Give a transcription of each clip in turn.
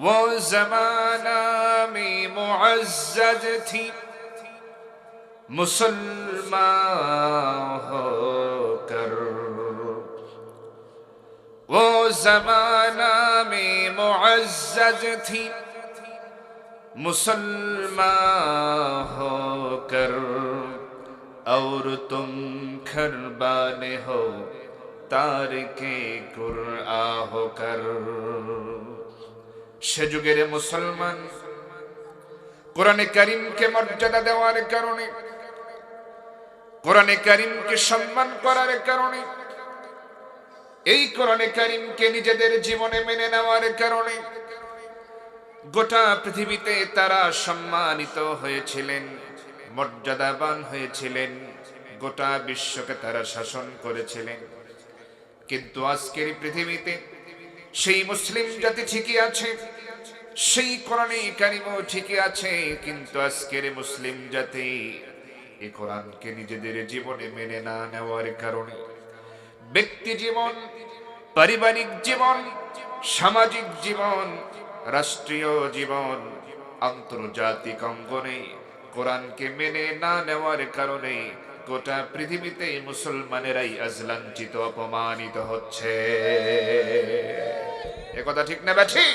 वो जमाना में मुअज़्ज़ज़ थी मुसलमान होकर, वो जमाना में मुअज़्ज़ज़ थी मुसलमान होकर, और तुम खरबाने हो तारिके कुरआ होकर। সে যুগের মুসলমান কোরআনে কারীমকে মর্যাদা দেওয়ার কারণে, কোরআনে কারীমকে সম্মান করার কারণে, এই কোরআনে কারীমকে নিজেদের জীবনে মেনে নেওয়ার কারণে গোটা পৃথিবীতে তারা সম্মানিত হয়েছিলেন, মর্যাদাবান হয়েছিলেন, গোটা বিশ্বকে তারা শাসন করেছিলেন। কিন্তু আজকের পৃথিবীতে সেই মুসলিম জাতি ঠিকই আছে, সেই কোরআনে কারীমও ঠিকই আছে, কিন্তু আজকের মুসলিম জাতি এই কোরআনকে নিজেদের জীবনে মেনে না নেওয়ার কারণে ব্যক্তি জীবন, পারিবারিক জীবন, সামাজিক জীবন, রাষ্ট্রীয় জীবন, আন্তর্জাতিক অঙ্গনে কোরআনকে মেনে না নেওয়ার কারণে গোটা পৃথিবীতে মুসলমানেরাই আজ লাঞ্ছিত, অপমানিত হচ্ছে। এ কথা ঠিক না ব্যাঠি?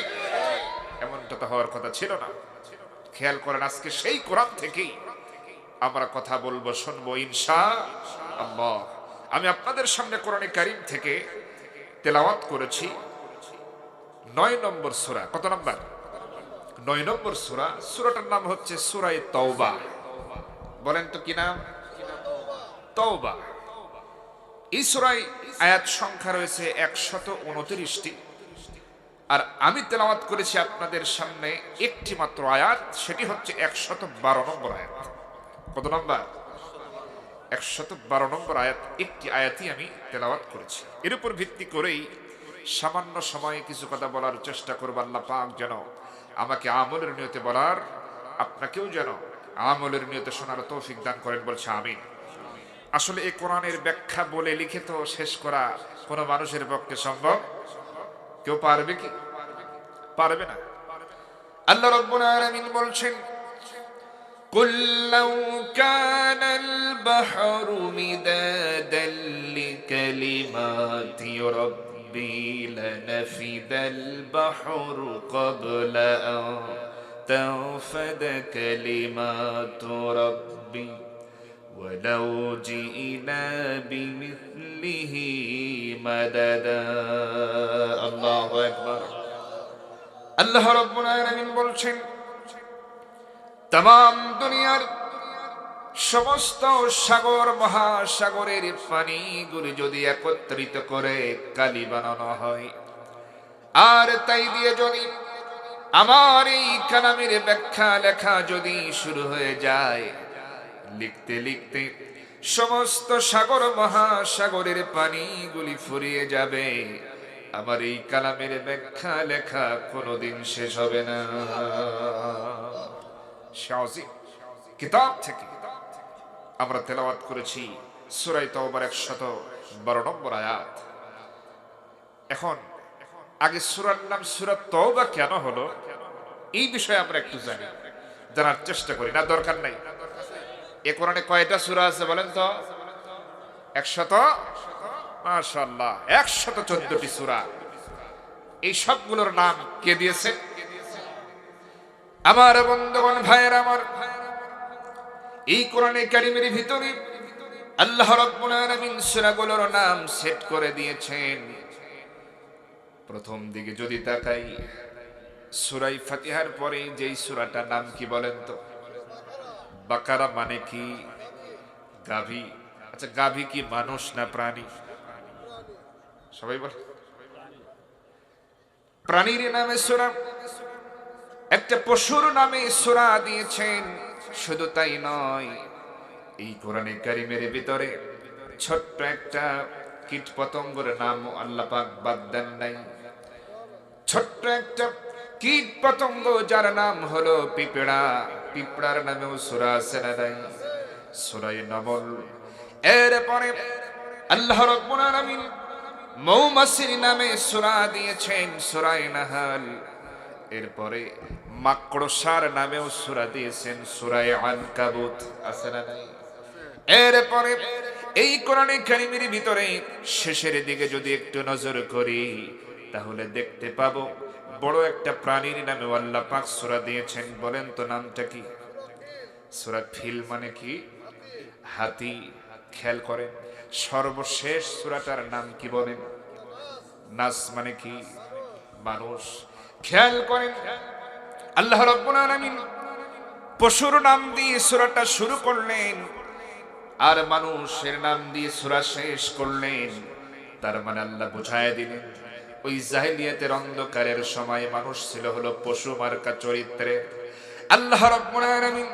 এমনটা তো হওয়ার কথা ছিল না। খেয়াল করেন, আজকে সেই কোরআন থেকেই আমরা কথা বলবো, শুনবো ইনশাআল্লাহ। আমি আপনাদের সামনে কোরআনে কারীম থেকে তেলাওয়াত করেছি ৯ নম্বর সূরা। কত নম্বর? ৯ নম্বর সূরা। সূরাটার নাম হচ্ছে সূরা তাওবা। বলেন তো কি নাম? তাওবা। এই সূরায় আয়াত সংখ্যা রয়েছে ১২৯টি, আর আমি তেলাওয়াত করেছি আপনাদের সামনে একটি মাত্র আয়াত, সেটি হচ্ছে ১১২ নম্বর আয়াত। কত নম্বর? ১১২ নম্বর আয়াত। একটি আয়াতই আমি তেলাওয়াত করেছি। এর উপর ভিত্তি করেই সামান্য সময়ে কিছু কথা বলার চেষ্টা করব। আল্লাহ পাক যেন আমাকে আমলের নিয়তে বলার, আপনাকেও যেন আমলের নিয়তে শোনার তৌফিক দান করেন, বলছে আমিন। আসলে এই কোরআনের ব্যাখ্যা বলে লিখে তো শেষ করা কোনো মানুষের পক্ষে সম্ভব? কেউ পারবে কি? পারবে না। আল্লাহ রাব্বুল আলামিন বলছেন, কুল লাউ কানাল বাহরু মিদাদান লিকালিমাতি রাব্বি লানাফিদাল বাহরু ক্বাবলা আন তানফাদা কালিমাতু রাব্বি ওয়ালাউ জিনা বিমিসলিহি মাদাদা। আল্লাহু আকবার। আল্লাহ রাব্বুল আলামিন বলছেন, तमाम দুনিয়ার সমস্ত সাগর মহাসাগরের পানিগুলি যদি একত্রিত করে কালি বানানো হয়, আর তাই দিয়ে যদি আমার এই কালামের ব্যাখ্যা লেখা যদি শুরু হয়ে যায়, লিখতে লিখতে সমস্ত সাগর মহাসাগরের পানিগুলি ফুরিয়ে যাবে, আমার এই কালামের ব্যাখ্যা লেখা কোনোদিন শেষ হবে না। শাওজি কিতাব থেকে আমরা তেলাওয়াত করেছি সূরা তাওবার ১১২ নম্বর আয়াত। এখন আগে সূরার নাম সূরা তাওবা কেন হলো, এই বিষয়ে আমরা একটু জানার চেষ্টা করি। না, দরকার নাই? এ কোরআনে কয়টা সূরা আছে বলেন তো? ১০০, মাশাআল্লাহ, ১১৪টি সূরা। এই সবগুলোর নাম কে দিয়েছে? আমার বন্ধুগণ, ভাইয়ের আমার, এই কোরআনে কারীমের ভিতরে আল্লাহ রাব্বুল আলামিন সূরাগুলোর নাম সেট করে দিয়েছেন। প্রথম দিকে যদি তাকাই, সূরা ফাতিহার পরে যেই সূরাটার নাম কি বলেন তো? বাকারা মানে কি? গাভী। আচ্ছা, গাভী কি মানুষ না প্রাণী? সবাই বলে প্রাণীর নামে সূরা, একটা পশুর নামে সূরা দিয়েছেন। শুধু তাই নয়, এই কোরআনে কারীমের ভিতরে ছোট্ট একটা কীট পতঙ্গের নাম আল্লাহ পাক বাদ দেন নাই। ছোট্ট একটা কীট পতঙ্গ যার নাম হলো পিঁপড়া, পিঁপড়ার নামেও সূরা আছে না নাই? সূরা নামল। এরপরে আল্লাহ রাব্বুল আলামিন মৌমাছির নামে সূরা দিয়েছেন, সূরা নাহল। এরপরে মাকড়সার নামেও সূরা দিয়েছেন, সূরা আনকাবুত, আছে না নাই? এরপরে এই কোরআনে কারীমের ভিতরে শেষের দিকে যদি একটু নজর করি তাহলে দেখতে পাবো বড় একটা প্রাণীর নামে আল্লাহ পাক সূরা দিয়েছেন। বলেন তো নামটা কি? সূরা ফিল মানে কি? হাতি। খেয়াল করেন সর্বশেষ সূরাটার নাম কি বলেন? নাস মানে কি? মানুষ। খেয়াল করেন আল্লাহ রাব্বুল আলামিন পশুর নাম দিয়ে সূরাটা শুরু করলেন আর মানুষের নাম দিয়ে সূরা শেষ করলেন। তার মানে আল্লাহ বুঝায় দিলেন ওই জাহেলিয়াতের অন্ধকারের সময় মানুষ ছিল হলো পশু মার্কা চরিত্রে। আল্লাহ রাব্বুল আলামিন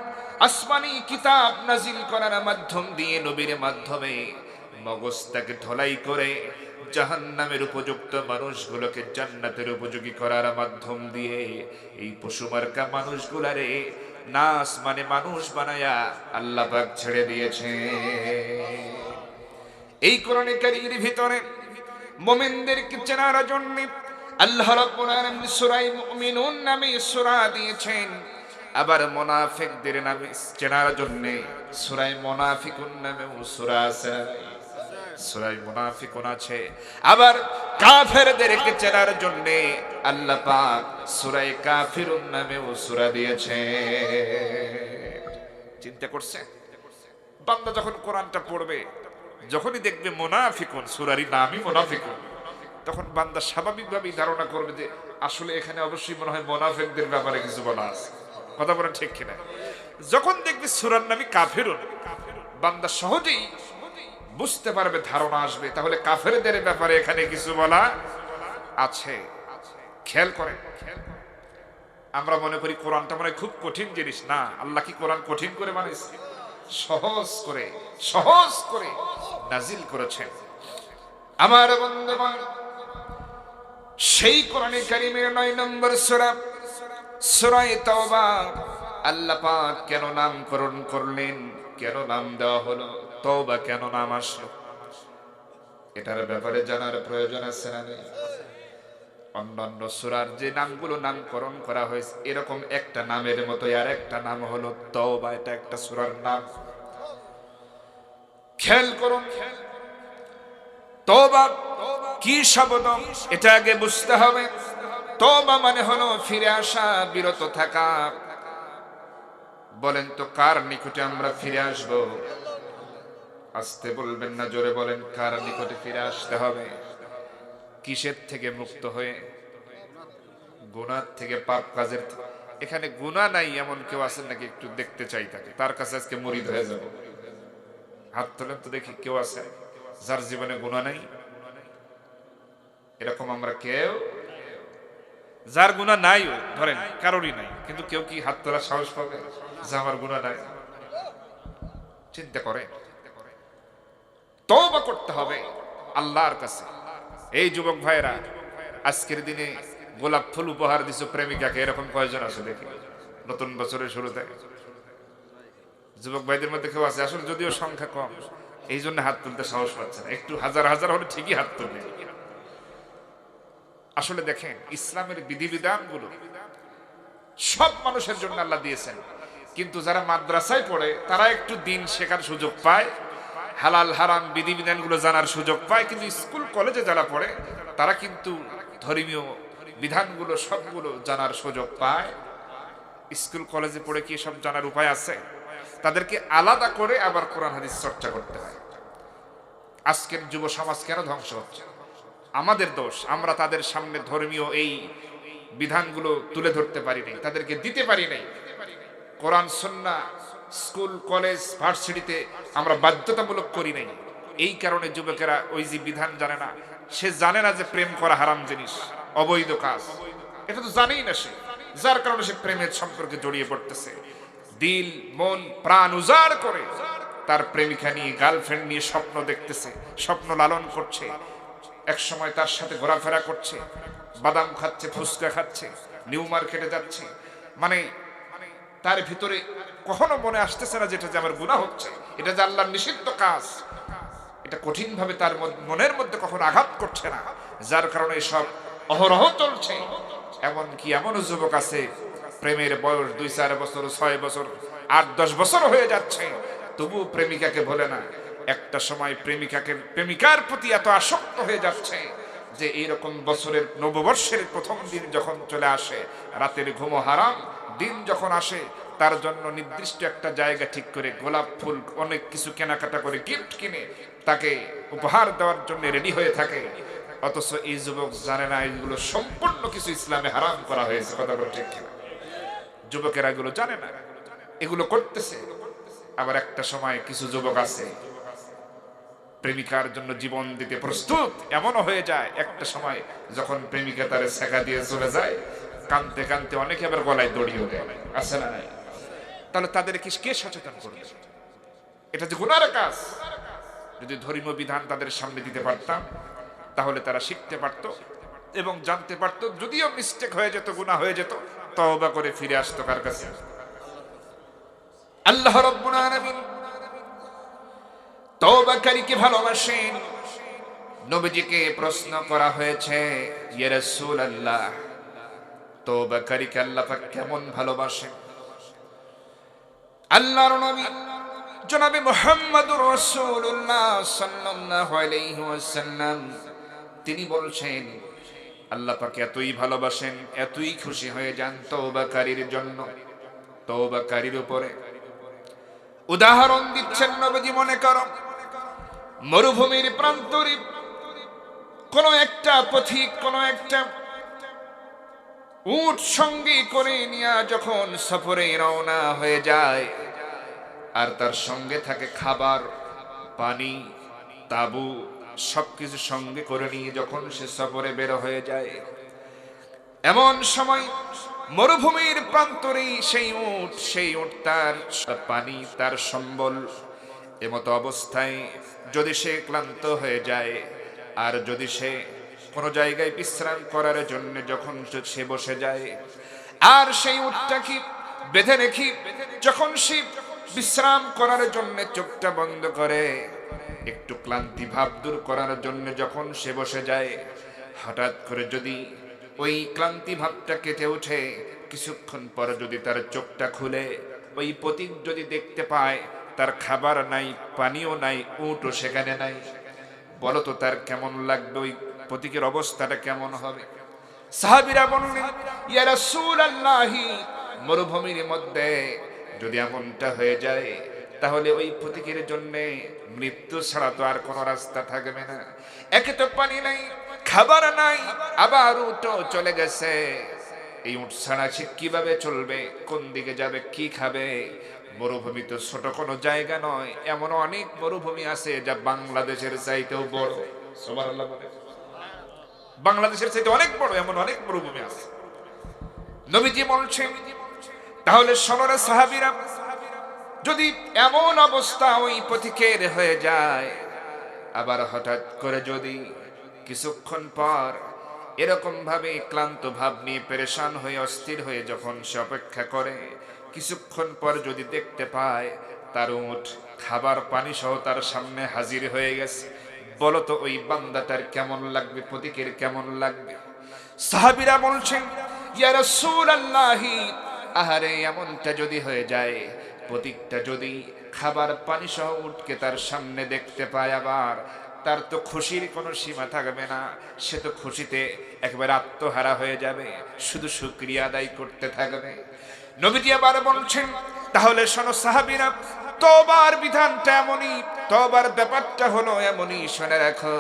আসমানি কিতাব নাজিল করার মাধ্যম দিয়ে, নবীর মাধ্যমে মগজটাকে ঢলাই করে জাহান্নামের উপযুক্ত মানুষগুলোকে জান্নাতের উপযোগী করার মাধ্যম দিয়ে এই পশু মার্কা মানুষগুলারে নাস মানে মানুষ বানায়া আল্লাহ পাক ছেড়ে দিয়েছে। এই কোরআনে কারীমের ভিতরে মুমিনদেরকে চেনার জন্য আল্লাহ রাব্বুল আলামিন সূরা মুমিনুন নামে সূরা দিয়েছেন। আবার মুনাফিকদের নামে চেনার জন্য সূরা মুনাফিকুন নামেও সূরা আছে। সূরা মুনাফিকুন আছে। আবার কাফেরদেরকে চেনার জন্য আল্লাহ পাক সূরা কাফিরুন নামেও সূরা দিয়েছে। চিন্তা করছে বান্দা যখন কোরআনটা পড়বে, যখনই দেখবে মুনাফিকুন, সূরারই নামই মুনাফিকুন, তখন বান্দা স্বাভাবিকভাবেই ধারণা করবে যে আসলে এখানে অবশ্যই মনে হয় মুনাফিকদের ব্যাপারে কিছু বলা আছে। কথা বলেন ঠিক কিনা? যখন দেখবে সূরার নামই কাফিরুন, বান্দা সহজেই বুঝতে পারবে, ধারণা আসবে তাহলে কাফেরদের ব্যাপারে এখানে কিছু বলা আছে। খেয়াল করেন আমরা মনে করি কোরআনটা মানে খুব কঠিন জিনিস। না, আল্লাহ কি কোরআন কঠিন করে বানিয়েছে? সহজ করে নাজিল করেছেন। আমার বন্ধুগণ, সেই কোরআনে কারীমের 9 নম্বর সূরা, সূরা তাওবা, আল্লাহ পাক কেন নামকরণ করলেন, কেন নাম দেওয়া হলো, তওবা কেন নাম আসলো, এটার ব্যাপারে জানার প্রয়োজন আছে না? অন্যান্য সূরার যে নামগুলো নামকরণ করা হয়েছে এরকম একটা নামের মতো আর একটা নাম হলো তওবা। এটা একটা সূরার নাম। খেয়াল করুন তওবা কি শব্দ এটা আগে বুঝতে হবে। তওবা মানে হলো ফিরে আসা, বিরত থাকা। বলেন তো কার নিকটে আমরা ফিরে আসব? আস্তে বলবেন না, জোরে বলেন, কার নিকটে ফিরে আসতে হবে? কিসের থেকে? মুক্ত হয়ে, গুনাহ থেকে, পাপ কাজের। এখানে গুনাহ নাই এমন কেউ আছেন নাকি? একটু দেখতে চাই তাকে, তার কাছে আজকে মুরিদ হয়ে যাব। হাত তোলেন তো দেখি, কেউ আছে যার জীবনে গুনাহ নাই? এরকম আমরা কেউ, যার গুনাহ নাই, ধরেন কারোরই নাই, কিন্তু কেউ কি হাত তোলার সাহস পাবে যে আমার গুনাহ নাই? চিন্তা করে তওবা করতে হবে আল্লাহর কাছে। এই যুবক ভাইরা, আজকের দিনে গোলাপ ফুল উপহার দিছো প্রেমিকাকে, এরকম কয়জন আছে দেখি নতুন বছরের শুরুতে? যুবক ভাইদের মধ্যে কেউ আছে? আসলে যদিও সংখ্যা কম, এই জন্য হাত তুলতে সাহস পাচ্ছে না। একটু হাজার হাজার হলে ঠিকই হাত তুলবে। আসলে দেখেন ইসলামের বিধিবিধানগুলো সব মানুষের জন্য আল্লাহ দিয়েছেন, কিন্তু যারা মাদ্রাসায় পড়ে তারা একটু দিন শেখার সুযোগ পায়, হালাল হারাম বিধিবিধানগুলো জানার সুযোগ পায়। কিন্তু স্কুল কলেজে যারা পড়ে তারা কিন্তু ধর্মীয় বিধানগুলো সবগুলো জানার সুযোগ পায়। স্কুল কলেজে পড়ে কি সব জানার উপায় আছে? তাদেরকে আলাদা করে আবার কোরআন হাদিস চর্চা করতে হয়। আজকের যুব সমাজ কেন ধ্বংস হচ্ছে? আমাদের দোষ। আমরা তাদের সামনে ধর্মীয় এই বিধানগুলো তুলে ধরতে পারি নাই, তাদেরকে দিতে পারি নাই। কোরআন সুন্নাহ স্কুল কলেজ ভার্সিটিতে আমরা বাধ্যতামূলক করি নাই। এই কারণে যুবকেরা ওই যে বিধান জানে না। সে জানে না যে প্রেম করা হারাম জিনিস, অবৈধ কাজ, এটা তো জানেই না সে। যার কারণে সে প্রেমের সম্পর্কে জড়িয়ে পড়তেছে, দিল মন প্রাণ উজাড় করে তার প্রেমিকা নিয়ে, গার্লফ্রেন্ড নিয়ে স্বপ্ন দেখতেছে, স্বপ্ন লালন করছে। এক সময় তার সাথে ঘোরাফেরা করছে, বাদাম খাচ্ছে, ফুচকা খাচ্ছে, নিউ মার্কেটে যাচ্ছে, মানে তার ভিতরে কখনো মনে আসতেছে না যেটা যে আমার গুনাহ হচ্ছে, এটা যে আল্লাহর নিষিদ্ধ কাজ, এটা কঠিন ভাবে তার মনের মধ্যে কখনো আঘাত করছে না। যার কারণে সব অহরহ চলছে। এমনকি এমন যুবক আছে প্রেমের বয়স 2-4 বছর, 6 বছর, 8-10 বছর হয়ে যাচ্ছে, তবু প্রেমিকাকে ভোলে না। একটা সময় প্রেমিকার প্রতি এত আসক্ত হয়ে যাচ্ছে যে এইরকম বছরের নববর্ষের প্রথম দিন যখন চলে আসে, রাতের ঘুম হারাম, দিন যখন আসে, তার জন্য নির্দিষ্ট একটা জায়গা ঠিক করে গোলাপ ফুল অনেক কিছু কেনাকাটা করে গিফট কিনে তাকে উপহার দেওয়ার জন্য রেডি হয়ে থাকে। অথচ এই যুবক জানে না এগুলো সম্পূর্ণ কিছু ইসলামে হারাম করা হয়েছে। কথা বলে ঠিক কিনা? যুবকেরা এগুলো জানে না, এগুলো করতেছে। আবার একটা সময় কিছু যুবক আছে প্রেমিকার জন্য জীবন দিতে প্রস্তুত, এমনও হয়ে যায় একটা সময় যখন প্রেমিকা তারে ছেঁকা দিয়ে চলে যায়, কানতে কানতে অনেকে আবার গলায় দড়িয়ে দেয়, আছে না? তাহলে তাদের কে সচেতন করবে? এটা যে গুনার কাজ। যদি ধর্মীয় বিধান তাদের সামনে দিতে পারতাম তাহলে তারা শিখতে পারত এবং জানতে পারত। যদিও মিস্টেক হয়ে যেত, গুনাহ হয়ে যেত, তওবা করে ফিরে আসতো কার কাছে? আল্লাহ রাব্বুল আলামিন তওবাকারীকে ভালোবাসেন। নবীজিকে প্রশ্ন করা হয়েছে, ইয়া রাসূলুল্লাহ, তওবাকারীকে আল্লাহ পাক কেমন ভালোবাসেন? আল্লাহর নবী জনাবে মুহাম্মদুর রাসূলুল্লাহ সাল্লাল্লাহু আলাইহি ওয়াসাল্লাম তিনি বলছেন, আল্লাহ পাক এতই ভালোবাসেন, এতই খুশি হয়ে যান তওবাকারীর জন্য, তওবাকারীর উপরে। উদাহরণ দিচ্ছেন নবীজি। মনে করো মরুভূমির প্রান্তরে কোন একটা পথিক কোন একটা উট সঙ্গী করে নিয়ে যখন সফরে রওনা হয়ে যায়, আর তার সঙ্গে থাকে খাবার, পানি, তাবু, সবকিছু সঙ্গে করে নিয়ে যখন সে সফরে বের হয়ে যায়, এমন সময় মরুভূমির প্রান্তরে সেই উট তার পানি, তার সম্বল, এমতো অবস্থায় যদি সে ক্লান্ত হয়ে যায়, আর যদি সে কোনো জায়গায় বিশ্রাম করার জন্য যখন সে বসে যায়, আর সেই উটটাকে বেঁধে রেখে যখন সে বিশ্রাম করার জন্য চোখটা বন্ধ করে, একটু ক্লান্তি ভাব দূর করার জন্য যখন সে বসে যায়, হঠাৎ করে যদি ওই ক্লান্তি ভাবটা কেটে ওঠে, কিছুক্ষণ পর যদি তার চোখটা খুলে ওই পথিক যদি দেখতে পায় তার খাবার নাই, পানিও নাই, উটও সেখানে নাই, বলতো তার কেমন লাগবে? ওই পথিকের অবস্থাটা কেমন হবে? সাহাবীরা বললেন, ইয়া রাসূলুল্লাহ, মরুভূমির মধ্যে যদি এমনটা হয়ে যায় তাহলে ওই পথিকের জন্য মৃত্যু ছাড়া তো আর কোনো রাস্তা থাকবে না। একে তো পানি নাই, খাবার নাই, আবার উটও চলে গেছে। এই উট ছাড়া সে কিভাবে চলবে? কোন দিকে যাবে? কি খাবে? মরুভূমি তো ছোট কোনো জায়গা নয়, এমন অনেক মরুভূমি আছে যা বাংলাদেশের চাইতেও বড়। সুবহানাল্লাহ বলে। বাংলাদেশের চাইতে অনেক বড় এমন অনেক মরুভূমি আছে। নবীজি বলছেন, তাহলে শোনো সাহাবীরা, যদি এমন অবস্থা ওই পথিকের হয়ে যায়, আবার হঠাৎ করে যদি কিছুক্ষণ পর এরকম ভাবে ক্লান্ত ভাব নিয়ে পেরেশান হয়ে অস্থির হয়ে যখন সে অপেক্ষা করে, কিছুক্ষণ পর যদি দেখতে পায় তার উট খাবার পানি সহ তার সামনে হাজির হয়ে গেছে, বলতো ওই বান্দাটার কেমন লাগবে? পথিকের কেমন লাগবে? সাহাবীরা বলছেন, ইয়া রাসূলুল্লাহ, আহারে এমনটা যদি হয়ে যায়, পথিকটা যদি খাবার পানি সহ উটকে তার সামনে দেখতে পায়, আবার তার তো খুশির কোনো সীমা থাকবে না, সে তো খুশিতে একবারে আত্মহারা হয়ে যাবে, শুধু শুকরিয়া আদায় করতে থাকবে। নবীজি আবার বলছেন, তাহলে শোনো সাহাবীরা, তওবার বিধানটা এমনই, তওবার ব্যাপারটা হলো এমনই, শুনে রাখো।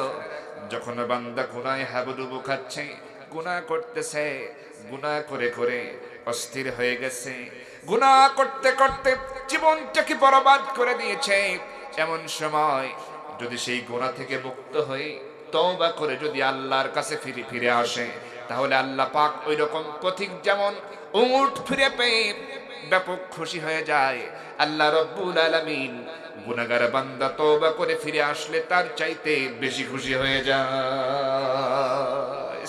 যখন বান্দা গুনাহে হাবুডুবু খাচ্ছে, গুনাহ করতেছে, গুনাহ করে করে অস্থির হয়ে গেছে, গুনাহ করতে করতে জীবনটাকে বরবাদ করে দিয়েছে, এমন সময় যদি সেই গুনাহ থেকে মুক্ত হয়ে তওবা করে যদি আল্লাহর কাছে ফিরে আসে, তাহলে আল্লাহ পাক ওই রকম পথিক যেমন উট ফিরে পেয়ে ব্যাপক খুশি হয়ে যায়, আল্লাহ রাব্বুল আলামিন গুনাহগার বান্দা তওবা করে ফিরে আসলে তার চাইতে বেশি খুশি হয়ে যায়।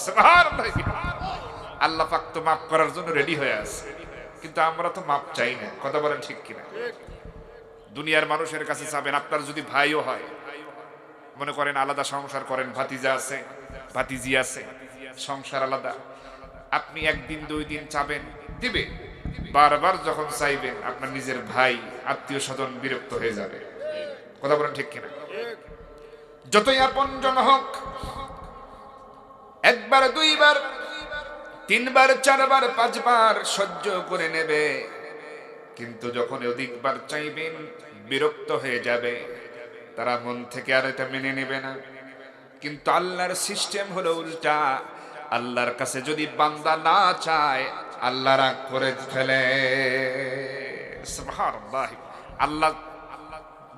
সুবহানাল্লাহ। আল্লাহ পাক তো মাফ করার জন্য রেডি হয়ে আছে, কিন্তু আমরা তো মাপ চাই না। কথা বলেন ঠিক কিনা? দুনিয়ার মানুষের কাছে চাবেন, আপনার যদি ভাইও হয়, মনে করেন আলাদা সংসার করেন, ভাতিজা আছে, ভাতিজি আছে, সংসার আলাদা, আপনি একদিন 2 দিন চাবেন, দিবে। বারবার যখন চাইবেন আপনার নিজের ভাই আত্মীয় স্বজন বিরক্ত হয়ে যাবে। কথা বলেন ঠিক কিনা? যতই আপনজন হোক, একবার, 2বার, 3বার, 4বার, 5বার সহ্য করে নেবে, কিন্তু যখন অধিকবার চাইবেন বিরক্ত হয়ে যাবে, তারা মন থেকে আর এটা মেনে নেবে না। কিন্তু আল্লাহর সিস্টেম হলো উল্টা। আল্লাহর কাছে যদি বান্দা না চায়, আল্লাহ রাগ করে ফেলে। সুবহানাল্লাহ। আল্লাহ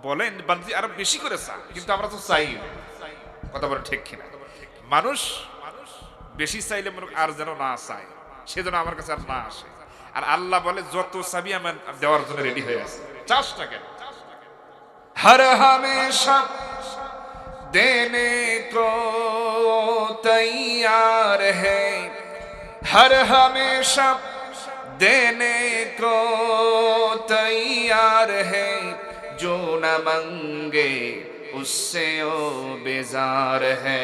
বলেন বান্দি আরো বেশি করে চা, কিন্তু আমরা তো চাই। কথা বলে ঠিক কিনা? মানুষ বেশি চাইলে আর যেন না চায়, সেজন্য আমার কাছে আর না আসে। আর আল্লাহ বলে যত চাবি আমার দেওয়ার জন্য রেডি হয়ে আছে, চাষটা কেন? हर हमेशा देने को तैयार है, हर हमेशा देने को तैयार है, जो न मांगे उससे ओ बेजार है।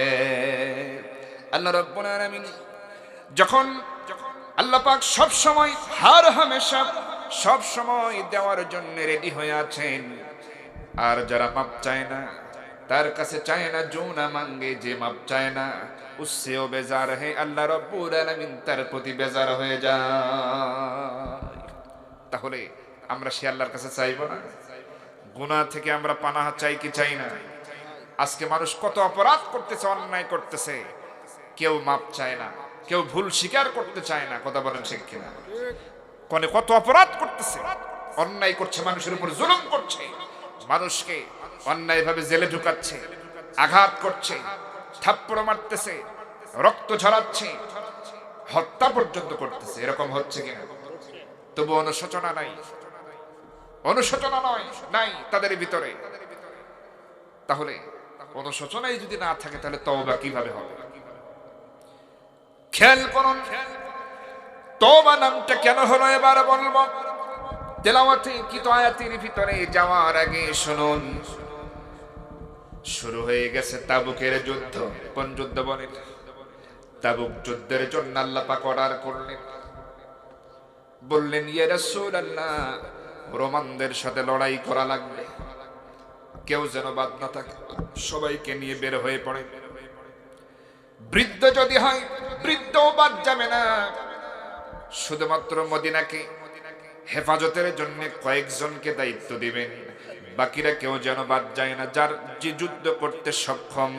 আল্লাহ রাব্বুল আলামিন যখন আল্লাহ পাক সব সময় हर हमेशा সব সময় দেওয়ার জন্য রেডি হয়ে আছেন। আর যারা মাপ চায় না, তার কাছে চায় না, जो ना मांगे, যে মাপ চায় না, उससे ओ बेजार है, আল্লাহ রাব্বুল আলামিন তার প্রতি বেজার হয়ে যায়। তাহলে আমরা সে আল্লাহর কাছে চাইবো না? গুনাহ থেকে আমরা পানাহ চাই কি চাই না? আজকে মানুষ কত অপরাধ করতেছে, অন্যায় করতেছে, কেউ মাপ চায় না, কেউ ভুল স্বীকার করতে চায় না। কথা বলেন ঠিক কিনা? কত অপরাধ করতেছে, অন্যায় করছে, মানুষের উপর জুলুম করছে, মানুষকে অন্যায়ভাবে জেলে ঢুকাচ্ছে, আঘাত করছে, থাপ্পড় মারতেছে, রক্ত ঝরাচ্ছে, হত্যা পর্যন্ত করতেছে। এরকম হচ্ছে কিনা? তবু অনুশোচনা নাই, অনুশোচনা নাই তাদের ভিতরে। তাহলে অনুশোচনাই যদি না থাকে, তাহলে তওবা কিভাবে হবে? খেয়াল করুন, তওবা নামটা কেন হলো এবার বলবো। তেলাওয়াতে কিত আয়াতের ভিতরে যাওয়ার আগে শুনুন, শুরু হয়ে গেছে তাবুকের যুদ্ধ। কোন যুদ্ধ বলেন? তাবুক যুদ্ধের জন্য আল্লাহ পাক অর্ডার করলেন, বললেন ইয়া রাসূলুল্লাহ, রোমানদের সাথে লড়াই করা লাগবে, কেউ যেন বাদ না থাকে, সবাইকে নিয়ে বের হয়ে পড়ে। বৃদ্ধ যদি হয়, বৃদ্ধও বাদ যাবে না, শুধুমাত্র মদিনাকে হেফাজতের জন্য কয়েকজনকে দায়িত্ব দিবেন, বাকিরা কেউ যেন বাদ যায় না। যার যে যুদ্ধ করতে সক্ষম,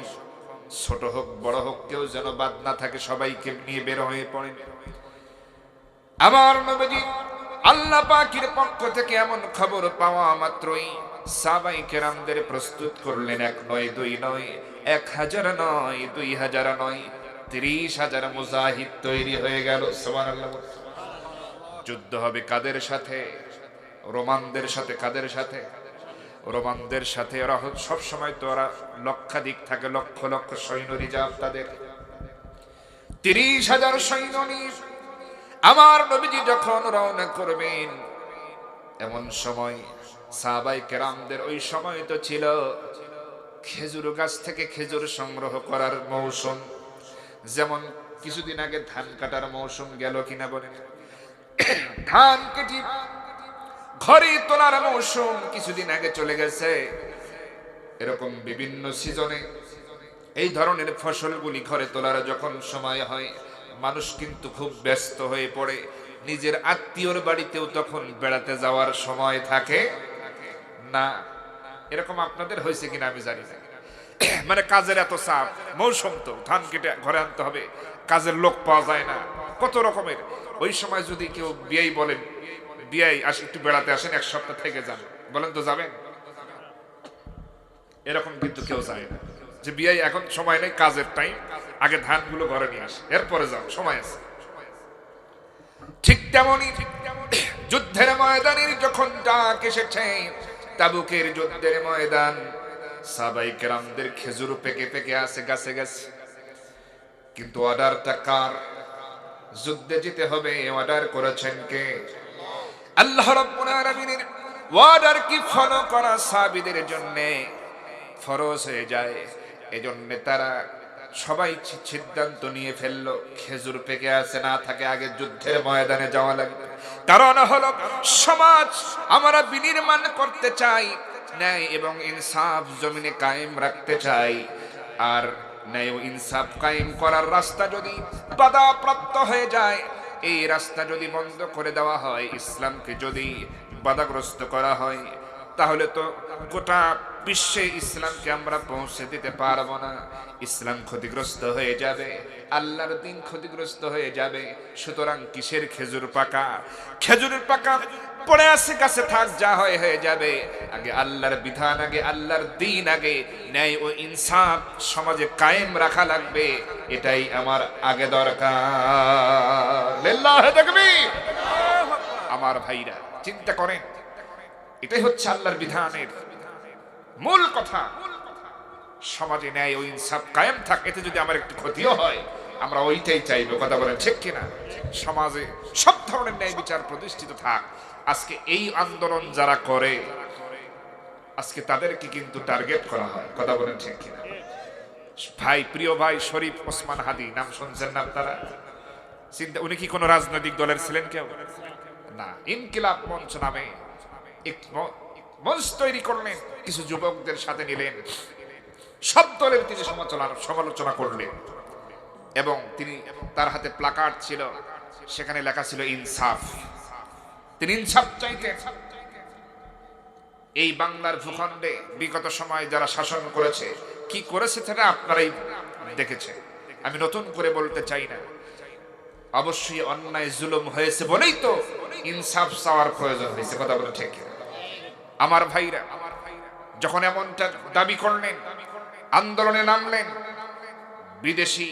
ছোট হোক বড় হোক, কেউ যেন বাদ না থাকে, সবাইকে নিয়ে বের হয়ে পড়েন। আমার নবীজি আল্লাহ পাকের পক্ষ থেকে এমন খবর পাওয়া মাত্রই সাহাবায়ে কেরামদের প্রস্তুত করলেন। 1 নয়, 2 নয়, 1000 নয়, 2000 নয়, 30,000 মুজাহিদ তৈরি হয়ে গেল। সুবহানাল্লাহ। যুদ্ধ হবে কাদের সাথে? রোমানদের সাথে। কাদের সাথে? রোমানদের সাথে। ওরা সব সময় তো ওরা লক্ষাধিক থাকে, লক্ষ লক্ষ সৈন্য রিজার্ভ তাদের। 30,000 সৈন্য নিয়ে আমার নবীজি যখন রওনা করবেন, এমন সময় সাহাবায়ে কেরামদের ওই সময় তো ছিল খেজুর গাছ থেকে খেজুর সংগ্রহ করার মৌসুম। যেমন কিছুদিন আগে ধান কাটার মৌসুম গেল কিনা বলেন? ধান কেটে ঘরে তোলার মৌসুম কিছুদিন আগে চলে গেছে। এরকম বিভিন্ন সিজনে এই ধরনের ফসলগুলি ঘরে তোলার যখন সময় হয়, মানুষ কিন্তু খুব ব্যস্ত হয়ে পড়ে। নিজের আত্মীয়র বাড়িতেও তখন বেড়াতে যাওয়ার সময় থাকে না। এরকম আপনাদের হয়েছে কিনা আমি জানি না। মানে কাজের এত চাপ, মৌসুম তো, ধান কেটে ঘরে আনতে হবে, কাজের লোক পাওয়া যায় না, কত রকমের। ওই সময় যদি কেউ বিয়াই বলেন, বিয়াই আসে একটু বেড়াতে আসেন, 1 সপ্তাহ থেকে যান, বলেন তো যাবেন? এরকম কিন্তু কেউ যায় না যে বিয়াই এখন সময় নেই, কাজের টাইম, আগে ধানগুলো ঘরে নিয়ে আসে, এরপরে যাও, সময় আছে। ঠিক তেমনই যুদ্ধের ময়দানের যখন ডাক এসেছে, তাবুকের যুদ্ধের ময়দান, সাহাবায়ে কেরামদের খেজুর পেকে পেকে আছে গাছে গাছে। কিন্তু অর্ডারটা কার? যুদ্ধে যেতে হবে, অর্ডার করেছেন কে? আল্লাহ রাব্বুল আলামিনের অর্ডার কি ফলো করা সাহাবীদের জন্য ফরজ হয়ে যায়। এজন্য তারা সবাই সিদ্ধান্ত নিয়ে ফেললো খেজুর পেকে আছে না থাকে আগে যুদ্ধের ময়দানে যাওয়া লাগবে। কারণ হলো সমাজ আমরা বিনির্মাণ করতে চাই, ন্যায় এবং ইনসাফ জমিনে কায়েম রাখতে চাই। আর ন্যায় ও ইনসাফ কায়েম করার রাস্তা যদি বাধাপ্রাপ্ত হয়ে যায়, এই রাস্তা যদি বন্ধ করে দেওয়া হয়, ইসলামকে যদি বাধাগ্রস্ত করা হয়, তাহলে তো গোটা বিশ্বে ইসলামকে আমরা পৌঁছে দিতে পারবো না। ইসলাম ক্ষতিগ্রস্ত হয়ে যাবে, আল্লাহর দ্বীন ক্ষতিগ্রস্ত হয়ে যাবে। সুতরাং কিসের খেজুর পাকা? খেজুরের পাকা পড়ে আছে কাছে থাক, যা হয়ে যাবে। আগে আল্লাহর বিধান, আগে আল্লাহর দ্বীন, আগে ন্যায় ও ইনসাফ সমাজে কায়েম রাখা লাগবে। এটাই আমার আগে দরকার। লিল্লাহি তাকবীর। আমার ভাইরা চিন্তা করেন, এটাই হচ্ছে আল্লাহর বিধানের মূল কথা। সমাজে ন্যায় ও ইনসাফ কায়েম থাক, এতে যদি আমার একটু ক্ষতিও হয় আমরা ওইটাই চাইবো। কথা বলেন ঠিক কিনা? সমাজে সব ধরনের ন্যায় বিচার প্রতিষ্ঠিত থাক। আজকে এই আন্দোলন যারা করে, আজকে তাদেরকে কিন্তু টার্গেট করা হয়। কথা বলেন ঠিক কিনা? ভাই, প্রিয় ভাই শরীফ ওসমান হাদি, নাম শুনছেন না আপনারা? চিন্তা, উনি কি কোনো রাজনৈতিক দলের ছিলেন? কেউ না। ইনকিলাব মঞ্চ নামে এক মঞ্চ তৈরি করলেন, কিছু যুবকদের সাথে নিলেন, সব দলের তিনি সমালোচনা করলেন। এবং তিনি, তার হাতে প্লাকার্ড ছিল, সেখানে লেখা ছিল ইনসাফ। তিনি ইনসাফ চাইতেন। এই বাংলার ভূখণ্ডে বিগত সময় যারা শাসন করেছে, কি করেছে সেটা আপনারাই দেখেছেন, আমি নতুন করে বলতে চাই না। অবশ্যই অন্যায় জুলুম হয়েছে বলেই তো ইনসাফ চাওয়ার প্রয়োজন হয়েছে। কথা বলে ঠিক। আমার ভাইরা যখন এমনটা দাবি করলেন, আন্দোলনে নামলেন, বিদেশি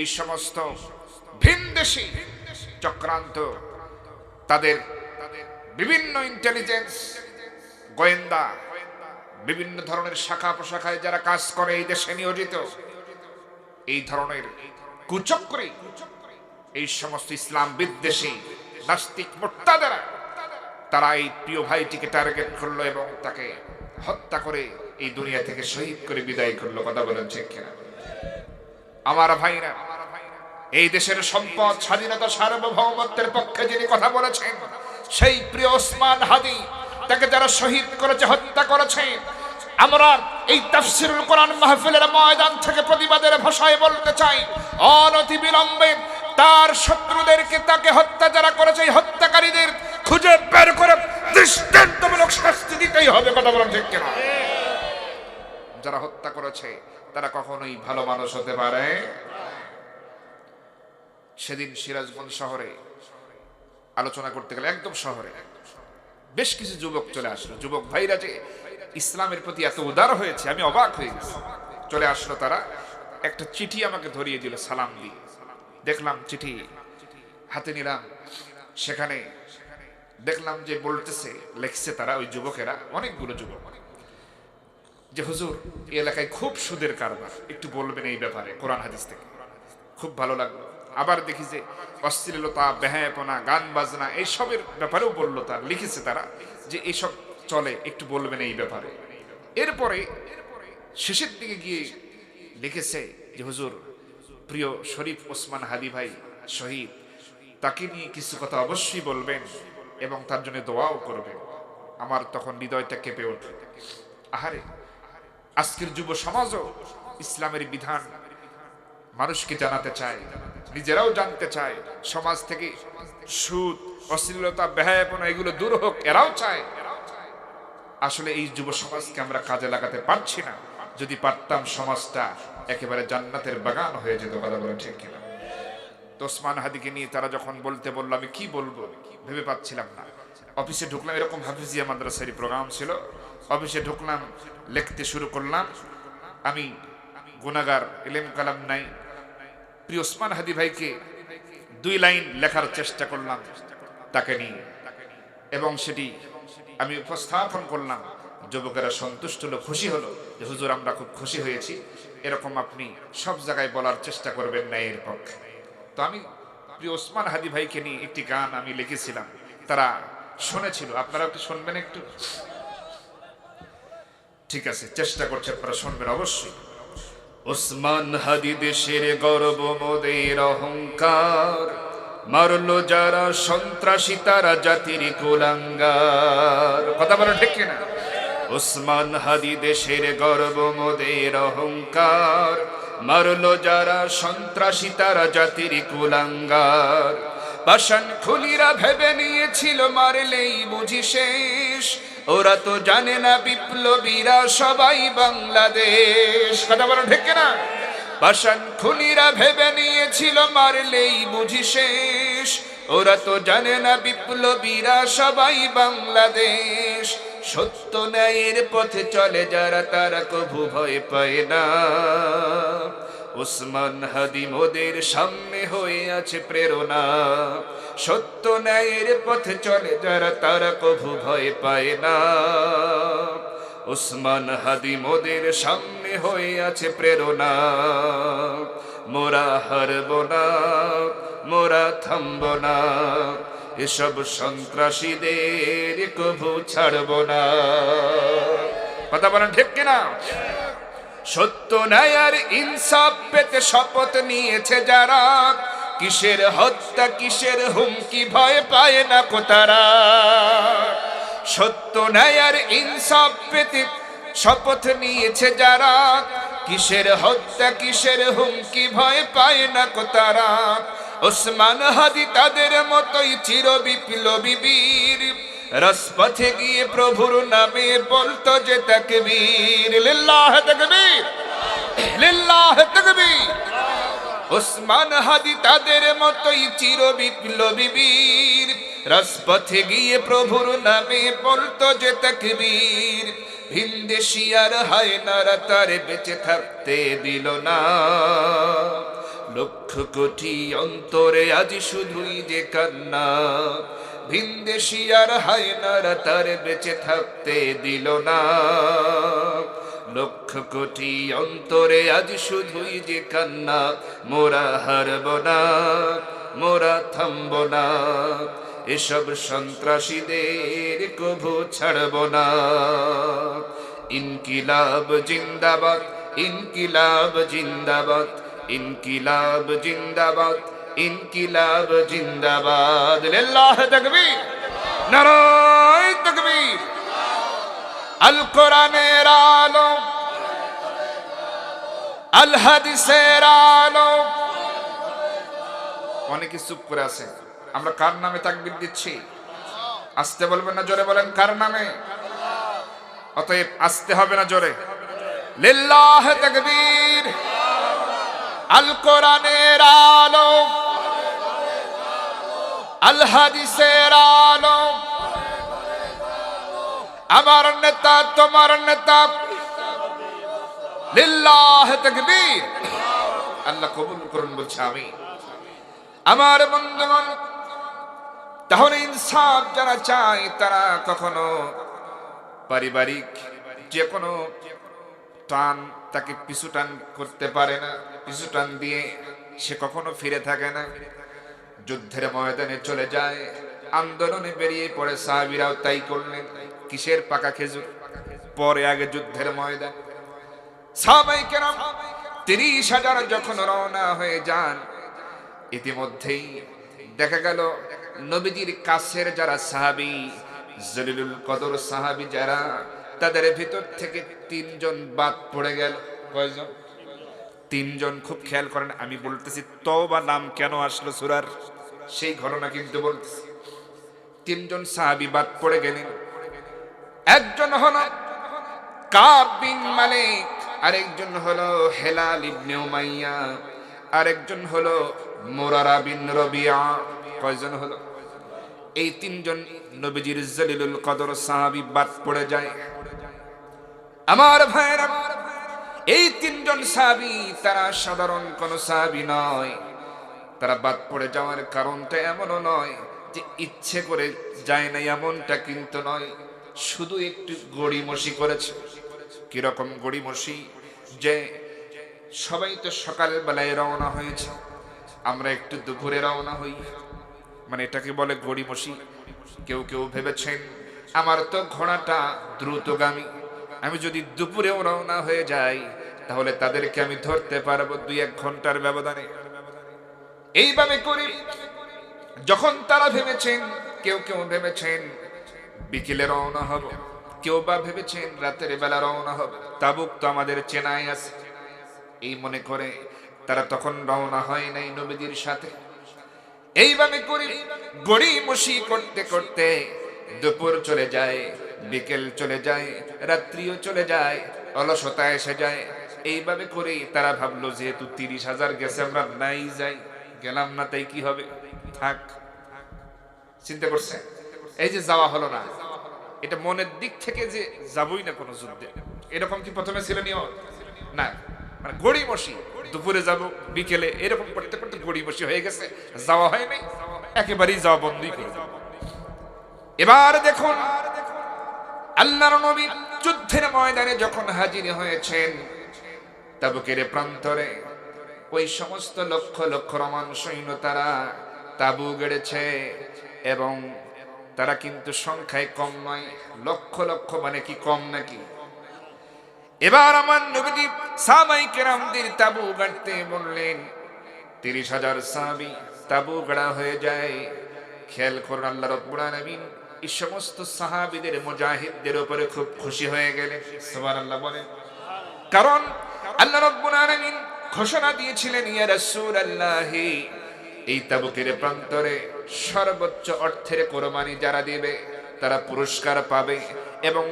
এই সমস্ত ভিনদেশি চক্রান্ত, তাদের বিভিন্ন ইন্টেলিজেন্স, গোয়েন্দা, বিভিন্ন ধরনের শাখা প্রশাখায় যারা কাজ করে এই দেশে নিয়োজিত, এই ধরনের কুচক্রী, এই সমস্ত ইসলাম বিদ্বেষী নাস্তিক মুর্তাদেরা, তারা এই প্রিয় ভাইটিকে টার্গেট করলো এবং তাকে হত্যা করে এই দুনিয়া থেকে শহীদ করে বিদায় করলো। কথা বলেন ঠিক কিনা? আমার ভাইরা, এই দেশের সম্পদ, স্বাধীনতা, সার্বভৌমত্বের পক্ষে যিনি কথা বলেছেন, সেই প্রিয় ওসমান হাদি, তাকে যারা শহীদ করেছে, হত্যা করেছে, আমরা এই তাফসীরুল কোরআন মাহফিলের ময়দান থেকে প্রতিবাদের ভাষায় বলতে চাই, অনতি বিলম্বে তার শত্রুদেরকে, তাকে হত্যা যারা করেছে, এই হত্যাকারীদের খুঁজে বের করে দৃষ্টান্তমূলক শাস্তি দিতেই হবে। কথা বলেন ঠিক কিনা? যারা হত্যা করেছে তারা কখনোই ভালো মানুষ হতে পারে। সেদিন সিরাজগঞ্জ শহরে আলোচনা করতে গেলে, একদম শহরে বেশ কিছু যুবক চলে আসলো। যুবক ভাইরা যে ইসলামের প্রতি এত উদার হয়েছে, আমি অবাক হয়ে গেছি। চলে আসলো তারা, একটা চিঠি আমাকে ধরিয়ে দিল সালাম দিয়ে। দেখলাম চিঠি, হাতে নিলাম, সেখানে দেখলাম যে বলতেছে, লিখছে তারা, ওই যুবকেরা, অনেকগুলো যুবক, যে হুজুর এই এলাকায় খুব সুদের কারবার, একটু বলবেন এই ব্যাপারে কোরআন হাদিস থেকে। খুব ভালো লাগলো। আবার দেখি যে অশ্লীলতা, বেহায়াপনা, গান বাজনা, এইসবের ব্যাপারেও বললো। তার লিখেছে তারা যে এইসব চলে, একটু বলবেন এই ব্যাপারে। এরপরে শেষের দিকে গিয়ে লিখেছে যে হুজুর, প্রিয় শরীফ ওসমান হাদি ভাই শহীদ, তাকে নিয়ে কিছু কথা অবশ্যই বলবেন এবং তার জন্য দোয়াও করবেন। আমার তখন হৃদয়টা কেঁপে ওঠে। আহারে, আজকের যুব সমাজও ইসলামের বিধান মানুষকে জানাতে চায়, নিজেরাও জানতে চায়। সমাজ থেকে সুদ, অশ্লীলতা, বেহায়াপনা এগুলো দূর হোক, এরাও চায়। আসলে এই যুব সমাজকে আমরা কাজে লাগাতে পারছি না। যদি পারতাম, সমাজটা একেবারে জান্নাতের বাগান হয়ে যেত। কথা বলে ঠিক কিনা? তো ওসমান হাদিকে নিয়ে তারা যখন বলতে বললো, আমি কি বলবো ভেবে পাচ্ছিলাম না। অফিসে ঢুকলাম, এরকম হাফিজিয়া মাদ্রাসারই প্রোগ্রাম ছিল। অফিসে ঢুকলাম, লিখতে শুরু করলাম। আমি গুনাহগার, ইলম কালাম নাই। প্রিয় ওসমান হাদি ভাইকে 2 লাইন লেখার চেষ্টা করলাম তাকে নিয়ে, এবং সেটি আমি উপস্থাপন করলাম। যুবকেরা সন্তুষ্ট হলো, খুশি হলো যে হুজুর আমরা খুব খুশি হয়েছি, এরকম আপনি সব জায়গায় বলার চেষ্টা করবেন ন্যায়ের পক্ষে। তো আমি প্রিয় ওসমান হাদি ভাইকে নিয়ে একটি গান আমি লিখেছিলাম, তারা শুনেছিল। আপনারা একটু শুনবেন একটু? ঠিক আছে, চেষ্টা করছি, আপনারা শুনবেন অবশ্যই। ওসমান হাদি দেশের গর্ব মোদের অহংকার, মারলো যারা সন্ত্রাসী তারা জাতির কুলাঙ্গার। কথা বলো ঠিক কিনা? ওসমান হাদি দেশের গর্ব মোদের অহংকার, মারলো যারা সন্ত্রাসী তারা জাতির কুলাঙ্গার। পাষাণ খুনিরা ভেবে নিয়েছিল মারলেই বুঝি শেষ, ওরা তো জানে না বিপ্লবীরা সবাই বাংলাদেশ। কথা বলো ঠিক কিনা? পাষাণ খুনিরা ভেবে নিয়েছিল মারলেই বুঝি শেষ, ওরা তো জানে না বিপ্লবীরা সবাই বাংলাদেশ। সত্য ন্যায়ের পথে চলে যারা তারা কভু ভয় পায় না, ওসমান হাদি মোদের সামনে হয়ে আছে প্রেরণা। সত্য ন্যায়ের পথে চলে যারা তারা কভু ভয় পায় না, ওসমান হাদি মোদের সামনে হয়ে আছে প্রেরণা। মোরা হারব না, মোরা থামব না, এসব সন্ত্রাসীদের কভু ছাড়ব না। কথা বলেন ঠিক কিনা? সত্য ন্যায় আর ইনসাফ পেতে শপথ নিয়েছে যারা, কিসের হত্যা কিসের হুমকি ভয় পায় না কো তারা। সত্য ন্যায় আর ইনসাফ পেতে শপথ নিয়েছে যারা, কিসের হত্যা কিসের হুমকি ভয় পায় না কো তারা। ওসমান হাদি তাদের মতোই চির বিপ্লবী বীর, রাজপথে গিয়ে প্রভুর নামে বলতো যে তাকবীর, লিল্লাহ তাকবীর, লিল্লাহ তাকবীর। ওসমান হাদি তাদের মতোই চির বিপ্লবী বীর, রাজপথে গিয়ে প্রভুর নামে বলতো যে তাকবীর। ভিনদেশী আর হায়নারা তারে বেঁচে থাকতে দিল না, লক্ষ কোটি অন্তরে আজ শুধুই যে কান্না। ভিনদেশী আর হায়নারা তারে বেঁচে থাকতে দিল না, লক্ষ কোটি অন্তরে আজ শুধুই যে কান্না। মোরা হারব না, মোরা থামব না, এসব সন্ত্রাসীদের কভু ছাড়ব না। ইনকিলাব জিন্দাবাদ, ইনকিলাব জিন্দাবাদ, ইনকিলাব জিন্দাবাদ, ইনকিলাব জিন্দাবাদ। লিল্লাহ তাকবীর, নারায়ে তাকবীর। আল কোরআনের আলো, আল হাদিসের আলো। অনেকে চুপ করে আছে। আমরা কার নামে তাকবীর দিচ্ছি? আসতে বলবেন না জোরে বলেন কার নামে? অতএব আসতে হবে না জোরে। লিল্লাহ তাকবীর। আল কোরআনের আলো, আল হাদিসের আলো। আমার নেতা তোমার নেতা, লিল্লাহ তাকবীর। আল্লাহ কবুল করুন বলছে আমি। আমার বন্ধুগণ, তাহলে ইনসাফ যারা চায় তারা কখনো পারিবারিক যে কোনো টান তাকে পিছু টান করতে পারে না, পিছু টান দিয়ে সে কখনো ফিরে থাকে না। যুদ্ধের ময়দানে চলে যায়, আন্দোলনে বেরিয়ে পড়ে। সাহাবীরাও তাই করলেন। কিসের পাকা খেজুর? পরে আগে যুদ্ধের ময়দান। সাহাবায়ে কেরাম ৩০,০০০ যখন রওনা হয়ে যান, ইতিমধ্যেই দেখা গেল নবীজির কাছের যারা সাহাবী, জলিলুল কদর সাহাবী যারা, তাদের ভিতর থেকে ৩ জন বাদ পড়ে গেল। কয়জন? 3 জন। খুব খেয়াল করেন, আমি বলতেছি তওবা নাম কেন আসলো সূরার, সেই ঘটনা কিন্তু বলতেছি। 3 জন সাহাবী বাদ পড়ে গেলেন। একজন হলো কাব বিন মালিক, আরেকজন হলো হেলাল ইবনে উমাইয়া, আরেকজন হলো মুরারা বিন রবিয়া। কয়জন হলো? এই 3 জন নবীজির জলিলুল কদর সাহাবী বাদ পড়ে যায়। আমার ভাইরা, এই 3 জন সাহাবী তারা সাধারণ কোন সাহাবী নয়। তারা বাদ পড়ে যাওয়ার কারণটা এমনও নয় যে ইচ্ছে করে যায় না, এমনটা কিন্তু নয়। শুধু একটু গড়িমসি করেছে। কিরকম গড়িমসি? যে সবাই তো সকাল বেলায় রওনা হয়েছে, আমরা একটু দুপুরে রওনা হই, মানে এটাকে বলে গড়িমসি। কেউ কেউ ভেবেছেন আমার তো ঘোড়াটা দ্রুতগামী, আমি যদি দুপুরেও রওনা হয়ে যাই তাহলে তাদেরকে আমি ধরতে পারবো 2-1 ঘন্টার ব্যবধানে। এইভাবে করে যখন তারা ভেবেছেন, কেউ কেউ ভেবেছেন বিকেলে রওনা হব, কেউ বা ভেবেছেন রাতের বেলা রওনা হব, তাবুক তো আমাদের চেনাই আছে, এই মনে করে তারা তখন রওনা হয় নাই নবীজির সাথে। এইভাবে করে গড়িমসি করতে করতে দুপুর চলে যায়, বিকেল চলে যায়, রাত্রিও চলে যায়, অলসতা এসে যায়। এইভাবে করে তারা ভাবলো যেহেতু 30,000 গেছে, আমরা নাই যাই, গেলাম না তাই কি হবে, থাক। চিন্তা করছে, এই যে যাওয়া হলো না, এটা মনের দিক থেকে যে যাবই না কোনো যুদ্ধে, এরকম কি প্রথমে ছিল নিয়ম? না, মানে গড়িমসি, দুপুরে যাব বিকেলে, এরকম করতে করতে গড়িমসি হয়ে গেছে, যাওয়া হয় নাই, একেবারেই যাওয়া বন্ধই করে দিল। এবার দেখুন আল্লাহর নবী যুদ্ধের ময়দানে যখন হাজির হয়েছেন, তাবুকের প্রান্তরে ওই সমস্ত লক্ষ লক্ষ রোমান সৈন্য তারা তাবু গেড়েছে, এবং তারা কিন্তু সংখ্যায় কম নয়, লক্ষ লক্ষ, মানে কি কম নাকি? এবার আমার নবীজি সাহাবায়ে কেরামদের তাবু গাড়তে বললেন। 30,000 সাহাবী তাবু গাড়া হয়ে যায়। খেয়াল করুন, আল্লাহ রাব্বুল আলামিন এই সমস্ত সাহাবীদের, মুজাহিদদের উপরে খুব খুশি হয়ে গেলেন। সুবহানাল্লাহ বলেন। কারণ আল্লাহ রাব্বুল আলামিন ঘোষণা দিয়েছিলেন, ইয়া রাসূলুল্লাহ, এই তাবুকের প্রান্তরে সর্বোচ্চ অর্থের কোরবানি যারা দিবে তারা পুরস্কার পাবে, এবং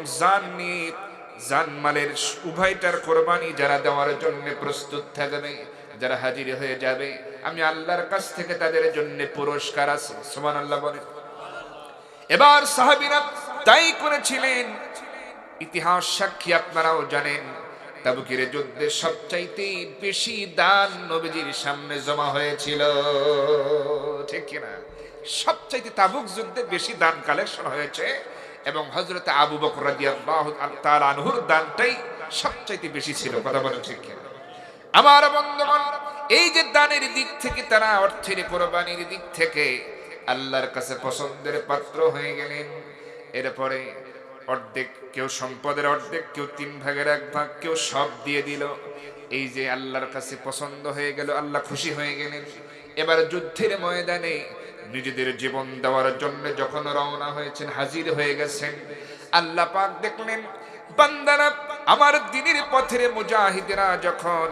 জানমালের উভয়টার কোরবানি যারা দেওয়ার জন্য প্রস্তুত থাকবে, যারা হাজির হয়ে যাবে, আমি আল্লাহর কাছ থেকে তাদের জন্য পুরস্কার আছে। সুবহানাল্লাহ বলেন। এবার সাহাবীরা তাই করেছিলেন। ইতিহাস সাক্ষী, আপনারাও জানেন, তাবুকের যুদ্ধে সবচাইতে বেশি দান নবীজির সামনে জমা হয়েছিল, ঠিক কিনা? সবচাইতে তাবুক যুদ্ধে বেশি দান কালেকশন হয়েছে, এবং হযরত আবু বকর রাদিয়াল্লাহু তাআলা আনহুর দানটাই সবচাইতে বেশি ছিল। কথা বলেন ঠিক কিনা? আমার বন্ধুগণ, এই যে দানের দিক থেকে, তারা অর্থের কোরবানির দিক থেকে আল্লাহর কাছে পছন্দের পাত্র হয়ে গেলেন। এরপরে অর্ধেক, কেউ সম্পদের অর্ধেক, কেউ 3 ভাগের 1 ভাগ, কেউ সব দিয়ে দিল। এই যে আল্লাহর কাছে পছন্দ হয়ে গেল, আল্লাহ খুশি হয়ে গেলেন। এবার যুদ্ধের ময়দানে নিজেদের জীবন দেওয়ার জন্য যখন রওনা হয়েছেন, হাজির হয়ে গেছেন, আল্লাহ পাক দেখলেন বান্দারা, আমার দ্বীনের পথের মুজাহিদেরা যখন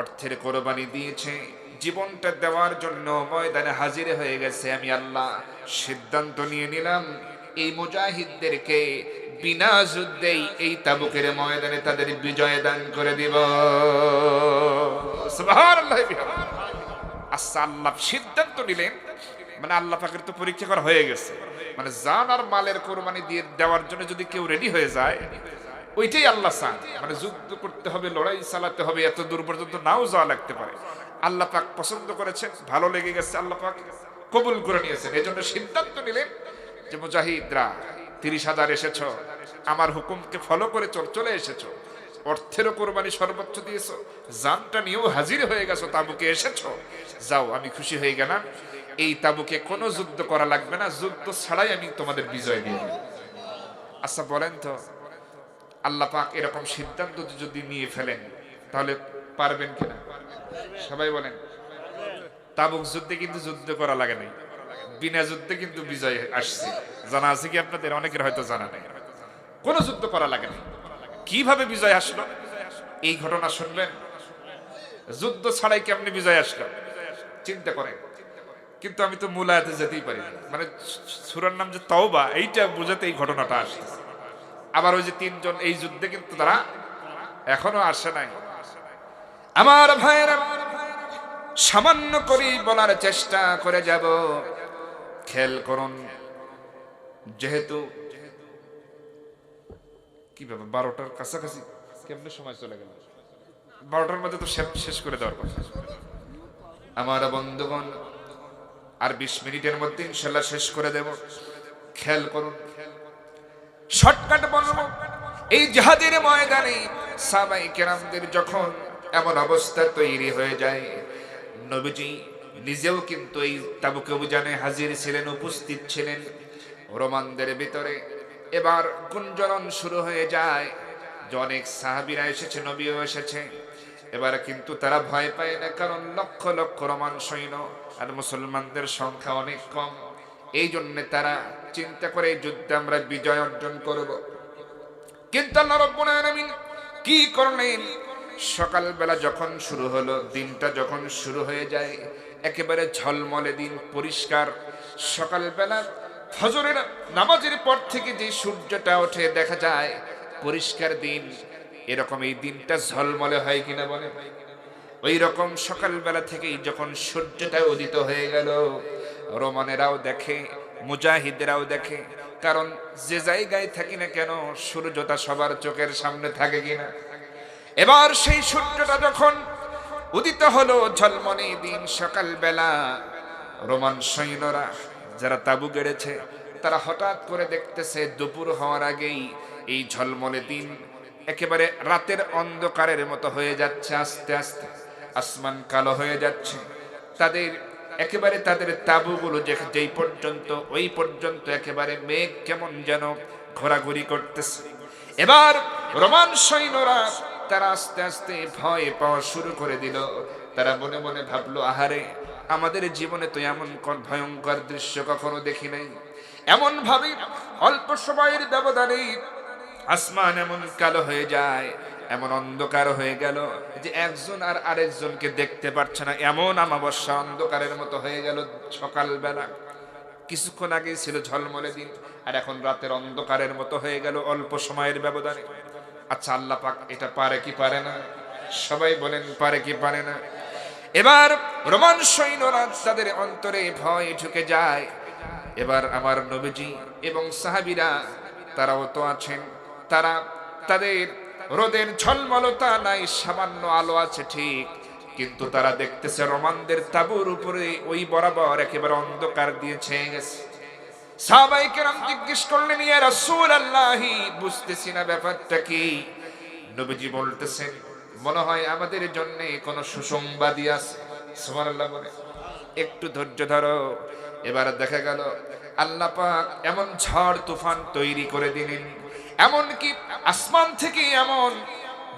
অর্থের কোরবানি দিয়েছে, জীবনটা দেওয়ার জন্য ময়দানে হাজির হয়ে গেছে, আমি আল্লাহ সিদ্ধান্ত নিয়ে নিলাম এই মুজাহিদদেরকে বিনা যুদ্ধেই এই তাবুকের ময়দানে তাদের বিজয় দান করে দিব। সুবহানাল্লাহ। আচ্ছা, আল্লাহ সিদ্ধান্ত নিলেন, মানে আল্লাহ পাকের তো পরীক্ষা করা হয়ে গেছে, মানে জান আর মালের কোরবানি দিয়ে দেওয়ার জন্য যদি কেউ রেডি হয়ে যায়, ওইটাই আল্লাহ চান। মানে যুদ্ধ করতে হবে, লড়াই চালাতে হবে, এত দূর পর্যন্ত নাও যাওয়া লাগতে পারে। আল্লাহ পাক পছন্দ করেছেন, ভালো লেগে গেছে, আল্লাহ পাক কবুল করে নিয়েছেন। এই জন্য সিদ্ধান্ত নিলেন যে মুজাহিদরা 30,000 এসেছো, আমার হুকুমকে ফলো করে চলে এসেছো, অর্থেরও কোরবানি সর্বোচ্চ দিয়েছো, জানটা নিয়েও হাজির হয়ে গেছো, তাবুকে এসেছো, যাও, আমি খুশি হয়ে গেলাম। এই তাবুকে কোনো যুদ্ধ করা লাগবে না, যুদ্ধ ছাড়াই আমি তোমাদের বিজয় দিয়ে দেব। আচ্ছা বলেন তো, আল্লাহ পাক এরকম সিদ্ধান্ত যদি নিয়ে ফেলেন, তাহলে পারবেন কিনা? সবাই বলেন। তাবুক যুদ্ধে কিন্তু যুদ্ধ করা লাগে নাই, বিনা যুদ্ধে কিন্তু বিজয় আসছে। জানা আছে কি আপনাদের? অনেকের হয়তো জানা নেই। কোনো যুদ্ধ করা লাগে নাই। কিভাবে বিজয় আসলো এই ঘটনা শুনবেন। যুদ্ধ ছাড়াই কেমনে বিজয় আসলো চিন্তা করেন। কিন্তু আমি তো মূল আয়াতে যেতেই পারি না, মানে সূরার নাম যে তাওবা, এইটা বোঝাতে এই ঘটনাটা আসছে। আবার ওই যে 3 জন এই যুদ্ধে কিন্তু তারা এখনো আসে নাই। আমার ভাইয়েরা, সামান্য করে বলার চেষ্টা করে যাব। খেয়াল করুন, যেহেতু কি ব্যাপার 12টার কাছাকাছি কেমনে সময় চলে গেল, 12টার মধ্যে তো শেষ করে দেওয়ার কথা। আমার বন্ধুগণ, আর 20 মিনিটের মধ্যে ইনশাআল্লাহ শেষ করে দেব। খেয়াল করুন, শর্টকাট বলবো, এই জিহাদের ময়দানে সাহাবায়ে কেরামদের যখন এমন অবস্থা তৈরি হয়ে যায়, নবীজি নিজেও কিন্তু এই তাবুক অভিযানে হাজির ছিলেন, উপস্থিত ছিলেন। রোমানদের ভিতরে এবার গুঞ্জরণ শুরু হয়ে যায়, যে অনেক সাহাবীরা এসেছে, নবীও এসেছে, এবার কিন্তু তারা ভয় পায় না, কারণ লক্ষ লক্ষ রোমান সৈন্য আর মুসলমানদের সংখ্যা অনেক কম। এই জন্য তারা চিন্তা করে এই যুদ্ধে আমরা বিজয় অর্জন করব। কিন্তু আল্লাহ রাব্বুল আলামিন কি করলেন? সকালবেলা যখন শুরু হলো, দিনটা যখন শুরু হয়ে যায়, একেবারে ঝলমলে দিন, পরিষ্কার। সকালবেলা ফজরের নামাজের পর থেকে যে সূর্যটা ওঠে দেখা যায় পরিষ্কার দিন। এরকম এই দিনটা ঝলমলে হয় কিনা বলে? ওই রকম সকালবেলা থেকেই যখন সূর্যটা উদিত হয়ে গেল, রোমানেরাও দেখে, মুজাহিদেরাও দেখে, কারণ যে জায়গায় থাকি না কেন সূর্যটা সবার চোখের সামনে থাকে কিনা। এবার সেই সূর্যটা যখন উদিত হলো, ঝলমলে দিন সকালবেলা, রোমান সৈন্যরা যারা তাবু গেড়েছে তারা হঠাৎ করে দেখতেছে দুপুর হওয়ার আগেই এই ঝলমলে দিন একেবারে রাতের অন্ধকারের মতো হয়ে যাচ্ছে। আস্তে আস্তে আসমান কালো হয়ে যাচ্ছে। তাদের একেবারে তাদের তাবুগুলো যেই পর্যন্ত, ওই পর্যন্ত একেবারে মেঘ কেমন যেন ঘোরাঘুরি করতেছে। এবার রোমান সৈন্যরা তারা আস্তে আস্তে ভয় পাওয়া শুরু করে দিল। তারা মনে মনে ভাবলো, আহারে, আমাদের জীবনে তো এমন কোন ভয়ঙ্কর দৃশ্য কখনো দেখি নাই। এমন ভাবে অল্প সময়ের ব্যবধানে আসমান এমন কালো হয়ে যায়, এমন অন্ধকার হয়ে গেল যে একজন আর আরেকজনকে দেখতে পারছে না। এমন আমাবস্যা অন্ধকারের মতো হয়ে গেল সকালবেলা। কিছুক্ষণ আগে ছিল ঝলমলে দিন, আর এখন রাতের অন্ধকারের মতো হয়ে গেল অল্প সময়ের ব্যবধানে। আচ্ছা, আল্লাহ পাক এটা পারে কি পারে না? সবাই বলেন, পারে কি পারে না? এবার রোমান সৈন্যরা তাদের অন্তরে ভয় ঢুকে যায়। এবার আমার নবীজি এবং সাহাবীরা তারাও তো আছেন, তারা তাদের রোদের ঝলমলতা নাই, সামান্য আলো আছে ঠিক, কিন্তু তারা দেখতেছে রোমানদের তাঁবুর উপরে ওই বরাবর একেবারে অন্ধকার দিয়ে ছেয়ে গেছে। সাহাবায়ে কেরাম জিজ্ঞেস করলেন, ইয়া রাসূলুল্লাহ, বুঝতেছি না ব্যাপারটা কি? নবীজি বলতেছেন, মনে হয় আমাদের জন্য কোনো সুসংবাদই আছে। সুবহানাল্লাহ বলে, একটু ধৈর্য ধরো। এবার দেখা গেল আল্লাহ পাক এমন ঝড় তুফান তৈরি করে দিলেন, এমন কি আসমান থেকে এমন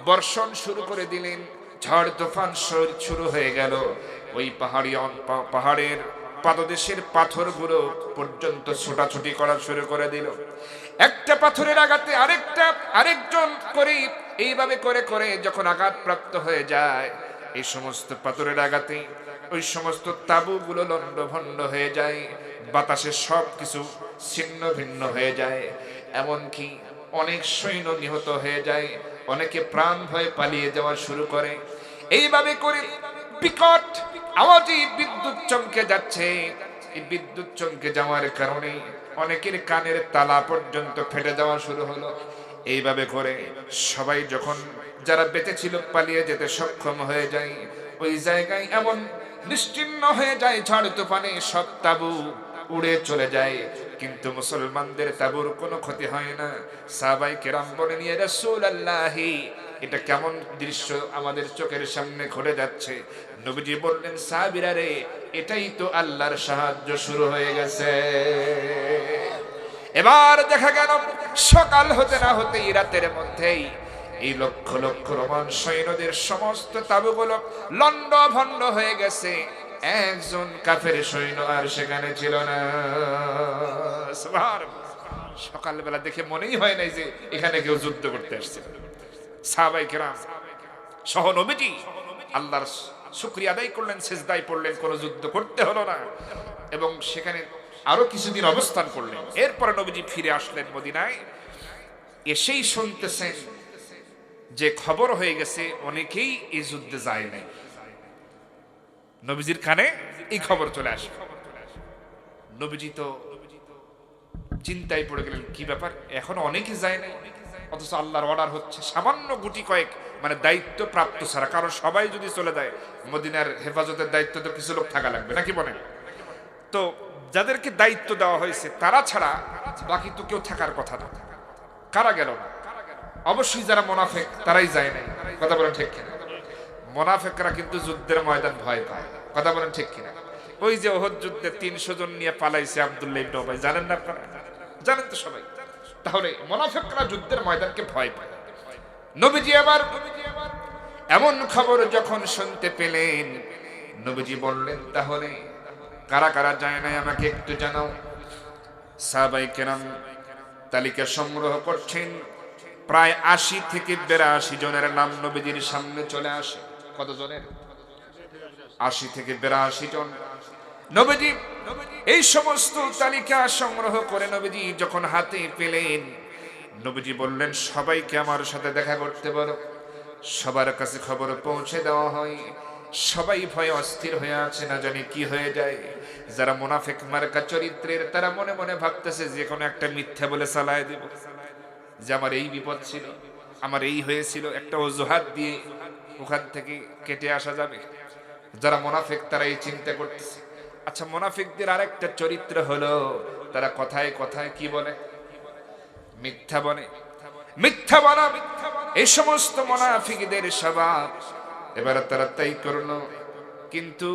বর্ষণ শুরু করে দিলেন, ঝড় তুফান শুরু হয়ে গেল। ওই পাহাড়ের পাদদেশের পাথরগুলো পর্যন্ত ছোটাছুটি করা শুরু করে দিল। একটা পাথরের আঘাতে আরেকজন করে এইভাবে করে করে যখন আঘাতপ্রাপ্ত হয়ে যায়, এই সমস্ত পাথরের আঘাতে ওই সমস্ত তাঁবুগুলো লণ্ডভণ্ড হয়ে যায়, বাতাসে সব কিছু ছিন্ন ভিন্ন হয়ে যায়। এমনকি অনেক সৈন্য নিহত হয়ে যায়, অনেকে প্রাণ ভয়ে পালিয়ে যাওয়া শুরু করে। এইভাবে করে বিকট আওয়াজে বিদ্যুৎ চমকে যাচ্ছে। এই বিদ্যুৎ চমকে যাওয়ার কারণে অনেকের কানের তালা পর্যন্ত ফেটে যাওয়া শুরু হলো। এইভাবে করে সবাই যখন যারা বেঁচে ছিল পালিয়ে যেতে সক্ষম হয়ে যায়, ওই জায়গায় এমন নিশ্চিহ্ন হয়ে যায়, ঝড় তুফানে সব তাঁবু উড়ে চলে যায়, কিন্তু মুসলমানদের তাঁবুর কোনো ক্ষতি হয় না। সাহাবায়ে কেরাম বলেন, ইয়া রাসূলুল্লাহ, এটা কেমন দৃশ্য আমাদের চোখের সামনে ঘটে যাচ্ছে? নবীজি বললেন, সাহাবীরা রে, এটাই তো আল্লাহর সাহায্য শুরু হয়ে গেছে। এবার দেখা গেল সকাল হতে না হতেই রাতের মধ্যেই এই লক্ষ লক্ষ রোমান সৈন্যদের সমস্ত তাঁবুগুলো লণ্ডভণ্ড হয়ে গেছে। একজন কাফের সৈন্য আর সেখানে ছিল না। সকালবেলা দেখে মনেই হয় নাই যে এখানে কেউ যুদ্ধ করতে আসছে। সাহাবায়ে কেরাম সহ নবীজি আল্লাহর শুকরিয়া আদায় করলেন, সিজদায় পড়লেন, কোনো যুদ্ধ করতে হলো না, এবং সেখানে আরো কিছুদিন অবস্থান করলেন। এরপরে নবীজি ফিরে আসলেন মদিনায়। এসেই শুনতেছেন যে খবর হয়ে গেছে অনেকেই এই যুদ্ধে যায় নাই। নবীজির কানে এই খবর চলে আসে। নবীজি তো চিন্তায় পড়ে গেলেন, কি ব্যাপার, এখনো অনেকে যায় নাই, অথচ আল্লাহর অর্ডার হচ্ছে। সামান্য গুটি কয়েক মানে দায়িত্ব প্রাপ্ত ছাড়া, কারণ সবাই যদি চলে যায়, মদিনার হেফাজতের দায়িত্ব তো কিছু লোক থাকা লাগবে নাকি বলেন? তো যাদেরকে দায়িত্ব দেওয়া হয়েছে তারা ছাড়া বাকি তো কেউ থাকার কথা না। কারা গেল না? অবশ্যই যারা মুনাফিক তারাই যায় নাই। কথা বলেন ঠিক কিনা? মুনাফিকরা কিন্তু যুদ্ধের ময়দান ভয় পায়। কথা বলেন ঠিক কিনা? ওই যে ওহদ যুদ্ধে 300 জন নিয়ে পালাইছে আব্দুল্লাহ ইবনে উবাই, জানেন না আপনারা? জানেন তো সবাই। তাহলে মুনাফিকরা যুদ্ধের ময়দানকে ভয় পায়। নবীজি আবার এমন খবর যখন শুনতে পেলেন, নবীজি বললেন, তাহলে কারা কারা যায় নাই আমাকে একটু জানাও। সাহাবায়ে কেরাম তালিকা সংগ্রহ করছেন। প্রায় ৮০ থেকে ৮২ জনের নাম নবীজির সামনে চলে আসে। কত জনের? ৮০ থেকে ৮২ জন। নবীজি এই সমস্ত তালিকা সংগ্রহ করে নবীজি যখন হাতে পেলেন, নবীজি বললেন, সবাইকে আমার সাথে দেখা করতে বলো। সবার কাছে খবর পৌঁছে দেওয়া হয়। সবাই ভয়ে অস্থির হয়ে আছে, না জানি কি হয়ে যায়। যারা মুনাফিক মার্কা চরিত্রের, তারা মনে মনে ভাবতেছে যে কোনো একটা মিথ্যা বলে চালায় দিব, যে আমার এই বিপদ ছিল, আমার এই হয়েছিল, একটা অজুহাত দিয়ে ওখান থেকে কেটে আসা যাবে। যারা মুনাফিক তারা এই চিন্তা করতেছে। আচ্ছা, মুনাফিকদের আরেকটা চরিত্র হলো, তারা কথায় কথায় কি বলে? মিথ্যা বলে। মিথ্যা বলা এই সমস্ত মুনাফিকদের স্বভাব। এবার তারা তাই করলো। কিন্তু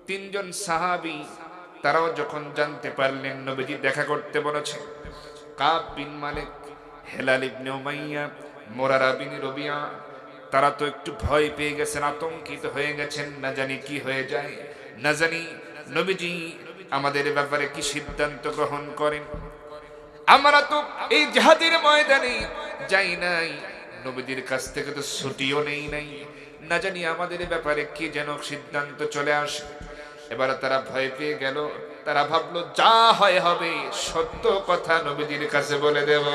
৩ জন সাহাবী তারাও যখন জানতে পারলেন নবীজি দেখা করতে বলেছেন, কাব বিন মালিক, হেলাল ইবনে উমাইয়া, মুরারা বিন রবিয়া, তারা তো একটু ভয় পেয়ে গেছেন, আতঙ্কিত হয়ে গেছেন, না জানি কি হয়ে যায়, না জানি নবীজি আমাদের ব্যাপারে কি সিদ্ধান্ত গ্রহণ করেন। আমরা তো এই জিহাদের ময়দানে যাই নাই, নবীজির কাছ থেকে তো ছুটিও নেই নাই, না জানি আমাদের ব্যাপারে কি যেন সিদ্ধান্ত চলে আসে। এবার তারা ভয় পেয়ে গেল। তারা ভাবলো, যা হয় হবে, সত্য কথা নবীজির কাছে বলে দেব।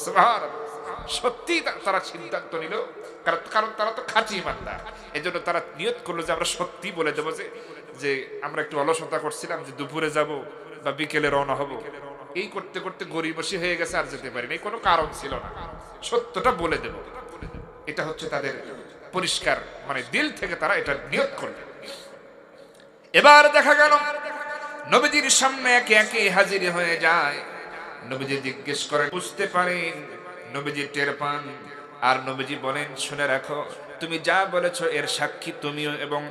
সুবহানাল্লাহ। সত্যি তারা সিদ্ধান্ত নিল, কারণ তারা তো খাঁটি ইমানদার। এজন্য তারা নিয়ত করলো যে আমরা সত্যি বলে দেবো যে আমরা একটু অলসতা করছিলাম, যে দুপুরে যাব বা বিকেলে রওনা হব। এই করতে করতে গরিবসী হয়ে গেছে, আর যেতে পারিনি, কোনো কারণ ছিল না, সত্যটা বলে দেব। এটা হচ্ছে তাদের পরিষ্কার, মানে দিল থেকে তারা এটা নিয়ত করলেন। এবার দেখা গেল নবীজির সামনে একে একে হাজির হয়ে যায়। নবীজি জিজ্ঞেস করেন, বুঝতে পারেন? নবীজি টের পান। আর নবীজি বলেন, শুনে রাখো, তুমি যা বলেছো এর সাক্ষী তুমিও এবং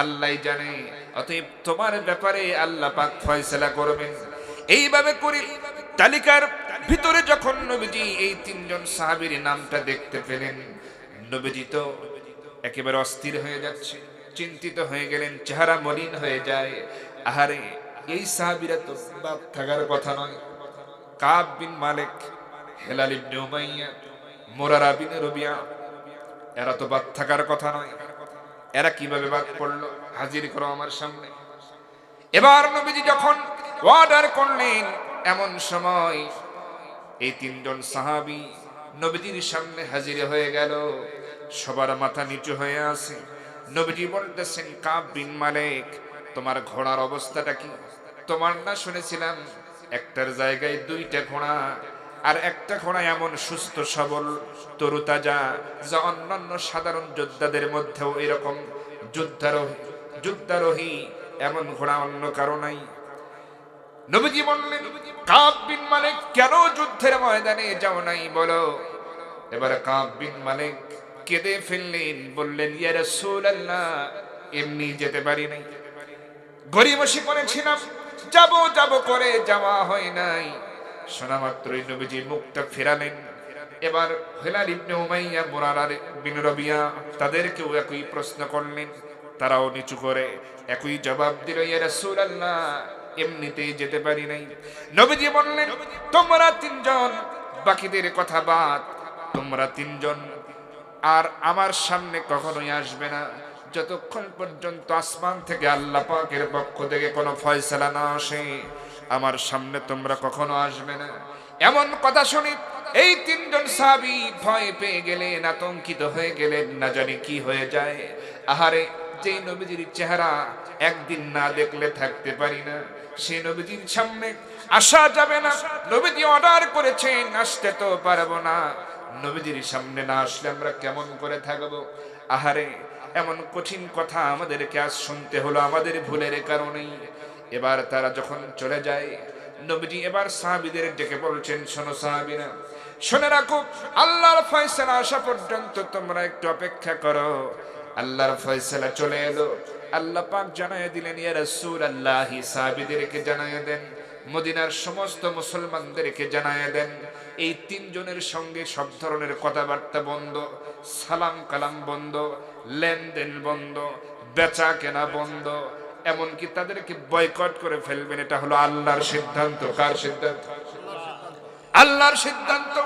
আল্লাহ জানে, অতএব তোমার ব্যাপারে আল্লাহ পাক ফয়সালা করবেন। এইভাবে করে তালিকার ভিতরে যখন নবীজি এই ৩ জন সাহাবীর নামটা দেখতে পেলেন, নবীজি তো একেবারে অস্থির হয়ে যাচ্ছে, চিন্তিত হয়ে গেলেন, চেহারা মলিন হয়ে যায়। আহারে, এই সাহাবীরা তো বাপ থাকার কথা নয়। কাব বিন মালিক, হেলাল ইবনে উমাইয়া, মুরারা বিন রবিয়া, এরা তো বাদ থাকার কথা নয়। এরা কিভাবে বাদ পড়লো? হাজির করো আমার সামনে। এবার নবীজি যখন অর্ডার করলেন, এমন সময় এই ৩ জন সাহাবী নবীজির সামনে হাজির হয়ে গেল। সবার মাথা নিচু হয়ে আছে। নবীজি বলতেছেন, কাব বিন মালিক, তোমার ঘোড়ার অবস্থাটা কি? তোমার না শুনেছিলাম একটার জায়গায় 2টা ঘোড়া, আর একটা ঘোড়া এমন সুস্থ সবল তরুতাজা, যা অন্যান্য সাধারণ যোদ্ধাদের মধ্যেও এরকম যুদ্ধারোহী এমন ঘোড়া অন্য কারো নাই। নবীজি বললেন, কাব বিন মালিক, কেন যুদ্ধের ময়দানে যাও নাই বলো? এবার কাব বিন মালিক কেঁদে ফেললেন, বললেন, ইয়া রাসূলুল্লাহ, এমনি যেতে পারি নাই, গরিবসী করেছিলাম, যাব করে যাওয়া হয় নাই। শোনা মাত্রই নবীজি মুখটা ফেরালেন। এবার হেলাল ইবনে উমাইয়া, মুরারা বিন রবিয়া, তাদেরকেও একই প্রশ্ন করলেন। তারাও নিচু করে একই জবাব দিল, ইয়া রাসূলুল্লাহ, এমনিতেই যেতে পারি নাই। নবীজি বললেন, তোমরা 3 জন, বাকিদের কথা বাদ, তোমরা 3 জন আর আমার সামনে কখনোই আসবে না, যতক্ষণ পর্যন্ত আসমান থেকে আল্লাহ পাকের পক্ষ থেকে কোনো ফয়সালা না আসে। আমার সামনে তোমরা কখনো আসবে না। এমন কথা শুনি এই 3 জন সাহাবী ভয় পেয়ে গেলেন, আতঙ্কিত হয়ে গেলেন, না জানি কি হয়ে যায়। আহারে, যেই নবীজির চেহারা একদিন না দেখলে থাকতে পারি না, সেই নবীজির সামনে আসা যাবে না। নবীজি অর্ডার করেছেন, আসতে তো পারবো না। নবীজির সামনে না আসলে আমরা কেমন করে থাকবো? আহারে, এমন কঠিন কথা আমাদেরকে আজ শুনতে হলো আমাদের ভুলের কারণেই। এবার তারা যখন চলে যায়, নবীজি এবার সাহাবীদের ডেকে বলছেন, শোনো সাহাবীরা, শুনে রাখো, আল্লাহর ফয়সালা আসা পর্যন্ত তোমরা একটু অপেক্ষা করো। আল্লাহর ফয়সালা চলে এলো। আল্লাহ পাক জানায় দিলেন, ইয়া রাসূলুল্লাহ, সাহাবীদেরকে জানায় দেন, মদিনার সমস্ত মুসলমানদেরকে জানায় দেন এই তিনজনের সঙ্গে সব ধরনের কথাবার্তা বন্ধ, সালাম কালাম বন্ধ, লেনদেন বন্ধ, বেচা কেনা বন্ধ, এমনকি তাদেরকে বয়কট করে ফেলবেন। এটা হলো আল্লাহর সিদ্ধান্ত। কার সিদ্ধান্ত? আল্লাহর সিদ্ধান্ত।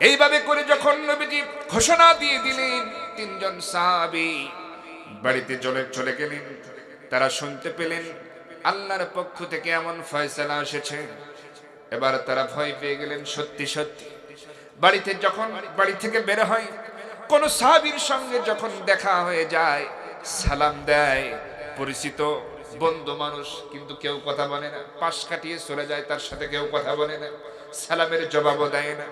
এইভাবে করে যখন নবীজি ঘোষণা দিয়ে দিলেন, তিনজন সাহাবী বাড়িতে চলে গেলেন। তারা শুনতে পেলেন আল্লাহর পক্ষ থেকে এমন ফয়সালা এসেছে। এবার তারা ভয় পেয়ে গেলেন। সত্যি সত্যি বাড়ি থেকে বের হয়, কোন সাহাবীর সঙ্গে যখন দেখা হয়ে যায়, সালাম দেয়, পরিচিত বন্ধু মানুষ, কিন্তু কেউ কথা বলে না, পাশ কাটিয়ে চলে যায়, তার সাথে কেউ কথা বলে না, সালামের জবাবও দেয় না,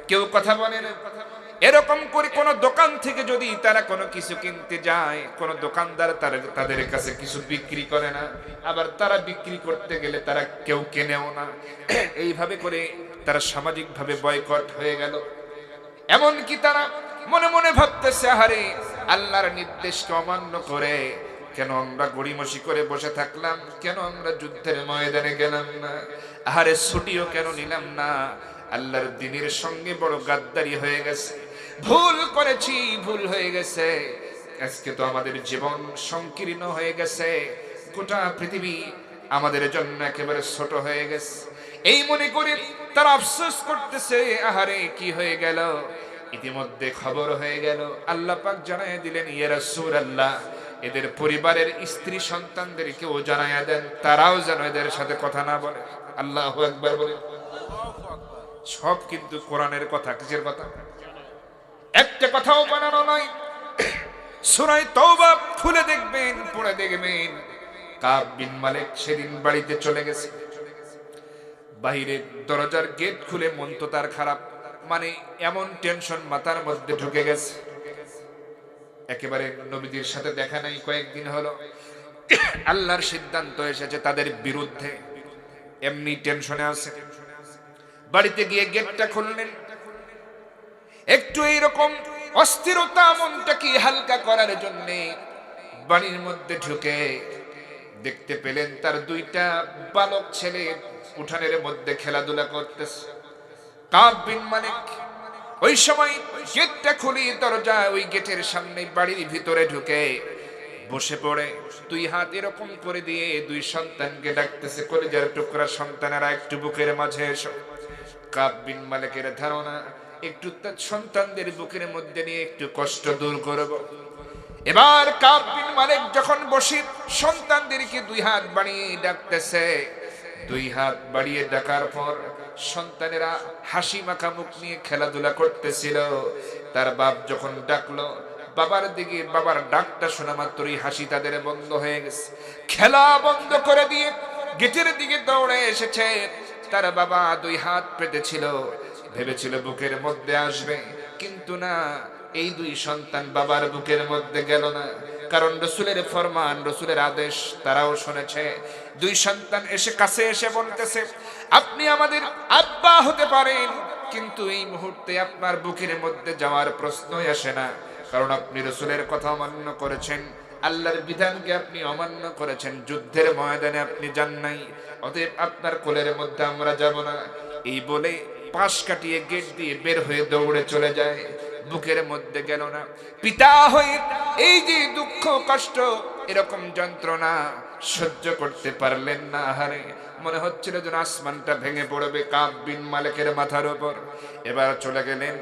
কেউ কথা বলে না। এরকম করে কোন দোকান থেকে যদি তারা কোনো কিছু কিনতে যায়, কোন দোকানদার তাদের কাছে কিছু বিক্রি করে না, আবার তারা বিক্রি করতে গেলে তারা কেউ কেনেও না। এইভাবে করে তারা সামাজিকভাবে বয়কট হয়ে গেল। এমনকি তারা মনে মনে ভাবতেছে, আহারে আল্লাহর নির্দেশকে অমান্য করে কেন আমরা গড়িমসি করে বসে থাকলাম, কেন আমরা যুদ্ধের ময়দানে গেলাম না, আহারে ছুটিও কেন নিলাম না। আল্লাহর দ্বীনের সঙ্গে বড় গাদ্দারি হয়ে গেছে, ভুল করেছি, ভুল হয়ে গেছে। আজকে তো আমাদের জীবন সংকীর্ণ হয়ে গেছে, গোটা পৃথিবী আমাদের জন্য একেবারে ছোট হয়ে গেছে। এই মনে করে তারা আফসোস করতেছে, আহারে কি হয়ে গেল। ইতিমধ্যে খবর হয়ে গেল, আল্লাহ পাক জানায় দিলেন, ইয়া রাসূলুল্লাহ, এদের পরিবারের স্ত্রী সন্তানদেরকেও জানায়া দেন, তারাও যেন এদের সাথে কথা না বলে। আল্লাহু আকবার বলে। সব কিন্তু কোরআনের কথা। কিসের কথা? একটা কথাও বানানো নয়। সূরা তাওবা খুলে দেখবেন, পড়ে দেখবেন, কাব বিন মালিক সেদিন বাড়িতে চলে গেছে। বাইরে দরজার গেট খুলে মন তো তার খারাপ, মানে এমন টেনশন মাথার মধ্যে ঢুকে গেছে। একেবারে নবীজির সাথে দেখা নাই কয়েকদিন হলো, আল্লাহর সিদ্ধান্ত এসেছে তাদের বিরুদ্ধে, এমনি টেনশনে আছে। বাড়িতে গিয়ে গেটটা খুললেন, একটু এইরকম অস্থিরতা মনটাকে হালকা করার জন্য বাড়ির মধ্যে ঢুকে দেখতে পেলেন তার দুইটা বালক ছেলে উঠানের মধ্যে খেলাধুলা করতেছে। কাব বিন মালিক ওই সময় গেটটা খুলি, দরজা ওই গেটের সামনে বাড়ির ভিতরে ঢুকে বসে পড়ে দুই হাত এরকম করে দিয়ে দুই সন্তানকে ডাকতেছে, কলিজার টুকরা সন্তানেরা একটু বুকের মাঝে এসো। কাব বিন মালিকের ধারণা একটু তার সন্তানদের বুকের মধ্যে নিয়ে একটু কষ্ট দূর করব। এবার কাব বিন মালিক যখন বসে সন্তানদেরকে দুই হাত বাড়িয়ে ডাকতেছে, দুই হাত বাড়িয়ে ডাকার পর সন্তানেরা হাসি মাখা মুখ নিয়ে খেলাধুলা করতেছিল। তার বাপ যখন ডাকলো, বাবার দিকে, বাবার ডাকটা শোনা মাত্রই হাসি তাদের বন্ধ হয়ে গেছে। খেলা বন্ধ করে দিয়ে গেটের দিকে দৌড়ে এসেছে। তার বাবা দুই হাত পেতেছিল, ভেবেছিল বুকের মধ্যে আসবে, কিন্তু না, এই দুই সন্তান বাবার বুকের মধ্যে গেল না। কারণ রসুলের ফরমান, রসুলের আদেশ তারাও শুনেছে। দুই সন্তান এসে কাছে এসে বলতেছে, আপনি আমাদের আব্বা হতে পারেন, কিন্তু এই মুহূর্তে আপনার বুকের মধ্যে যাওয়ার প্রশ্নই আসে না, কারণ আপনি রসুলের কথা অমান্য করেছেন, আল্লাহর বিধানকে আপনি অমান্য করেছেন, যুদ্ধের ময়দানে আপনি যান নাই, অতএব আপনার কোলের মধ্যে আমরা যাব না। এই বলে পাশ কাটিয়ে গেট দিয়ে বের হয়ে দৌড়ে চলে যায়, বুকের মধ্যে গেল না। পিতা হয়ে এই যে দুঃখ কষ্ট, এরকম যন্ত্রণা সহ্য করতে পারলেন না। আহারে, মনে হচ্ছিল যেন আসমানটা ভেঙে পড়বে কাব বিন মালিকের মাথার উপর। এবার চলে গেলেন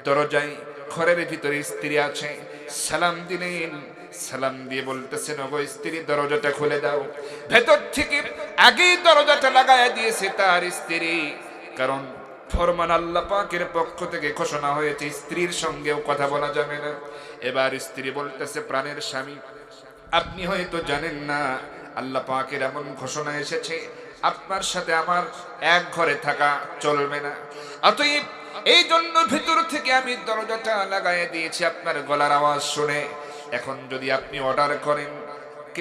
দরজায়, ঘরের ভিতরে স্ত্রী আছে, সালাম দিলেন। সালাম দিয়ে বলতেছেন, ওগো স্ত্রী, দরজাটা খুলে দাও। ভেতর থেকে আগেই দরজাটা লাগায়া দিয়েছে তার স্ত্রী, কারণ ফরমান আল্লাহ পাকের পক্ষ থেকে ঘোষণা হয়েছে স্ত্রীর সঙ্গেও কথা বলা যাবে না। এবার স্ত্রী বলতেছে, প্রাণের স্বামী, আপনি হয়তো জানেন না, আল্লাহ পাকের এমন ঘোষণা এসেছে আপনার সাথে আমার এক ঘরে থাকা চলবে না। অতএব এই জন্য ভিতর থেকে আমি দরজাটা লাগাই দিয়েছি আপনার গলার আওয়াজ শুনে। এখন যদি আপনি অর্ডার করেন,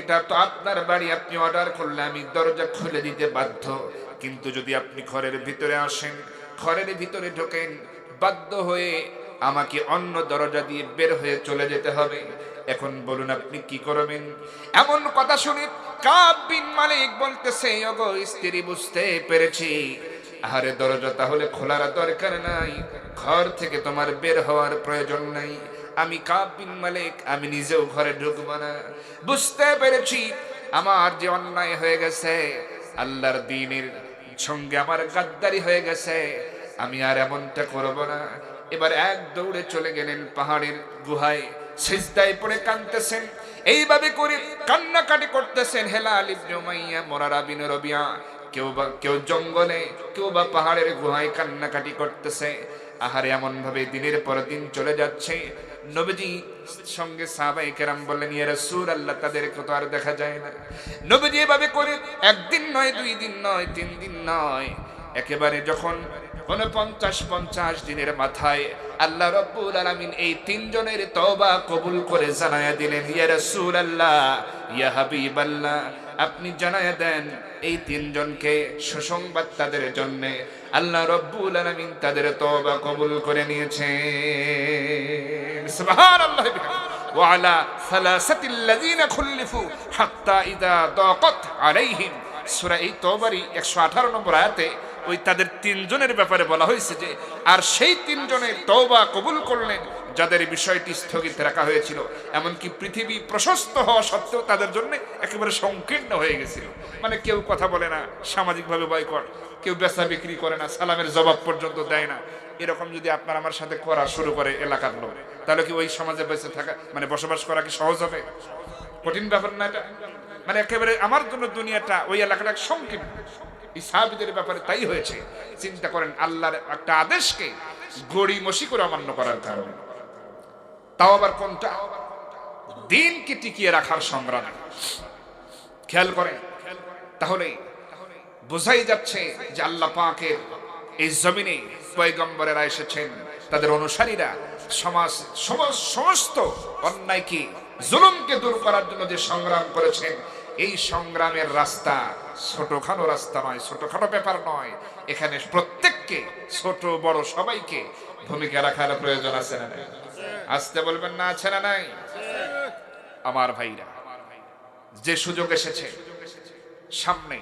এটা তো আপনার বাড়ি, আপনি অর্ডার করলে আমি দরজা খুলে দিতে বাধ্য, কিন্তু যদি আপনি ঘরের ভিতরে আসেন, ঘরের ভিতরে ঢোকেন, বাধ্য হয়ে আমাকে অন্য দরজা দিয়ে বের হয়ে চলে যেতে হবে। এখন বলুন আপনি কি করবেন? এমন কথা শুনে কাব বিন মালিক বলতেছে, ওগো স্ত্রী, বুঝতে পেরেছি, আহারে দরজা তাহলে খোলার দরকার নাই, ঘর থেকে তোমার বের হওয়ার প্রয়োজন নাই। আমি কাব বিন মালিক, আমি নিজেও ঘরে ঢুকবো না। বুঝতে পেরেছি আমার যে অন্যায় হয়ে গেছে, আল্লাহর দ্বীনের সঙ্গে আমার গাদ্দারি হয়ে গেছে, আমি আর এমনটা করব না। এবার এক দৌড়ে চলে গেলেন পাহাড়ের গুহায়, সিজদায় পড়ে কাঁদতেছেন, এইভাবে করে কান্নাকাটি করতেছেন। হেলাল ইবনে উমাইয়া, মুরারা বিন রবিয়া, কেউ জঙ্গলে, কেউ বা পাহাড়ের গুহায় কান্নাকাটি করতেছে। আহারে এমন ভাবে দিনের পর দিন চলে যাচ্ছে। নবীজি সঙ্গে সাহাবায়ে কেরাম বললেন, ইয়া রাসূলুল্লাহ, তাদেরকে তো আর দেখা যায় না। নবীজি এভাবে করে একদিন নয়, 2 দিন নয়, 3 দিন নয়, একেবারে যখন 49 দিনের মাথায় আল্লাহ রাব্বুল আলামিন এই 3 জনের তওবা কবুল করে জানায়া দিলেন, ইয়া রাসূলুল্লাহ, ইয়া হাবিবাল্লাহ, আপনি জানায়া দেন এই 3 জনকে সুসংবাদ, তাদের জন্য আল্লাহ রাব্বুল আলামিন তাদের তওবা কবুল করে নিয়েছেন। সুবহানাল্লাহ ওয়া আলা সালাসাতিল লাযিনা খুল্লিফু হাত্তা ইযা দাকাত আলাইহিম। সূরা এই তওবারই 118 নম্বর আয়াতে ওই তাদের 3 জনের ব্যাপারে বলা হয়েছে যে, আর সেই 3 জনের তওবা কবুল করলেন যাদের বিষয়টি স্থগিত রাখা হয়েছিল, এমনকি পৃথিবী প্রশস্ত হওয়া সত্ত্বেও তাদের জন্য একেবারে সংকীর্ণ হয়ে গেছিল। মানে কেউ কথা বলে না, সামাজিকভাবে বয়কট, কেউ বেচা বিক্রি করে না, সালামের জবাব পর্যন্ত দেয় না। এরকম যদি আপনার আমার সাথে করা শুরু করে এলাকার লোক, তাহলে কি ওই সমাজে বেঁচে থাকা, মানে বসবাস করা কি সহজ হবে? কঠিন ব্যাপার না এটা? মানে একেবারে আমার জন্য দুনিয়াটা, ওই এলাকাটা সংকীর্ণ। এই সাহাবীদের ব্যাপারে তাই হয়েছে। চিন্তা করেন, আল্লাহর একটা আদেশকে গড়িমসি করে অমান্য করার কারণে, তাও আবার কোনটা? দিনকে টিকিয়ে রাখার সংগ্রাম। খেয়াল করেন, তাহলে বোঝাই যাচ্ছে যে আল্লাহ পাকের এই জমিনে পয়গম্বরেরা এসেছেন, তাদের অনুসারীরা সমস্ত অন্যায়কে, জুলুমকে দূর করার জন্য যে সংগ্রাম করেছেন, এই সংগ্রামের রাস্তা ছোটখাটো রাস্তা নয়, ছোটখাটো ব্যাপার নয়। এখানে প্রত্যেককে, ছোট বড় সবাইকে ভূমিকা রাখার প্রয়োজন আছে না নাই? আসতে বলবেন না, আছে না নাই? আমার ভাইরা, যে সুযোগ এসেছে সামনে,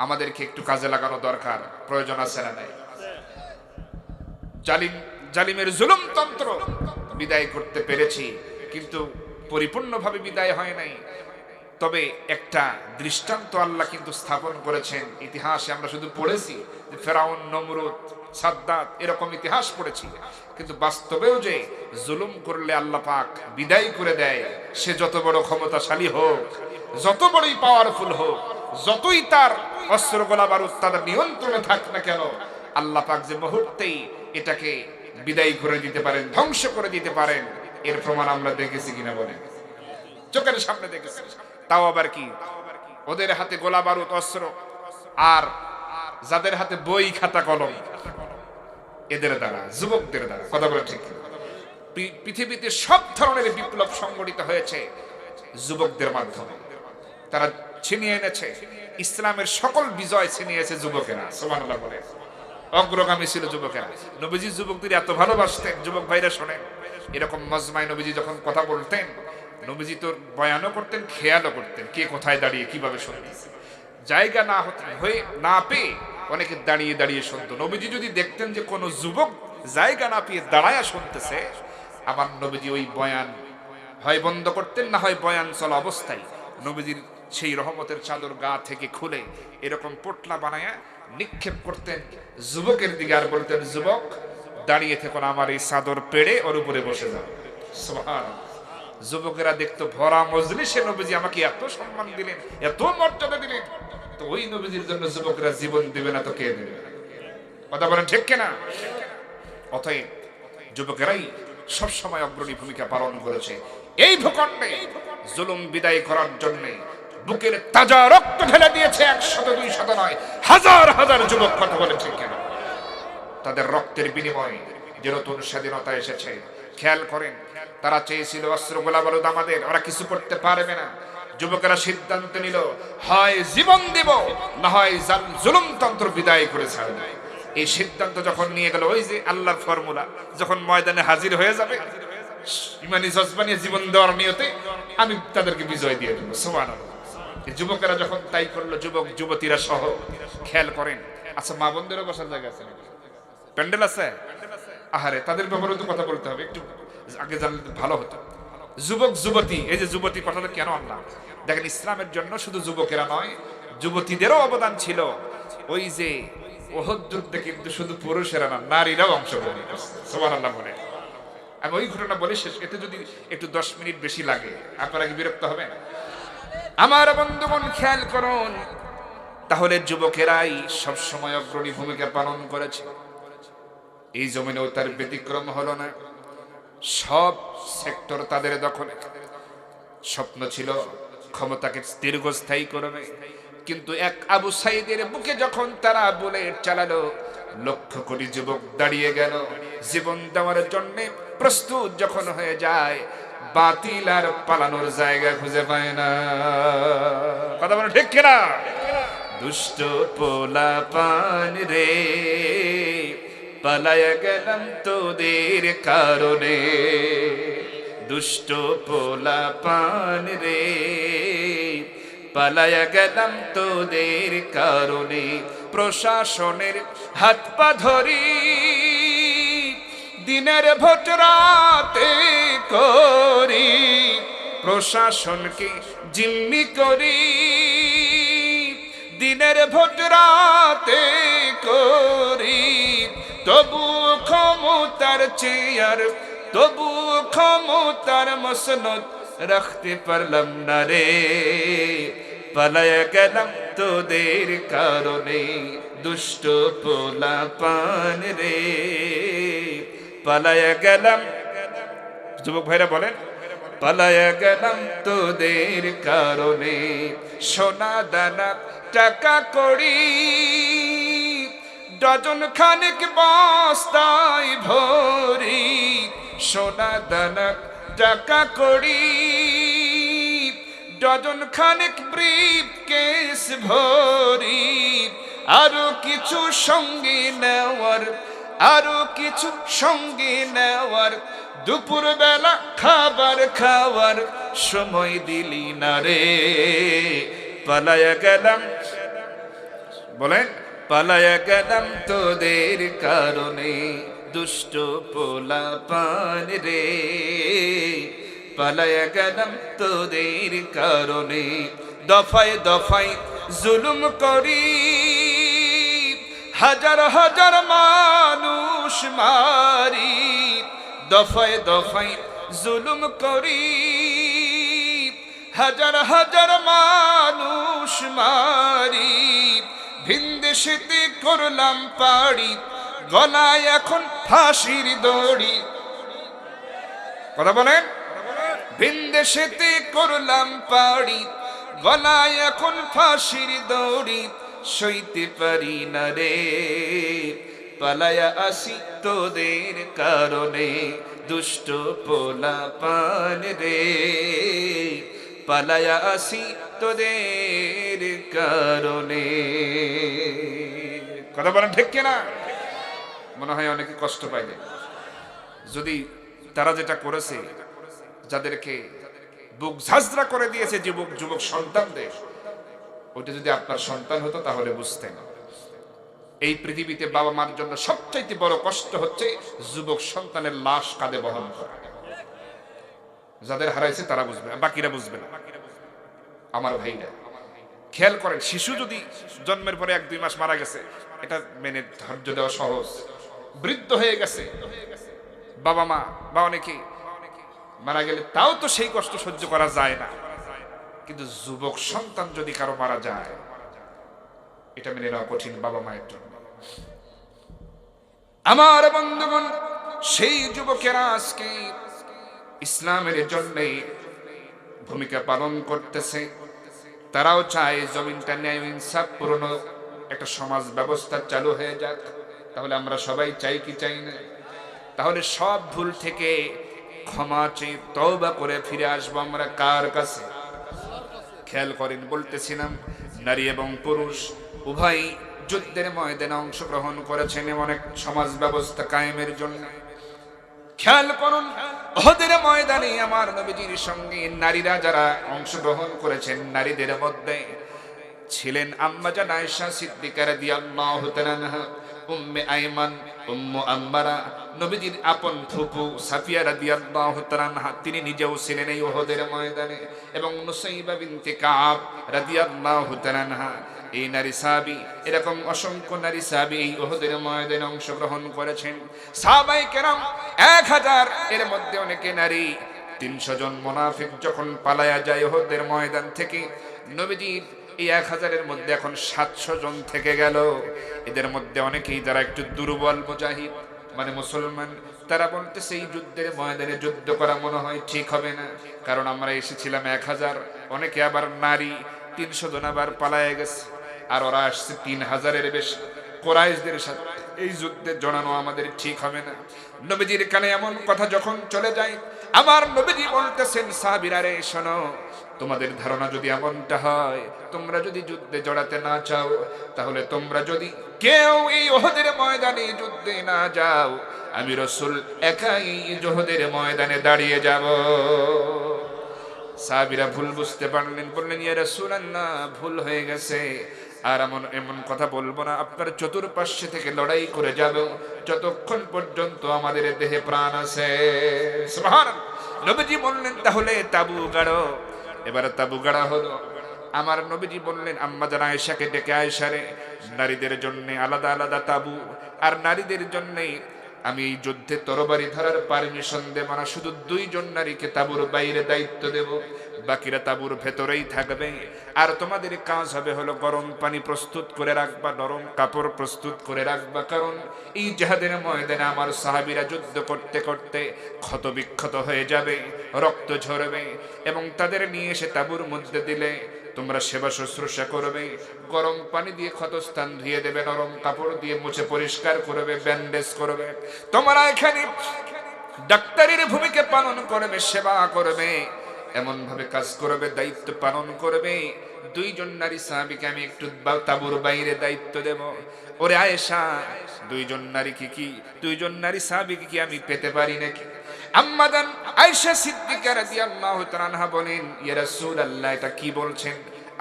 আমাদেরকে একটু কাজে লাগানো দরকার, প্রয়োজন আছে না নাই? জালিমের জুলুমতন্ত্র বিদায় করতে পেরেছি, কিন্তু পরিপূর্ণভাবে বিদায় হয় নাই। তবে একটা দৃষ্টান্ত আল্লাহ কিন্তু স্থাপন করেছেন। ইতিহাসে আমরা শুধু পড়েছি যে ফেরাউন, নমরুদ, সাদ্দাত, এরকম ইতিহাস পড়েছি, কিন্তু বাস্তবেও যে জুলুম করলে আল্লাহ পাক বিদায় করে দেয়, সে যত বড় ক্ষমতাশালী হোক, যত বড়ই পাওয়ারফুল হোক, যতই তার অস্ত্র গোলা বারুদ তাদের নিয়ন্ত্রণে থাক না কেন, আল্লাহ পাক যে মুহূর্তেই এটাকে বিদায় করে দিতে পারেন, ধ্বংস করে দিতে পারেন, এর প্রমাণ আমরা দেখেছি কিনা বলেন? চোখের সামনে দেখেছি। তাও আবার কি, ওদের হাতে গোলা বারুদ, অস্ত্র, আর যাদের হাতে বই খাতা কলম, এদের দ্বারা, যুবকদের দ্বারা। কথা বলে ঠিক? পৃথিবীতে সব ধরনের বিপ্লব সংগঠিত হয়েছে যুবকদের মাধ্যমে। তারা ছিনিয়ে এনেছে ইসলামের সকল বিজয়, ছিনিয়েছে যুবকেরা। সুবহানাল্লাহ বলে। অগ্রগামী ছিল যুবকেরা। নবীজি যুবকদের এত ভালোবাসতেন। যুবক ভাইরা শোনেন, এরকম মজমায় নবীজি যখন কথা বলতেন, নবীজি তো বয়ানও করতেন, খেয়ালও করতেন, কে কোথায় দাঁড়িয়ে কিভাবে শুনবে। জায়গা না পেয়ে অনেকে দাঁড়িয়ে দাঁড়িয়ে শুনতো। নবীজি যদি দেখতেন যে কোনো যুবক জায়গা না পেয়ে দাঁড়ায়া শুনতেছে, আমার নবীজি ওই বয়ান হয় বন্ধ করতেন, না হয় বয়ান চলা অবস্থায় নবীজির সেই রহমতের চাদর গা থেকে খুলে এরকম পোটলা বানায়া নিক্ষেপ করতেন যুবকের দিকে, আর বলতেন, যুবক দাঁড়িয়ে থেকো না, আমার এই চাদর পেড়ে ওর উপরে বসে যাও। সুবহানাল্লাহ। যুবকেরা দেখতো ভরা মজলিসে নবীজি আমাকে এত সম্মান দিলেন, এত মর্যাদা দিলেন, তো ওই নবীজির জন্য যুবকেরা জীবন দিবে না তো কে দেবে? কথা বলেন ঠিক কিনা? অতএব যুবকেরাই সবসময় অগ্রণী ভূমিকা পালন করেছে এই ভূখণ্ডে জুলুম বিদায় করার জন্য। বুকের তাজা রক্ত ঢেলে দিয়েছে 100, 200 নয়, হাজার হাজার যুবক। কথা বলেন ঠিক কিনা? তাদের রক্তের বিনিময়ে যে নতুন স্বাধীনতা এসেছে। খেয়াল করেন, তারা চেয়েছিল অস্ত্র গোলা বারুদ আমাদের, ওরা কিছু করতে পারবে না। যুবকেরা সিদ্ধান্ত নিল, হয় জীবন দেব, না হয় জুলুমতন্ত্র বিদায় করে ছাড়ব। এই সিদ্ধান্ত যখন নিয়ে গেল, ওই যে আল্লাহর ফর্মুলা, যখন ময়দানে হাজির হয়ে যাবে, ইমানি জজবা নিয়ে জীবন দেওয়ার নিয়তে আমি তাদেরকে বিজয় দিয়ে দেবো। সুবহানাল্লাহ। এই যুবকেরা যখন তাই করলো, যুবক যুবতীরা সহ, খেয়াল করেন। আচ্ছা, মা বোনদেরও বসার জায়গা আছে নাকি? প্যান্ডেল আছে? আহারে, তাদের ব্যাপারেও তো কথা বলতে হবে, একটু আগে জানলে ভালো হতো। যুবক যুবতী, এই যে যুবতী কথাটা কেন আনলাম, দেখেন ইসলামের জন্য শুধু যুবকেরা নয়, যুবতীদেরও অবদান ছিল। ওই যে ওহদ যুদ্ধে কিন্তু শুধু পুরুষেরা না, নারীরাও অংশগ্রহণ করছে। সুবহানাল্লাহ বলে। আমি ওই ঘটনা বলে শেষ, এতে যদি একটু 10 মিনিট বেশি লাগে আপনারা কি বিরক্ত হবেন? আমার বন্ধুগণ খেয়াল করুন, তাহলে যুবকেরাই সবসময় অগ্রণী ভূমিকা পালন করেছে। এই জমিনেও তার ব্যতিক্রম হলো না। সব সেক্টর তাদের দখলে। স্বপ্ন ছিল ক্ষমতাকে দীর্ঘস্থায়ী করবে, কিন্তু এক আবু সাইদের বুকে যখন তারা বুলেট চালালো, লক্ষ কোটি যুবক দাঁড়িয়ে গেল জীবন দেওয়ার জন্য প্রস্তুত। যখন হয়ে যায়, বাতিল আর পালানোর জায়গা খুঁজে পায় না। কথা বলে ঠিক কিনা? দুষ্ট পোলা পান রে, পালায়া গেলাম তোদের কারণে। দুষ্ট পোলা পান রে, পালায়া গেলাম তোদের কারণে। প্রশাসনের হাত পা ধরি, দিনের ভোট রাতে করি, প্রশাসনকে জিম্মি করি, দিনের ভোট রাতে করি। তবু ক্ষমতার চেয়ার, তবু ক্ষমতার মসনদ রাখতে পারলাম না রে, পালায়া গেলাম তোদের কারণে। দুষ্ট পোলা পান রে, পালায়া গেলাম। যুবক ভাইরা বলেন, পালায়া গেলাম তোদের কারণে। সোনা দানা টাকা কড়ি, ডজন খানেক বস্তায় ভরি। সোনা দানা টাকা কড়ি, ডজন খানেক ব্রিফ কেস ভরি। আরো কিছু সঙ্গে নেওয়ার, আরো কিছু সঙ্গে নেওয়ার, দুপুর বেলা খাবার খাওয়ার সময় দিলি না রে, পালায়া গেলাম। বলেন, পালায়া গেলাম তোদের কারণে। দুষ্ট পোলা পান রে, পালায়া গেলাম তোদের কারণে। দফায় দফায় জুলুম করি, হাজার হাজার মানুষ মারি। দফায় দফায় জুলুম করি, হাজার হাজার মানুষ মারি। ভিনদেশেতে করলাম পাড়ি, গলায় এখন ফাঁসির দড়ি। কথা বলেন, ভিনদেশেতে করলাম পাড়ি, গলায় এখন ফাঁসির দড়ি। সইতে পারি না রে, পালায়া আসি তোদের কারণে। দুষ্ট পোলা পান রে, পালায়া আসি তোদের কারণে। কথা বলেন ঠিক কিনা? মনে হয় অনেকে কষ্ট পাইলে, যদি তারা যেটা করেছে, যাদেরকে বুক ঝাঁঝরা করে দিয়েছে যুবক যুবক সন্তানদের, ওটা যদি আপনার সন্তান হতো তাহলে বুঝতেন। এই পৃথিবীতে বাবা মার জন্য সবচাইতে বড় কষ্ট হচ্ছে যুবক সন্তানের লাশ কাঁধে বহন করা। যাদের হারাইছে তারা বুঝবে, বাকিরা বুঝবে না। আমার ভাইরা খেয়াল করেন, শিশু যদি জন্মের পরে 1-2 মাস মারা গেছে, এটা মেনে ধৈর্য দেওয়া সহজ। বৃদ্ধ হয়ে গেছে বাবা মা বা অনেকে মারা গেলে, তাও তো সেই কষ্ট সহ্য করা যায় না। কিন্তু যুবক সন্তান যদি কারো মারা যায়, এটা মেনে নেওয়া কঠিন বাবা মায়ের জন্য। আমার বন্ধুগণ, সেই যুবকেরা আজকে ইসলামের জন্য ভূমিকা পালন করতেছে। তারাও চায় জমিনটা ন্যায় ইনসাফ পূর্ণ একটা সমাজ ব্যবস্থা চালু হয়ে যাক। তাহলে আমরা সবাই চাই কি চাই না? তাহলে সব ভুল থেকে ক্ষমা চেয়ে তওবা করে ফিরে আসবো আমরা কার কাছে? খেয়াল করেন, বলতেছিলাম নারী এবং পুরুষ উভয় যুদ্ধের ময়দানে অংশগ্রহণ করেছেন এমন এক সমাজ ব্যবস্থা কায়েমের জন্য। খেয়াল করুন, ওহদের ময়দানে আমার নবীজির সঙ্গে নারীরা যারা অংশগ্রহণ করেছেন, নারীদের মধ্যে ছিলেন আম্মা জান আয়েশা সিদ্দিকা রাদিয়াল্লাহু তাআলা আনহা, উম্মে আইমান, উম্মু আম্মারা, নবীজির আপন ফুফু সাফিয়া রাদিয়াল্লাহু তাআলা আনহা, তিনি নিজেও ছিলেন এই ওহদের ময়দানে, এবং নুসাইবা বিনতে কাব রাদিয়াল্লাহু তাআলা আনহা, এই নারী সাহাবী, এরকম অসংখ্য নারী সাহাবী এই ওহদের ময়দানে অংশগ্রহণ করেছেন। সাহাবায়ে কেরাম 1000, এর মধ্যে অনেকে নারী। 300 জন মুনাফিক যখন পালায়া যায় ওহদের ময়দান থেকে, নবীজির এই 1000-এর মধ্যে এখন 700 জন থেকে গেল। এদের মধ্যে অনেকেই যারা একটু দুর্বল মুজাহিদ, মানে মুসলমান, তারা বলতেছে এই যুদ্ধের ময়দানে যুদ্ধ করা মনে হয় ঠিক হবে না, কারণ আমরা এসেছিলাম 1000, অনেকে আবার নারী, 300 জন আবার পালায় গেছে, আর ওরা আসছে 3000-এর বেশি। কুরাইশদের সাথে এই যুদ্ধে জড়ানো আমাদের ঠিক হবে না। নবীজির কানে এমন কথা যখন চলে যায়, আমার নবীজি বলতেছেন, সাহাবীরা রে শোনো, তোমাদের ধারণা যদি এমনটা হয়, তোমরা যদি যুদ্ধে জড়াতে না চাও, তাহলে তোমরা যদি কেউ এই ওহদের ময়দানে যুদ্ধে না যাও, আমি রাসূল একাই ওহদের ময়দানে দাঁড়িয়ে যাব। সাহাবীরা ভুল বুঝতে পারলেন, বললেন, ইয়া রাসূলুল্লাহ, ভুল হয়ে গেছে, আর এমন কথা বলবো না, আপনার চতুর্পার্শ্বে থেকে লড়াই করে যাব যতক্ষণ পর্যন্ত আমাদের দেহে প্রাণ আছে। সুবহানাল্লাহ। নবীজি বললেন, তাহলে তাবু গাড়ো। এবার তাবু গাড়া হলো। আমার নবীজি বললেন, আম্মা জান আয়েশাকে ডেকে, আয়েশা রে, নারীদের জন্য আলাদা আলাদা তাবু, আর নারীদের জন্য আমি এই যুদ্ধে তরবারি ধরার পারমিশন দেব না, শুধু 2 জন নারীকে তাবুর বাইরে দায়িত্ব দেব, বাকিরা তাবুর ভেতরেই থাকবে। আর তোমাদের কাজ হবে হলো গরম পানি প্রস্তুত করে রাখবা, নরম কাপড় প্রস্তুত করে রাখবা, কারণ এই জিহাদের ময়দানে আমার সাহাবীরা যুদ্ধ করতে করতে ক্ষত বিক্ষত হয়ে যাবে, রক্ত ঝরবে, এবং তাদের নিয়ে এসে তাবুর মধ্যে দিলে তোমরা সেবা শুশ্রূষা করবে, গরম পানি দিয়ে ক্ষতস্থান ধুয়ে দেবে, নরম কাপড় দিয়ে মুছে পরিষ্কার করবে, ব্যান্ডেজ করবে। তোমরা এখানে ডাক্তারের ভূমিকা পালন করবে, সেবা করবে, এমন ভাবে কাজ করবে, দায়িত্ব পালন করবে। 2 জন নারী সাহাবীকে আমি একটু তাবুর বাইরে দায়িত্ব দেব। ওরে আয়েশা, 2 জন নারী কি 2 জন নারী সাহাবীকে কি আমি পেতে পারি নাকি? আম্মা জান আয়েশা সিদ্দিকা রাদিয়াল্লাহু তাআলা আনহা বলেন, ইয়া রাসূলুল্লাহ, এটা কি বলছেন?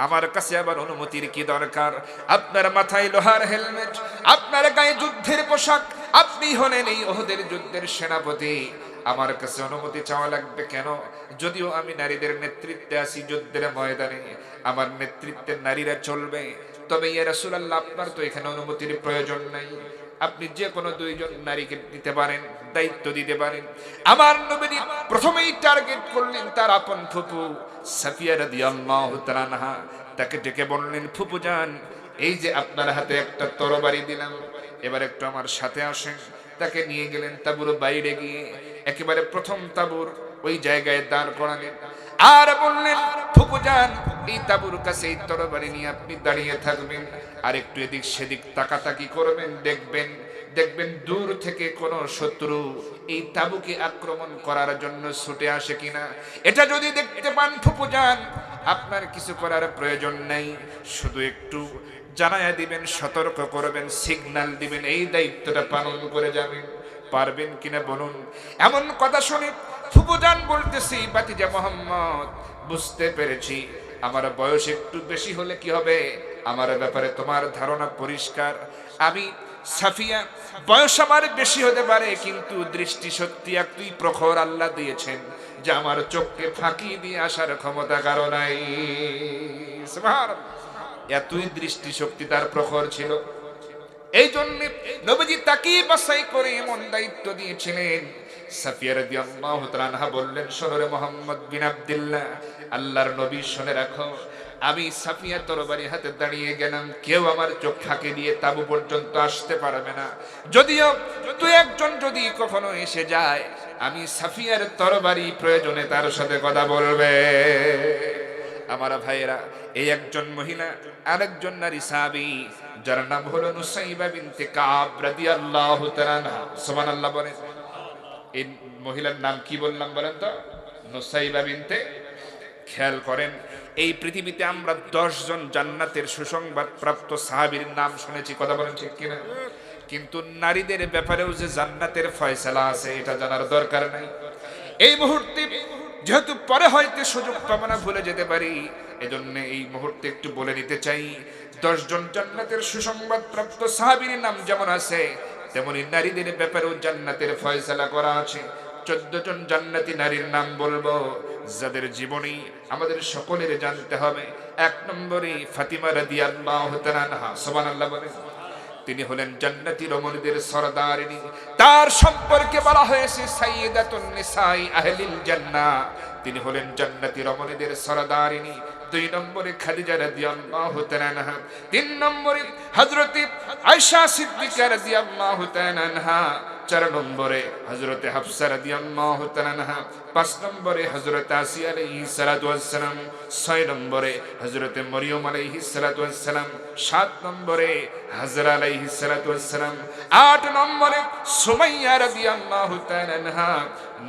আমার কাছে আবার অনুমতির কি দরকার? আপনার মাথায় লোহার হেলমেট, আপনার গায়ে যুদ্ধের পোশাক, আপনি হলেন এই ওহদের যুদ্ধের সেনাপতি, আমার কাছে অনুমতি চাওয়া লাগবে কেন? যদিও আমি নারীদের নেতৃত্বে আছি যুদ্ধের ময়দানে, আমার নেতৃত্বে নারীরা চলবে, তবে ইয়া রাসূলুল্লাহ, আপনার তো এখানে অনুমতির প্রয়োজন নাই, আপনি যে কোনো 2 জন নারীকে দিতে পারেন, দায়িত্ব দিতে পারেন। আমার নবী প্রথমেই টার্গেট করলেন তার আপন ফুফু সাফিয়া রাদিয়াল্লাহু তাআলা আনহা। তাকে ডেকে বললেন, ফুফু জান, এই যে আপনার হাতে একটা তরবারি দিলাম, এবার একটু আমার সাথে আসেন। তাকে নিয়ে গেলেন তাবুর বাইরে, গিয়ে একেবারে প্রথম তাবুর ওই জায়গায় দাঁড় করালেন, আর বললেন, ফুফু জান, এই তাবুর কাছে এই তরবারি নিয়ে আপনি দাঁড়িয়ে থাকবেন, আর একটু এদিক সেদিক তাকাতাকি করবেন, দেখবেন দূর থেকে কোনো শত্রু এই তাবুকে আক্রমণ করার জন্য ছুটে আসে কিনা। এটা যদি দেখতে পান ফুফু জান, আপনার কিছু করার প্রয়োজন নেই, শুধু একটু জানায়া দিবেন, সতর্ক করবেন, সিগন্যাল দিবেন, এই দায়িত্বটা পালন করে যাবেন। পারবেন কিনা বলুন? এমন কথা শুনে ফুফু জান বলতেছি, বাতিজা মোহাম্মদ, বুঝতে পেরেছি, আমার বয়স একটু বেশি হলে কি হবে, আমার ব্যাপারে তোমার ধারণা পরিষ্কার। আমি সাফিয়া, বয়স আমার বেশি হতে পারে, কিন্তু দৃষ্টি সত্যি একটুই প্রখর আল্লাহ দিয়েছেন, যে আমার চোখকে ফাঁকি দিয়ে আসার ক্ষমতা কারো নাই। সুবহানাল্লাহ, এতই দৃষ্টি শক্তি তার প্রখর ছিল। এই জন্য নবীজি তাকে বাছাই করে এমন দায়িত্ব দিয়েছিলেন। সাফিয়া রাদিয়াল্লাহু তাআলা আনহা বললেন, শোনো রে মুহাম্মদ বিন আব্দুল্লাহ, আল্লাহর নবী শুনে রাখো, আমি সাফিয়া তরবারি হাতে দাঁড়িয়ে গেলাম, কেউ আমার চোখ ফাঁকি দিয়ে তাবু পর্যন্ত আসতে পারবে না। যদিও 2-1 জন যদি কখনো এসে যায়, আমি সাফিয়ার তরবারি প্রয়োজনে তার সাথে কথা বলবে। আমার ভাইয়েরা, এই একজন মহিলা, আরেকজন নারী সাহাবী, যার নাম হলো নুসাইবা বিনতে কাব রাদিয়াল্লাহু তাআলা আনহা। সুবহানাল্লাহ বলেন। এই মহিলার নাম কি বললাম বলেন তো? নুসাইবা বিনতে। খেয়াল করেন, এই পৃথিবীতে আমরা 10 জন জান্নাতের সুসংবাদ প্রাপ্ত সাহাবীর নাম শুনেছি, কথা বলেন ঠিক কিনা? কিন্তু নারীদের ব্যাপারেও যে জান্নাতের ফয়সালা আছে এটা জানার দরকার নাই। এই মুহূর্তে যেহেতু পরে হয়তো সুযোগ পাবো না, ভুলে যেতে পারি, এজন্য এই মুহূর্তে একটু বলে নিতে চাই, 10 জন জান্নাতের সুসংবাদ প্রাপ্ত সাহাবীর নাম যেমন আছে, তেমনি নারীদের ব্যাপারেও জান্নাতের ফয়সালা করা আছে। 14 জন জান্নাতি নারীর নাম বলবো, যাদের জীবনী আমাদের সকলের জানতে হবে। 1 নম্বরে ফাতিমা রাদিয়াল্লাহু তাআলা আনহা, সুবহানাল্লাহ বলেন। তিনি হলেন জান্নাতি রমণীদের সরদারিনী। তার সম্পর্কে বলা হয়েছে সাইয়্যিদাতুন নিসাই আহলিল জান্নাহ। তিনি হলেন জান্নাতি রমণীদের সরদারিনী। 2 নম্বরে খাদিজা রাদিয়াল্লাহু তাআলা আনহা। 3 নম্বরে হযরত আয়েশা সিদ্দিকা রাদিয়াল্লাহু তাআলা আনহা। 4 নম্বরে হযরত হাফসা রাদিয়াল্লাহু তাআলা আনহা। 5 নম্বরে হযরত আসিয়া আলাইহিস সালাতু ওয়াস সালাম। 6 নম্বরে হযরত মরিয়ম আলাইহিস সালাতু ওয়াস সালাম। 7 নম্বরে হাজরা আলাইহিস সালাতু ওয়াস সালাম। 8 নম্বরে সুমাইয়া রাদিয়াল্লাহু তাআলা আনহা।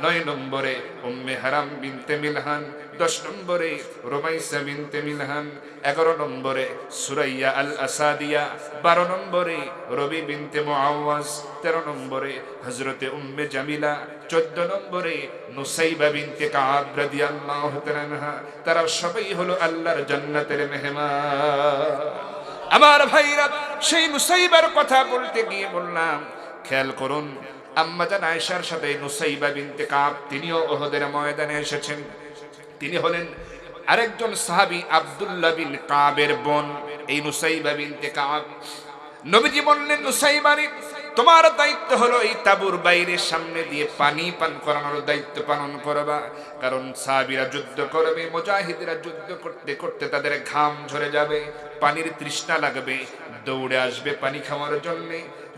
9 নম্বরে উম্মে হারাম বিনতে মিলহান। 10 নম্বরে রুমাইসা বিনতে মিলহান। 11 নম্বরে সুরাইয়া আল আসাদিয়া। 12 নম্বরে রবি বিনতে মুআওয়াজ। 13 নম্বরে হযরতে উম্মে জামিলা। 14 নম্বরে নুসাইবা বিনতে কাব রাদিয়াল্লাহু তাআলা আনহা। তারা সবাই হলো আল্লাহর জান্নাতের মেহমান। আমার ভাইরা, সেই নুসাইবার কথা বলতে গিয়ে বললাম, খেয়াল করুন, আম্মা জান আয়েশার সাথে নুসাইবা বিনতে কাব তিনিও উহুদের ময়দানে এসেছেন। তিনি হলেন আরেকজন সাহাবী আব্দুল্লাহ বিন কাবের বোন, এই নুসাইবা বিনতে কাব। নবীজি বললেন, নুসাইবারে, তোমার দায়িত্ব হলো এই তাবুর বাইরে সামনে দিয়ে পানি পান করানোর দায়িত্ব পালন করবা। কারণ সাহাবীরা যুদ্ধ করবে, মুজাহিদরা যুদ্ধ করতে করতে তাদের ঘাম ঝরে যাবে, পানির তৃষ্ণা লাগবে, দৌড়ে আসবে পানি খাওয়ার জন্য,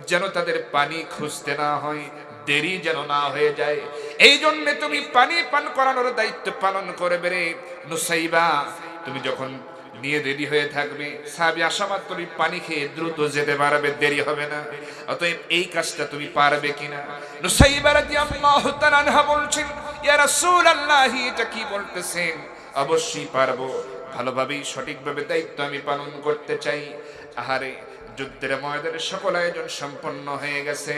যেন তাদের পানি খুঁজতে না হয়, দেরি যেন না হয়ে যায়। এই জন্য তুমি পানি পান করানোর দায়িত্ব পালন করবে রে নুসাইবা। তুমি যখন নিয়ে রেডি হয়ে থাকবে, সাহাবী আসামাত্রই পানি খেয়ে দ্রুত যেতে পারবে, দেরি হবে না। অতএব এই কাজটা তুমি পারবে কিনা? নুসাইবা রাদিয়াল্লাহু তাআলা আনহা বলছেন, ইয়া রাসূলুল্লাহ, এটা কি বলতেছেন? অবশ্যই পারবো, ভালোভাবেই সঠিকভাবে দায়িত্ব আমি পালন করতে চাই। আহারে, যুদ্ধের ময়দানে সকল আয়োজন সম্পন্ন হয়ে গেছে।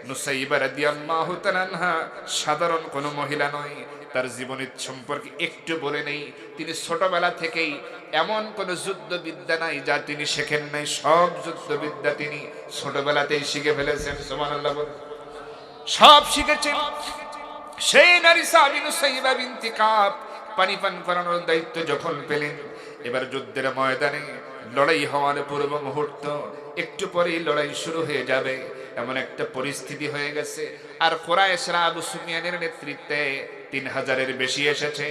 নুসাইবা রাদিয়াল্লাহু তাআলা আনহা সাধারণ কোনো মহিলা নয়। তার জীবনের সম্পর্কে একটু বলে নেই। তিনি ছোটবেলা থেকেই এমন কোনো যুদ্ধবিদ্যা নাই যা তিনি শেখেন নাই, সব যুদ্ধবিদ্যা তিনি ছোটবেলাতেই শিখে ফেলেছেন। সুবহানাল্লাহ বলেন। সব শিখেছেন। সেই নারী সাহাবী নুসাইবা বিনতে কাব পানি পান করানোর দায়িত্ব যখন পেলেন, এবার যুদ্ধের ময়দানে লড়াই হওয়ার পূর্ব মুহূর্ত, একটু পরেই লড়াই শুরু হয়ে যাবে, এমন একটা পরিস্থিতি হয়ে গেছে। আর কুরাইশরা আবু সুফিয়ানের নেতৃত্বে 3000-এর বেশি এসেছে।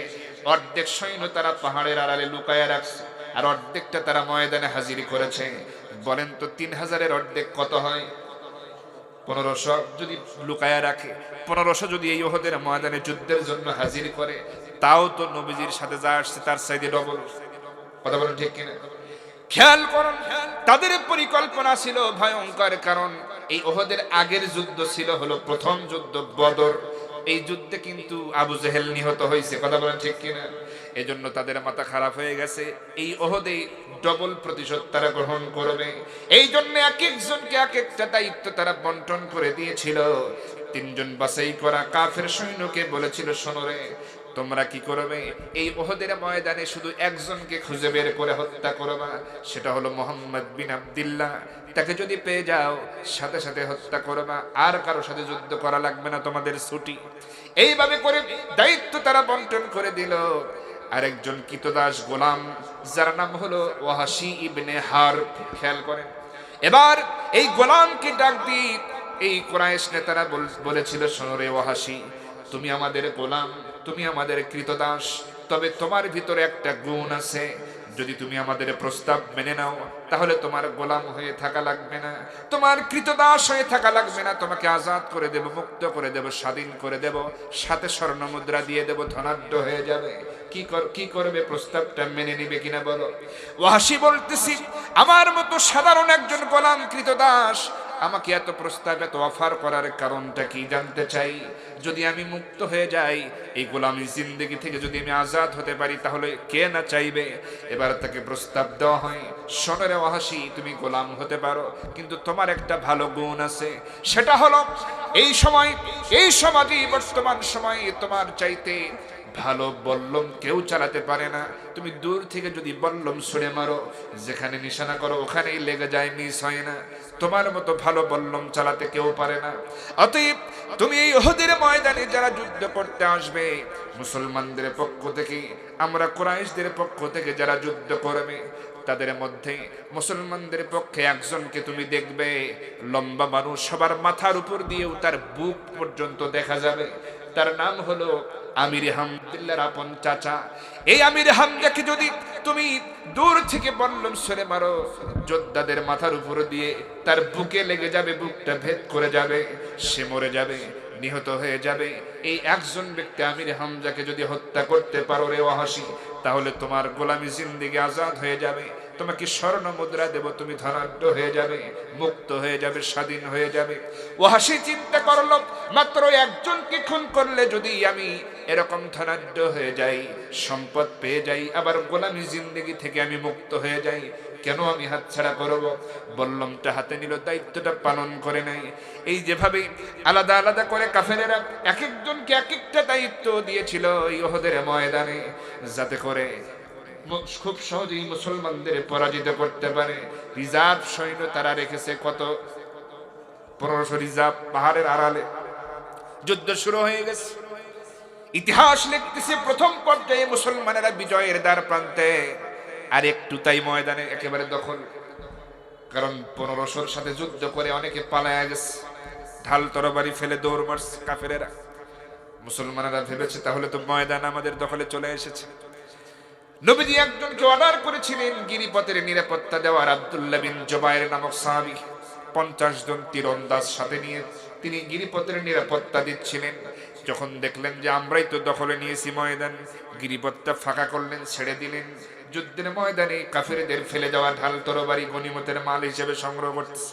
অর্ধেক সৈন্য তারা পাহাড়ের আড়ালে লুকায়া রাখছে, আর অর্ধেকটা তারা ময়দানে হাজির করেছে। বলেন তো 3000-এর অর্ধেক কত হয়? 1500 যদি লুকায়া রাখে, 1500 যদি এই উহুদের ময়দানে যুদ্ধের জন্য হাজির করে, তাও তো নবীজির সাথে যা আসছে তার চাইতে ডবল। কথা বলেন ঠিক কিনা? খেয়াল করুন, তাদের পরিকল্পনা ছিল ভয়ঙ্কর। কারণ এই উহুদের আগের যুদ্ধ ছিল হলো প্রথম যুদ্ধ বদর। এই যুদ্ধে কিন্তু আবু জেহেল নিহত হয়েছে। কথা বলেন ঠিক কিনা? এজন্য তাদের মাথা খারাপ হয়ে গেছে। এই উহুদে ডবল প্রতিশোধ তারা গ্রহণ করবে। এই জন্য এক একজনকে এক একটা দায়িত্ব তারা বন্টন করে দিয়েছিল। 3 জন বাছাই করা কাফের সৈন্যকে বলেছিল, শোনো রে, তোমরা কি করবে? এই উহুদের ময়দানে শুধু একজনকে খুঁজে বের করে হত্যা করবা, সেটা হলো মুহাম্মদ বিন আব্দুল্লাহ। তাকে যদি পেয়ে যাও, সাথে সাথে হত্যা করবা, আর কারো সাথে যুদ্ধ করা লাগবে না, তোমাদের ছুটি। এইভাবে করে দায়িত্ব তারা বন্টন করে দিল। আরেকজন কৃতদাস গোলাম, যার নাম হলো ওয়াহাশি ইবনে হারব। খেয়াল করেন, এবার এই গোলামকে ডাক দিয়ে এই কুরাইশ নেতারা বলেছিল, শোনো রে ওয়াহাশি, তুমি আমাদের গোলাম, তুমি আমাদের কৃতদাস, তবে তোমার ভিতরে একটা গুণ আছে। যদি তুমি আমাদের প্রস্তাব মেনে নাও, তাহলে তোমার গোলাম হয়ে থাকা লাগবে না, তোমার কৃতদাস হয়ে থাকা লাগবে না, তোমাকে আজাদ করে দেব, মুক্ত করে দেব, স্বাধীন করে দেব, সাথে স্বর্ণ মুদ্রা দিয়ে দেব, ধনাঢ্য হয়ে যাবে। কি করবে? প্রস্তাবটা মেনে নিবে কিনা বলো? ওয়াহাশি বলতেছি, আমার মতো সাধারণ একজন গোলাম কৃতদাস আমাকে এত প্রস্তাব এত অফার করার কারণটা কি জানতে চাই। যদি আমি মুক্ত হয়ে যাই, এই গোলামি জিন্দেগি থেকে যদি আমি আজাদ হতে পারি, তাহলে কে না চাইবে। এবার তাকে প্রস্তাব দেওয়া হয়, শোনরে ওয়াহশী, তুমি গোলাম হতে পারো, কিন্তু তোমার একটা ভালো গুণ আছে, সেটা হলো এই সময় এই সমাজে বর্তমান সময়ে তোমার চাইতে ভালো বল্লম কেউ চালাতে পারে না। তুমি দূর থেকে যদি বল্লম ছুঁড়ে মারো, যেখানে নিশানা করো ওখানেই লেগে যায়, মিস হয় না। তোমার মতো ভালো বল্লম চালাতে কেউ পারে না। অতএব তুমি এই উহুদের ময়দানে যারা যুদ্ধ করতে আসবে, মুসলমানদের পক্ষ থেকে, আমরা কুরাইশদের পক্ষ থেকে যারা যুদ্ধ করবে, তাদের মধ্যে মুসলমানদের পক্ষে একজনকে তুমি দেখবে, লম্বা মানুষ, সবার মাথার উপর দিয়েও তার বুক পর্যন্ত দেখা যাবে। তার নাম হলো আমির হামদুল্লাহর আপন চাচা। এই আমির হামজাকে যদি তুমি দূর থেকে বল্লম ছুঁড়ে মারো, যোদ্ধাদের মাথার উপর দিয়ে তার বুকে লেগে যাবে, বুকটা ভেদ করে যাবে, সে মরে যাবে, নিহত হয়ে যাবে। এই একজন ব্যক্তি আমির হামজাকে যদি হত্যা করতে পারো রে ওয়াহশী, তাহলে তোমার গোলামি জিন্দেগি আজাদ হয়ে যাবে। তোমাকে স্বর্ণ মুদ্রা দেব, তুমি ধনাঢ্য হয়ে যাবে, মুক্ত হয়ে যাবে, স্বাধীন হয়ে যাবে। ওয়াহশী চিন্তা করলো, মাত্র একজনকে খুন করলে যদি আমি এরকম ধনাঢ্য হয়ে যাই, সম্পদ পেয়ে যাই, আবার গোলামি জিন্দেগি থেকে আমি মুক্ত হয়ে যাই, কেন আমি হাতছাড়া করব? বল্লমটা হাতে নিল, দায়িত্বটা পালন করে নাই। এই যেভাবে আলাদা আলাদা করে কাফেরেরা এক একজনকে এক একটা দায়িত্ব দিয়েছিল এই উহুদের ময়দানে, যাতে করে খুব সহজেই মুসলমানদের পরাজিত করতে পারে। রিজার্ভ সৈন্য তারা রেখেছে কত, 1500 রিজার্ভ। পাহাড়ের আড়ালে যুদ্ধ শুরু হয়ে গেছে। ইতিহাস লিখতেছে প্রথম পর্যায়ে মুসলমানেরা বিজয়ের দ্বার প্রান্তে, আর একটু তাই ময়দানে একেবারে দখল। কারণ 1500-র সাথে যুদ্ধ করে অনেকে পালায়া গেছে, ঢাল তরবারি ফেলে দৌড় মারছে কাফেরেরা। মুসলমানেরা ভেবেছে তাহলে তো ময়দান আমাদের দখলে চলে এসেছে। নবীজি একজনকে অর্ডার করেছিলেন গিরিপথের নিরাপত্তা দেওয়ার, আব্দুল্লাহ বিন জুবায়ের নামক সাহাবী। 50 জন তীরন্দাজ সাথে নিয়ে তিনি গিরিপথের নিরাপত্তা দিচ্ছিলেন। যখন দেখলেন যে আমরাই তো দখলে নিয়েছি ময়দান, গিরিপথটা ফাঁকা করলেন, ছেড়ে দিলেন। যুদ্ধের ময়দানে কাফেরদের ফেলে যাওয়া ঢাল তরবারি গনিমতের মাল হিসেবে সংগ্রহ করতেছে।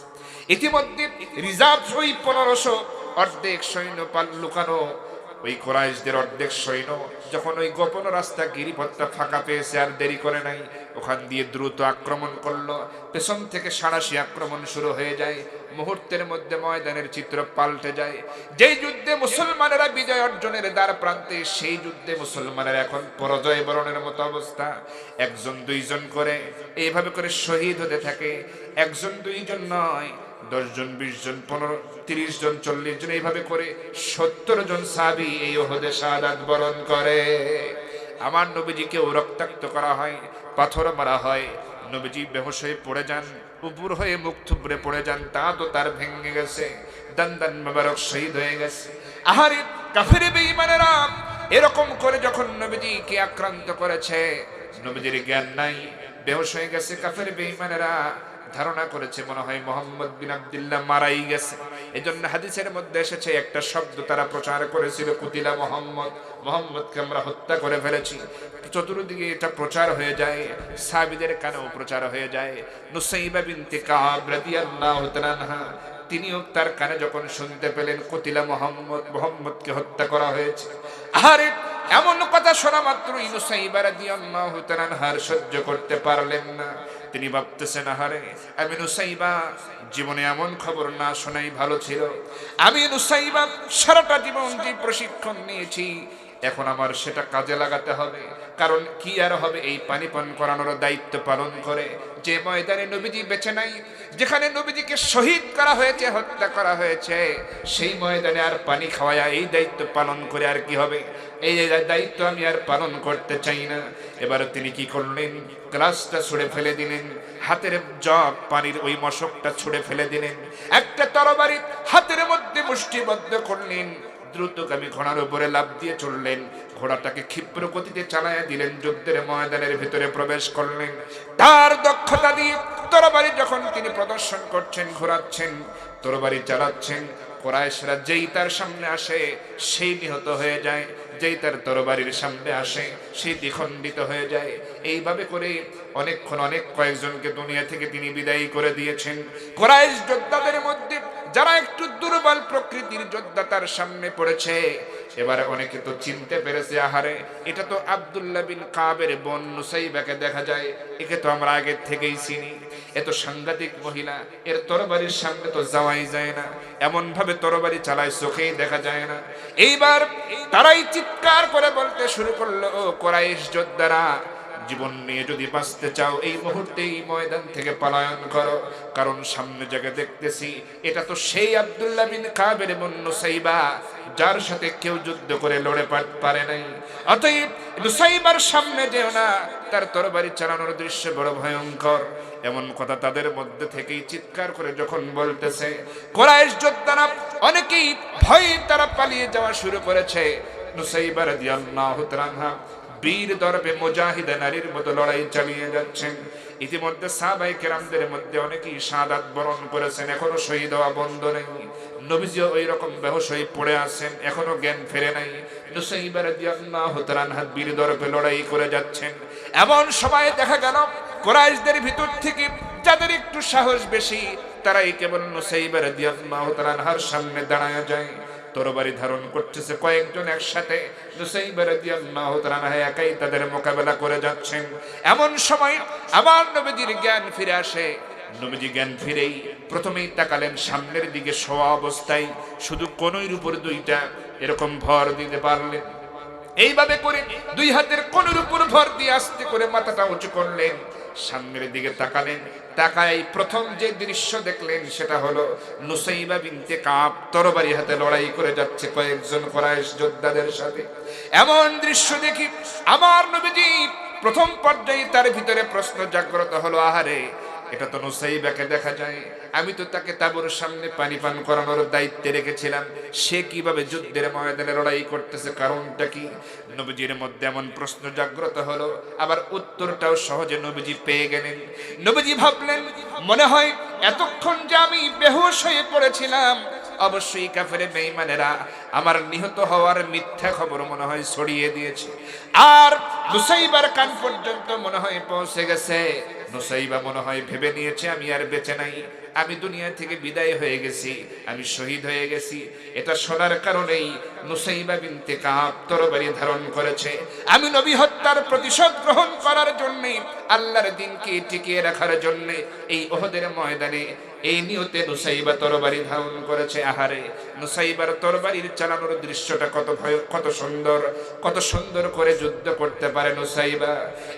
ইতিমধ্যে রিজার্ভ ওই 1500 অর্ধেক সৈন্য লুকানো, ওই কুরাইশদের অর্ধেক সৈন্য যখন ওই গোপন রাস্তা গিরিপথটা ফাঁকা পেয়েছে, আর দেরি করে নাই, ওখান দিয়ে দ্রুত আক্রমণ করলো। পেছন থেকে সাঁড়াশি আক্রমণ শুরু হয়ে যায়। মুহূর্তের মধ্যে ময়দানের চিত্র পাল্টে যায়। যেই যুদ্ধে মুসলমানেরা বিজয় অর্জনের দ্বার প্রান্তে, সেই যুদ্ধে মুসলমানের এখন পরাজয় বরণের মতো অবস্থা। একজন দুইজন করে এইভাবে করে শহীদ হতে থাকে। একজন দুইজন নয়, 10 জন, 20 জন, 15, 30 জন, 40 জন, এইভাবে করে 70 জন সাহাবী এই উহুদে শাহাদাত বরণ করে। আমার নবীজিকে রক্তাক্ত করা হয়, পাথর মারা হয়, নবীজি বেহুশ হয়ে পড়ে যান, উপর হয়ে মুখ থুবড়ে পড়ে যান, তা তো তার ভেঙে গেছে, দান মোবারক শহীদ হয়ে গেছে। আহারে কাফের বেঈমানেরা এরকম করে যখন নবীজিকে আক্রান্ত করেছে, নবীজির জ্ঞান নাই, বেহুশ হয়ে গেছে। কাফের বেঈমানেরা ধারণা করেছে মনে হয় মোহাম্মদ বিন আব্দুল্লাহ মারাই গেছে। এজন্য হাদিসের মধ্যে এসেছে একটা শব্দ তারা প্রচার করেছিল, কুতিলা মোহাম্মদ, মোহাম্মদকে আমরা হত্যা করে ফেলেছি। চতুর্দিকে এটা প্রচার হয়ে যায়, সাহাবীদের কানেও প্রচার হয়ে যায়। নুসাইবা বিনতে কাব রাদিয়াল্লাহু তাআলা আনহা, তিনিও তার কানে যখন শুনতে পেলেন কুতিলা মোহাম্মদ, মোহাম্মদকে হত্যা করা হয়েছে, আরে এমন কথা শোনা মাত্রই নুসাইবা রাদিয়াল্লাহু তাআলা আনহার সহ্য করতে পারলেন না। তিনি ভাবতেছেন, আহারে আমি নুসাইবা জীবনে এমন খবর না শোনাই ভালো ছিল। আমি নুসাইবা সারাটা জীবন যে প্রশিক্ষণ নিয়েছি, এখন আমার সেটা কাজে লাগাতে হবে। কারণ কি আর হবে, এই পানি পান করানোর দায়িত্ব পালন করে যে ময়দানে নবীজি বেঁচে নাই, যেখানে নবীজিকে শহীদ করা হয়েছে, হত্যা করা হয়েছে, সেই ময়দানে আর পানি খাওয়ায়া এই দায়িত্ব পালন করে আর কি হবে? এই দায়িত্ব আমি আর পালন করতে চাই না। এবার তিনি কি করলেন, গ্লাসটা ছুঁড়ে ফেলে দিলেন, হাতের জগ পানির ওই মশকটা ছুঁড়ে ফেলে দিলেন, একটা তরবারি হাতের মধ্যে মুষ্টিবদ্ধ করলেন, দ্রুতগামী ঘোড়ার উপরে লাফ দিয়ে চললেন, ঘোড়াটাকে ক্ষিপ্র গতিতে চালায়া দিলেন, যুদ্ধের ময়দানের ভিতরে প্রবেশ করলেন। তার দক্ষতা দিয়ে তরবারি যখন তিনি প্রদর্শন করছেন, ঘোরাচ্ছেন, তরবারি চালাচ্ছেন, কুরাইশরা যেই তার সামনে আসে সেই নিহত হয়ে যায়, যেই তার তরবারির সামনে আসে সেই দ্বিখণ্ডিত হয়ে যায়। এইভাবে করে অনেকক্ষণ অনেক কয়েকজনকে দুনিয়া থেকে তিনি বিদায়ী করে দিয়েছেন। কুরাইশ যোদ্ধাদের মধ্যে যারা একটু দুর্বল প্রকৃতির যোদ্ধা তার সামনে পড়েছে। এবারে অনেকে তো চিনতে পেরেছে, আহারে এটা তো আব্দুল্লাহ বিন কাবের বোন নুসাইবাকে দেখা যায়, একে তো আমরা আগে থেকেই চিনি, এত সাংঘাতিক মহিলা, এর তরবারির সামনে তো যাওয়াই যায় না, এমন ভাবে তরবারি চালায় চোখেই দেখা যায় না। এইবার তারাই চিৎকার করে বলতে শুরু করলো, ও কুরাইশ যোদ্ধারা, জীবন নিয়ে যদি বাঁচতে চাও এই মুহূর্তে এই ময়দান থেকে পলায়ন করো, কারণ সামনে জায়গা দেখতেছি এটা তো সেই আব্দুল্লাহ বিন কাবের বোন নুসাইবা, যার সাথে কেউ যুদ্ধ করে লড়ে পারে নাই। অতএব নুসাইবার সামনে যেও না, তার তরবারি চালানোর দৃশ্য বড় ভয়ঙ্কর। এমন কথা তাদের মধ্যে থেকেই চিৎকার করে যখন বলতেছে, কুরাইশ যোদ্ধারা অনেকেই ভয়ে তারা পালিয়ে যাওয়া শুরু করেছে। নুসাইবা রাদিয়াল্লাহু তাআলা বীর দর্পে মুজাহিদা নারীর মতো লড়াই চালিয়ে যাচ্ছেন। ইতিমধ্যে সাহাবায়ে কেরামদের মধ্যে অনেকেই শাহাদাত বরণ করেছেন, এখনো শহীদ হওয়া বন্ধ নেই। নবীজিও ওই রকম বেহুশ হয়ে পড়ে আছেন, এখনো জ্ঞান ফেরে নাই। নুসাইবা রাদিয়াল্লাহু তাআলা বীর দর্পে লড়াই করে যাচ্ছেন। এমন সময় দেখা গেল কুরাইশদের ভিতর থেকে যাদের একটু সাহস বেশি, তারাই কেবল নুসাইবা রাদিয়াল্লাহু তাআলার সামনে দাঁড়ায় যায়। তরবারি ধারণ করতেছে কয়েকজন একসাথে, নুসাইবা রাদিয়াল্লাহু তাআলা একাই তাদের মোকাবেলা করে যাচ্ছেন। এমন সময় আবার নবীজির জ্ঞান ফিরে আসে। নবীজি জ্ঞান ফিরেই প্রথমেই তাকালেন সামনের দিকে শোয়া অবস্থায়, শুধু কোনইর উপর দুইটা এরকম ভর দিতে পারলেন। এইভাবে করে দুই হাতের কোনর উপর ভর দিয়ে আস্তে করে মাথাটা উঁচু করলেন, সামনের দিকে তাকালেন। তাকায় প্রথম যে দৃশ্য দেখলেন সেটা হলো নুসাইবা বিনতে কাব তরবারি হাতে লড়াই করে যাচ্ছে কয়েকজন কুরাইশ যোদ্ধাদের সাথে। এমন দৃশ্য দেখি আমার নবীজি প্রথম পর্যায়ে তার ভিতরে প্রশ্ন জাগ্রত হলো, আহারে এটা তো নুসাইবাকে দেখা যায়, আমি তো তাকে তাঁবুর সামনে পানি পান করানোর দায়িত্বে রেখেছিলাম, সে কিভাবে যুদ্ধের ময়দানে লড়াই করতেছে, কারণটা কি? নবীজির মধ্যে এমন প্রশ্ন জাগ্রত হলো, আবার উত্তরটাও সহজে নবীজি পেয়ে গেলেন। নবীজি ভাবলেন, মনে হয় এতক্ষণ যে আমি বেহুশ হয়ে পড়েছিলাম, অবশ্যই কাফের বেঈমানেরা আমার নিহত হওয়ার মিথ্যা খবর মনে হয় ছড়িয়ে দিয়েছে, আর নুসাইবার কান পর্যন্ত মনে হয় পৌঁছে গেছে। নুসাইবা মনে হয় ভেবে নিয়েছে আমি আর বেঁচে নাই, আমি দুনিয়া থেকে বিদায় হয়ে গেছি, আমি শহীদ হয়ে গেছি। এটা শোনার কারণেই নুসাইবা বিনতে কাব তরবারি ধারণ করেছে। আমি নবী হত্যার প্রতিশোধ গ্রহণ করার জন্য, আল্লাহর দ্বীনকে টিকিয়ে রাখার জন্য এই উহুদের ময়দানে এই নিয়তে নুসাইবা তরবারি ধারণ করেছে। আহারে নুসাইবার তরবারির চালানোর দৃশ্যটা কত সুন্দর, কত সুন্দর করে যুদ্ধ করতে পারে নুসাইবা।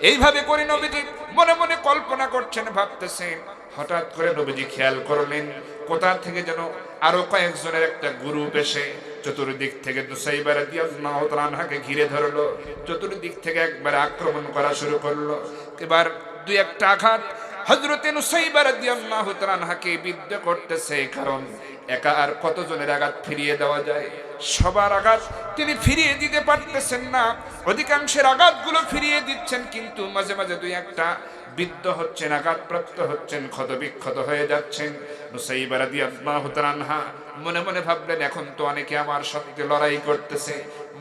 এইভাবে করে নবীজি মনে মনে কল্পনা করছেন, ভাবতেছেন। হঠাৎ করে নবীজি খেয়াল করলেন কোথা থেকে যেন আরো কয়েকজনের একটা গ্রুপ এসে চতুর্দিক থেকে নুসাইবা রাদিয়াল্লাহু তাআলাকে ঘিরে ধরলো, চতুর্দিক থেকে একবার আক্রমণ করা শুরু করলো। এবার দুই একটা আঘাত হযরতে নুসাইবা রাদিয়াল্লাহু তাআলাকে বিদ্ধ করতেছে, কারণ একা আর কতজনের আঘাত ফিরিয়ে দেওয়া যায়? সবার আঘাত তিনি ফিরিয়ে দিতে পারতেছেন না। অধিকাংশের আঘাতগুলো ফিরিয়ে দিচ্ছেন, কিন্তু মাঝে মাঝে দুই একটা বিদ্ধ হচ্ছেন, আঘাতপ্রাপ্ত হচ্ছেন, ক্ষতবিক্ষত হয়ে যাচ্ছেন। নুসাইবা রাদিয়াল্লাহু তাআলা মনে মনে ভাবলেন, এখন তো অনেকে আমার সাথে লড়াই করতেছে,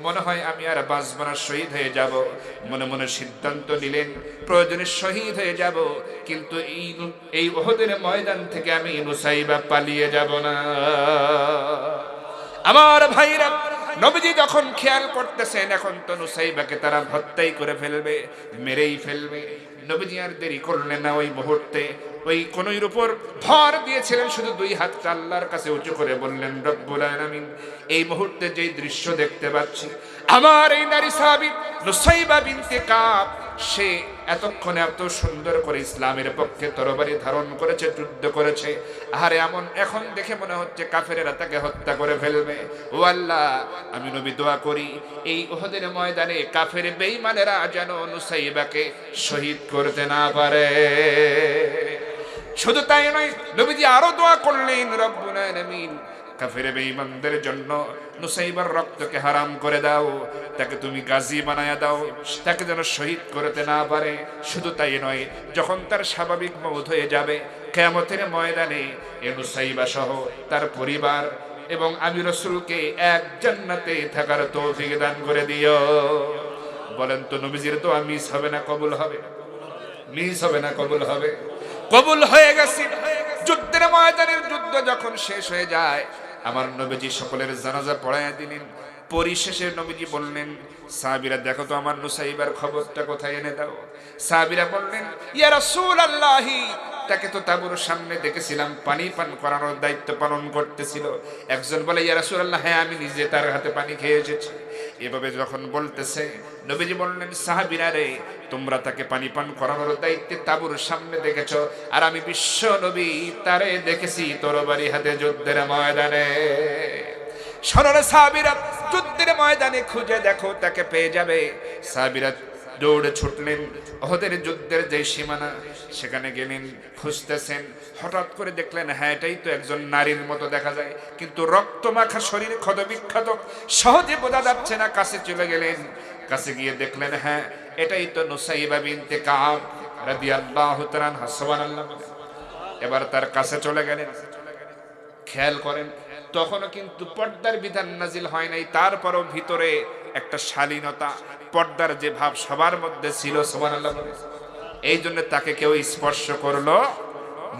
মনে হয় আমি আর বাঁচব না, শহীদ হয়ে যাব। মনে মনে সিদ্ধান্ত নিলেন প্রয়োজনে শহীদ হয়ে যাব, কিন্তু এই উহুদের ময়দান থেকে আমি নুসাইবা পালিয়ে যাব না। আমার ভাইরা, নবীজি যখন খেয়াল করতেছেন এখন তো নুসাইবাকে তারা হত্যাই করে ফেলবে, মেরেই ফেলবে, নবীজি আর দেরি করলেন না। ওই মুহূর্তে ওই কোনইর উপর ভর দিয়েছিলেন, শুধু দুই হাতটা আল্লাহর কাছে উঁচু করে বললেন, রব্বুল আলামিন, এই মুহূর্তে যেই দৃশ্য দেখতে পাচ্ছি, আমার এই নারী সাহাবী নুসাইবা বিনতে কাব, সে এতক্ষণে এত সুন্দর করে ইসলামের পক্ষে তরবারি ধারণ করেছে, যুদ্ধ করেছে। আরে এমন এখন দেখে মনে হচ্ছে কাফেরেরা তাকে হত্যা করে ফেলবে। ও আল্লাহ, আমি নবী দোয়া করি এই উহুদের ময়দানে কাফের বেঈমানেরা যেন নুসাইবাকে শহীদ করতে না পারে। শুধু তাই নয়, নবীজি আরো দোয়া করলেন, রব্বুল আলামিন, কাফের বেঈমানদের জন্য নুসাইবার রক্তকে হারাম করে দাও, তাকে তুমি গাজী বানায়া দাও, তাকে যেন শহীদ করতে না পারে। শুধু তাই নয়, যখন তার স্বাভাবিক মওত হয়ে যাবে কিয়ামতের ময়দানে, এ নুসাইবা সহ তার পরিবার এবং আমি রাসূলকে এক জান্নাতে থাকার তৌফিক দান করে দিও। বলেন তো, নবীজির দোয়া মিস হবে না কবুল হবে? মিস হবে না কবুল হবে? কবুল হয়ে গেছে। যুদ্ধের ময়দানের যুদ্ধ যখন শেষ হয়ে যায়, আমার নবীজি সকলের জানাজা পড়াইয়া দিলেন। পরিশেষে নবীজি বললেন, সাহাবীরা দেখো তো আমার নুসাইবার খবরটা কোথায় এনে দাও। সাহাবীরা বললেন, ইয়া রাসূলুল্লাহি, তাকে তো তাঁবুর সামনে দেখেছিলাম, পানি পান করানোর দায়িত্ব পালন করতেছিল। একজন বলে, ইয়া রাসূলুল্লাহ, হ্যাঁ আমি নিজে তার হাতে পানি খেয়ে এসেছি। এভাবে যখন বলতেছে, নবীজি বললেন, সাহাবীরা রে, তোমরা তাকে পানি পান করানোর দায়িত্বে তাঁবুর সামনে দেখেছো, আর আমি বিশ্ব নবী তারে দেখেছি তরবারি হাতে যুদ্ধের ময়দানে। শোনো সাহাবীরা, যুদ্ধের ময়দানে খুঁজে দেখো, তাকে পেয়ে যাবে। সাহাবীরা দৌড়ে ছুটলেন ওহদের যুদ্ধের যে সীমানা, সেখানে গেলেন, খুঁজতেছেন। হঠাৎ করে দেখলেন, হ্যাঁ এটাই তো একজন নারীর মতো দেখা যায়, কিন্তু রক্তমাখা শরীর, ক্ষতবিক্ষত, সহজে বোঝা যাচ্ছে না। কাছে চলে গেলেন, কাছে গিয়ে দেখলেন, হ্যাঁ এটাই তো নুসাইবা বিনতে কাব রাদিয়াল্লাহু তাআলা আনহা। সুবহানাল্লাহ। এবার তার কাছে চলে গেলেন। খেয়াল করেন, তখনও কিন্তু পর্দার বিধান নাজিল হয় নাই, তারপরও ভিতরে একটা শালীনতা, পর্দার যে ভাব সবার মধ্যে ছিল। সুবহানাল্লাহ। এই জন্য তাকে কেউ স্পর্শ করলো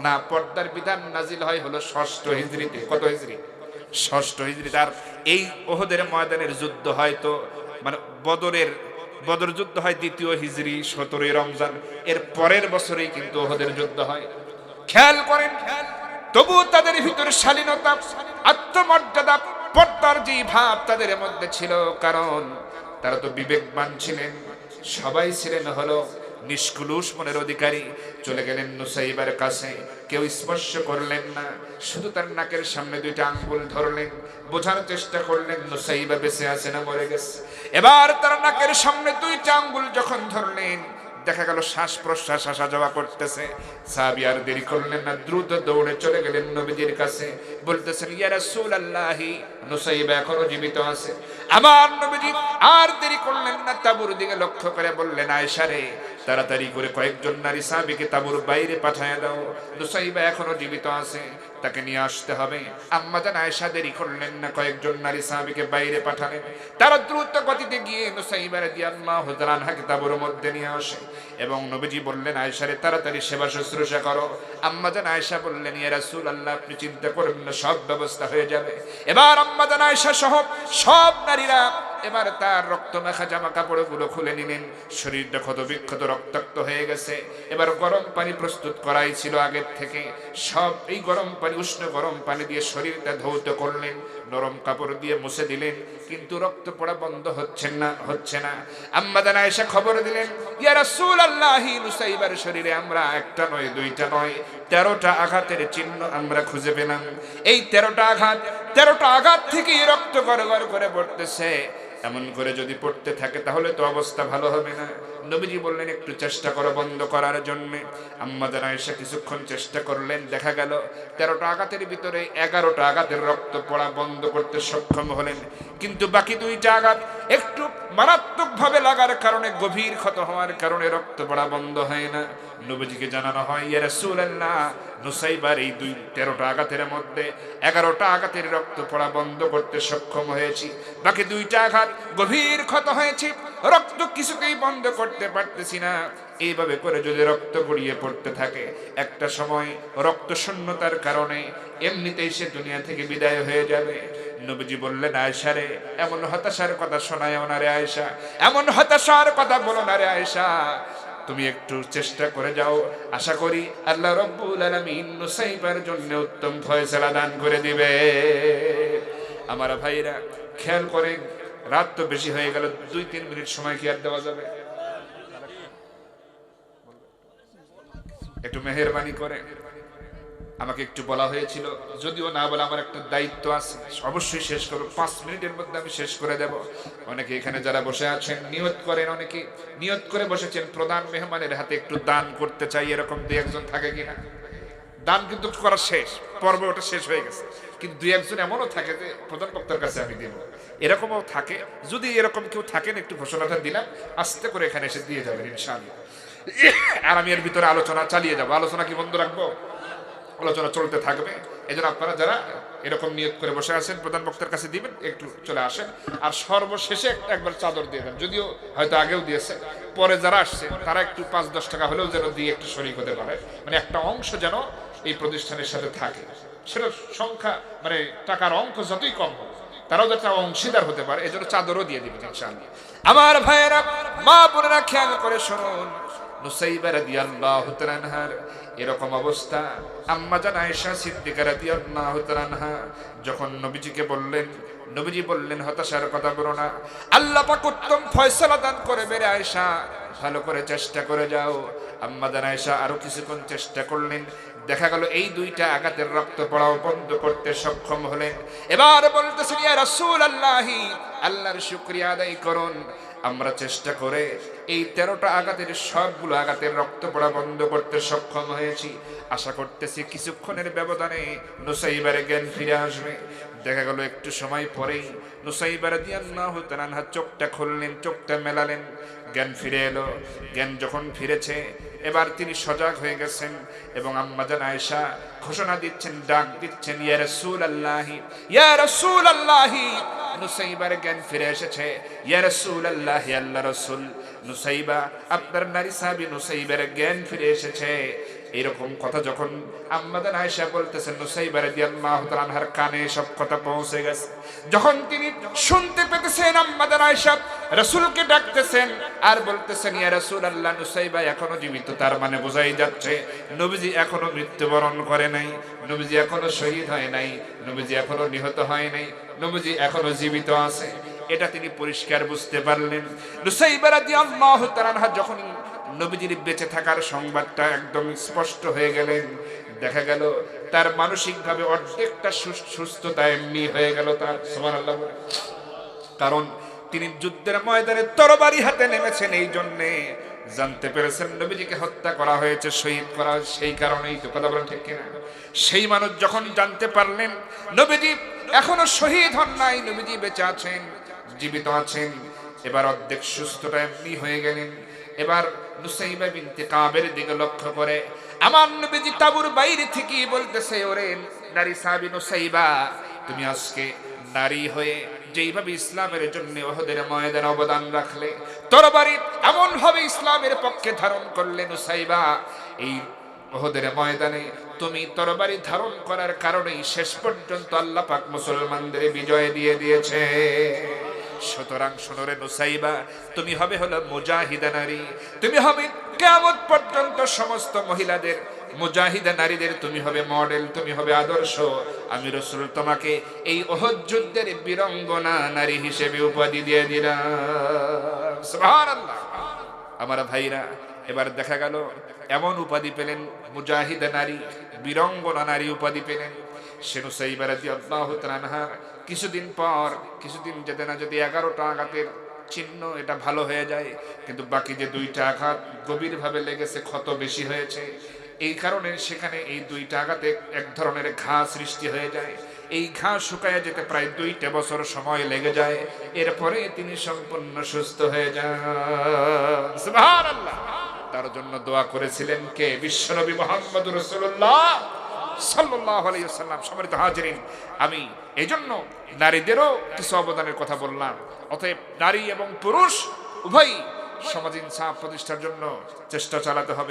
না। পর্দার বিধান নাজিল হয় হলো 6ষ্ঠ হিজরিতে। কত হিজরি? 6ষ্ঠ হিজরি। আর এই ওহদের ময়দানের যুদ্ধ হয়তো মানে বদর যুদ্ধ হয় 2য় হিজরি, 17ই রমজান। এর পরের বছরেই কিন্তু ওহদের যুদ্ধ হয়। খেয়াল করেন, তবু তাদের ভিতরে শালীনতা, আত্মমর্যাদা, পর্দার যে ভাব তাদের মধ্যে ছিল, কারণ তারা তো বিবেকবান ছিলেন। সবাই ছিলেন হলো নিষ্কুলুষ মনের অধিকারী। চলে গেলেন নুসাইবার কাছে, কেউ স্পর্শ করলেন না, শুধু তার নাকের সামনে 2টা আঙ্গুল ধরলেন, বোঝার চেষ্টা করলেন নুসাইবা বেঁচে আছে না মরে গেছে। এবার তার নাকের সামনে 2টা আঙ্গুল যখন ধরলেন, দেখা গেল শ্বাস প্রশ্বাস আসা যাওয়া করতেছে। সাহাবী আর দেরি করলেন না, দ্রুত দৌড়ে চলে গেলেন নবীজির কাছে, বলতেছেন, ইয়া রাসূলুল্লাহি, নুসাইবা এখনো জীবিত আছে। আমার নবীজি আর দেরি করলেন না, তাঁবুর দিকে লক্ষ্য করে বললেন, আয়েশা রে, তাড়াতাড়ি করে কয়েকজন নারী সাহাবীকে তাঁবুর বাইরে পাঠায় দাও, নুসাইবা এখনো জীবিত আছে, তাকে নিয়ে আসতে হবে। আম্মা জান আয়েশা দেরি করলেন না, কয়েকজন নারী সাহাবীকে বাইরে পাঠালেন। তারা দ্রুত গতিতে গিয়ে নুসাইবা রাদিয়াল্লাহু তাআলা আনহাকে তাঁবুর মধ্যে নিয়ে আসে এবং নবীজি বললেন, আয়েশা রে, তাড়াতাড়ি সেবা শুশ্রূষা করো। আম্মা জান আয়েশা বললেন, ইয়া রাসূলুল্লাহ, আপনি চিন্তা করবেন না, সব ব্যবস্থা হয়ে যাবে। এবার আম্মা জান আয়েশা সহ সব নারীরা এবার তার রক্তমাখা জামা কাপড়গুলো খুলে নিলেন। শরীরটা ক্ষতবিক্ষত, রক্তাক্ত হয়ে গেছে। এবার গরম পানি প্রস্তুত করাই ছিল আগের থেকে। সব এই গরম পানি, উষ্ণ গরম পানি দিয়ে শরীরটা ধৌত করলেন, নরম কাপড় দিয়ে মুছে দিলেন, কিন্তু রক্ত পড়া বন্ধ হচ্ছে না। আম্মা জান আয়েশা খবর দিলেন, ইয়া রাসূলুল্লাহ, নুসাইবার শরীরে আমরা একটা নয়, 2টা নয়, 13টা আঘাতের চিহ্ন আমরা খুঁজে পেলাম। এই 13টা আঘাত থেকে রক্ত গড়গড় করে পড়তেছে। এমন করে যদি পড়তে থাকে তাহলে তো অবস্থা ভালো হবে না। নবীজি বললেন, একটু চেষ্টা করো বন্ধ করার জন্য। আম্মা জান আয়েশা কিছুক্ষণ চেষ্টা করলেন, দেখা গেল 13টা আঘাতের ভিতরে 11টা আঘাতের রক্ত পড়া বন্ধ করতে সক্ষম হলেন, কিন্তু বাকি 2টা আঘাত একটু মারাত্মকভাবে লাগার কারণে, গভীর ক্ষত হওয়ার কারণে রক্ত পড়া বন্ধ হয় না। নবীজিকে জানানো হয়, ইয়া রাসূলুল্লাহ, নুসাইবার এই 13টা আঘাতের মধ্যে 11টা আঘাতের রক্ত পড়া বন্ধ করতে সক্ষম হয়েছি, বাকি 2টা আঘাত গভীর ক্ষত হয়েছে, রক্ত কিছুকেই বন্ধ করতে পারতেছি না। এইভাবে করে যদি রক্ত গড়িয়ে পড়তে থাকে, একটা সময় রক্ত শূন্যতার কারণে এমনিতেই সে দুনিয়া থেকে বিদায় হয়ে যাবে। নবীজি বললেন, আয়েশা রে, এমন হতাশার কথা শোনায় না রে আয়েশা, এমন হতাশার কথা বলো না রে আয়েশা, তুমি একটু চেষ্টা করে যাও, আশা করি আল্লাহ রাব্বুল আলামিন নুসাইবার জন্য উত্তম ফয়সালা দান করে দিবে। আমার ভাইরা খেয়াল করে, রাত তো বেশি হয়ে গেল, 2-3 মিনিট সময় কি আর দেওয়া যাবে? একটু মেহেরবানি করে আমাকে একটু বলা হয়েছিল, যদিও না বলে আমার একটা দায়িত্ব আছে, অবশ্যই শেষ করব, 5 মিনিটের মধ্যে আমি শেষ করে দেব। অনেকে এখানে যারা বসে আছেন নিয়ত করেন, অনেকে নিয়ত করে বসেছেন প্রধান মেহমানের হাতে একটু দান করতে চাই, এরকম 2-1 থাকে কিনা? দান কিন্তু করা শেষ, পর্ব ওটা শেষ হয়ে গেছে, কিন্তু 2-1 এমনও থাকে যে প্রধান বক্তার কাছে আমি দেব, এরকমও থাকে। যদি এরকম কেউ থাকেন, একটু ঘোষণাটা দিলাম, আস্তে করে এখানে এসে দিয়ে যাবেন ইনশাআল্লাহ। আর আমি এর ভিতরে আলোচনা চালিয়ে যাবো। আলোচনা কি বন্ধ রাখবো? আলোচনা চলতে থাকবে। এই জন্য আপনারা যারা এরকম নিয়ত করে বসে আছেন, প্রধান বক্তার কাছে দিবেন, একটু চলে আসেন। আর সর্বশেষে একবার চাদর দিয়ে দেন, যদিও হয়তো আগেও দিয়েছে, পরে যারা আসছে তারা একটু 5-10 টাকা হলেও যেন দিয়ে একটু শরীক হতে পারে, মানে একটা অংশ যেন এই প্রতিষ্ঠানের সাথে থাকে, সেটা সংখ্যা মানে টাকার অঙ্ক যতই কম হোক, তারাও যাতে অংশীদার হতে পারে, এজন্য চাদরও দিয়ে দিবেন ইনশাআল্লাহ। আমার ভাইয়েরা, মা বোনেরা খেয়াল করে শুনুন, নুসাইবা রাদিয়াল্লাহু তাআলা আনহার এরকম অবস্থা। আম্মা জান আয়েশা সিদ্দিকা রাদিয়াল্লাহু তাআলা আনহা যখন নবীজিকে বললেন, নবীজি বললেন, হতাশার কথা বলো না, আল্লাহ পাক উত্তম ফয়সালা দান করে বেরে আয়েশা, ভালো করে চেষ্টা করে যাও। আম্মা জান আয়েশা আরো কিছুক্ষণ চেষ্টা করলেন, দেখা গেল এই দুইটা আঘাতের রক্ত পড়াও বন্ধ করতে সক্ষম হলেন। এবার বলতেছেন, ইয়া রাসূলুল্লাহ, আল্লাহর শুকরিয়া আদায় করুন, আমরা চেষ্টা করে এই 13টা আঘাতের সবগুলো আঘাতের রক্ত পড়া বন্ধ করতে সক্ষম হয়েছি। আশা করতেছি কিছুক্ষণের ব্যবধানে নুসাইবার জ্ঞান ফিরে আসবে। দেখা গেল একটু সময় পরেই নুসাইবা রাদিয়াল্লাহু তাআলা আনহা চোখটা খুললেন, চোখটা মেলালেন, জ্ঞান ফিরে এলো। জ্ঞান যখন ফিরেছে, এবার তিনি সজাগ হয়ে গেছেন এবং আম্মা জান আয়েশা ঘোষণা দিচ্ছেন, ডাক দিচ্ছেন, ইয়া রাসূলুল্লাহ, ইয়া রাসূলুল্লাহ, নুসাইবার জ্ঞান ফিরে এসেছে, ইয়া রাসূলুল্লাহ, আল্লাহর রাসূল, নুসাইবা, আপনার নারী সাহাবী নুসাইবার জ্ঞান ফিরে এসেছে। এরকম কথা যখন আম্মা জান আয়েশা বলতেছেন, নুসাইবা রাদিয়াল্লাহু তাআলা আনহার কানে সব কথা পৌঁছে গেছে। যখন তিনি শুনতে পেতেছেন, আম্মা জান আয়েশা রাসূলকে ডাকতেছেন আর বলতেছেন, ইয়া রাসূলুল্লাহ, নুসাইবা এখনো জীবিত, তার মানে বোঝাই যাচ্ছে নবীজি এখনো মৃত্যুবরণ করে নাই, নবীজি এখনো শহীদ হয় নাই, নবীজি এখনো নিহত হয় নাই, নবীজি এখনো জীবিত আছে, এটা তিনি পরিষ্কার বুঝতে পারলেন। নুসাইবা রাদিয়াল্লাহু তাআলা আনহা যখন নবীজির বেঁচে থাকার সংবাদটা একদম স্পষ্ট হয়ে গেলেন, দেখা গেল তার মানসিকভাবে অর্ধেকটা সুস্থতা এমনি হয়ে গেল তার, সুবহানাল্লাহ। কারণ তিনি যুদ্ধের ময়দানে তরবারি হাতে নেমেছেন, এই জন্যে জানতে পেরেছেন নবীজিকে হত্যা করা হয়েছে, শহীদ করা, সেই কারণেই তো, কথা বলেন ঠিক কিনা? সেই মানুষ যখন জানতে পারলেন নবীজি এখনো শহীদ হন নাই, নবীজি বেঁচে আছেন, জীবিত আছেন, এবার অর্ধেক সুস্থতা এমনি হয়ে গেলেন। এবার নুসাইবা বিনতে কাবের দিকে লক্ষ্য করে আমার নবীজি তাবুর বাইরে থেকে বলতেছে, ওরে নারী সাহাবী নুসাইবা, তুমি আজকে নারী হয়ে যেইভাবে ইসলামের জন্য উহুদের ময়দানে অবদান রাখলে, তরবারি এমন ভাবে ইসলামের পক্ষে ধারণ করলে নুসাইবা, এই উহুদের ময়দানে তুমি তরবারি ধারণ করার কারণেই শেষ পর্যন্ত আল্লাহ পাক মুসলমানদের বিজয় দিয়ে দিয়েছে। সুতরাং শোনরে নুসাইবা, তুমি হবে হলো মুজাহিদা নারী, তুমি হবে কিয়ামত পর্যন্ত সমস্ত মহিলাদের, মুজাহিদা নারীদের তুমি হবে মডেল, তুমি হবে আদর্শ। আমি রাসূল তোমাকে এই উহুদ যুদ্ধের বীরাঙ্গনা নারী হিসেবে উপাধি দিয়ে দিলাম, সুবহানাল্লাহ। আমার ভাইরা, এবার দেখা গেল এমন উপাধি পেলেন, মুজাহিদা নারী, বীরাঙ্গনা নারী উপাধি পেলেন। সে নুসাইবা রাদিয়াল্লাহু তাআলা আনহা কিছুদিন পর, কিছুদিন যেতে না যদি 11টা আঘাতের চিহ্ন এটা ভালো হয়ে যায়, কিন্তু বাকি যে 2টা আঘাত গভীরভাবে লেগেছে, ক্ষত বেশি হয়েছে, এই কারণে সেখানে এই 2টা আঘাতে এক ধরনের ঘা সৃষ্টি হয়ে যায়। এই ঘা শুকায় যেতে প্রায় 2টা বছর সময় লেগে যায়, এরপরে তিনি সম্পূর্ণ সুস্থ হয়ে যান, সুবহানাল্লাহ। তার জন্য দোয়া করেছিলেন কে? বিশ্বনবী মুহাম্মদুর রাসূলুল্লাহ সাল্লাল্লাহু আলাইহি ওয়াসাল্লাম। সম্মানিত হাজিরিন, আমি এইজন্য নারীদেরও কিছু অবদানের কথা বললাম। অতএব নারী এবং পুরুষ উভয়ই সমাজ ইনসাফ প্রতিষ্ঠার জন্য চেষ্টা চালাতে হবে।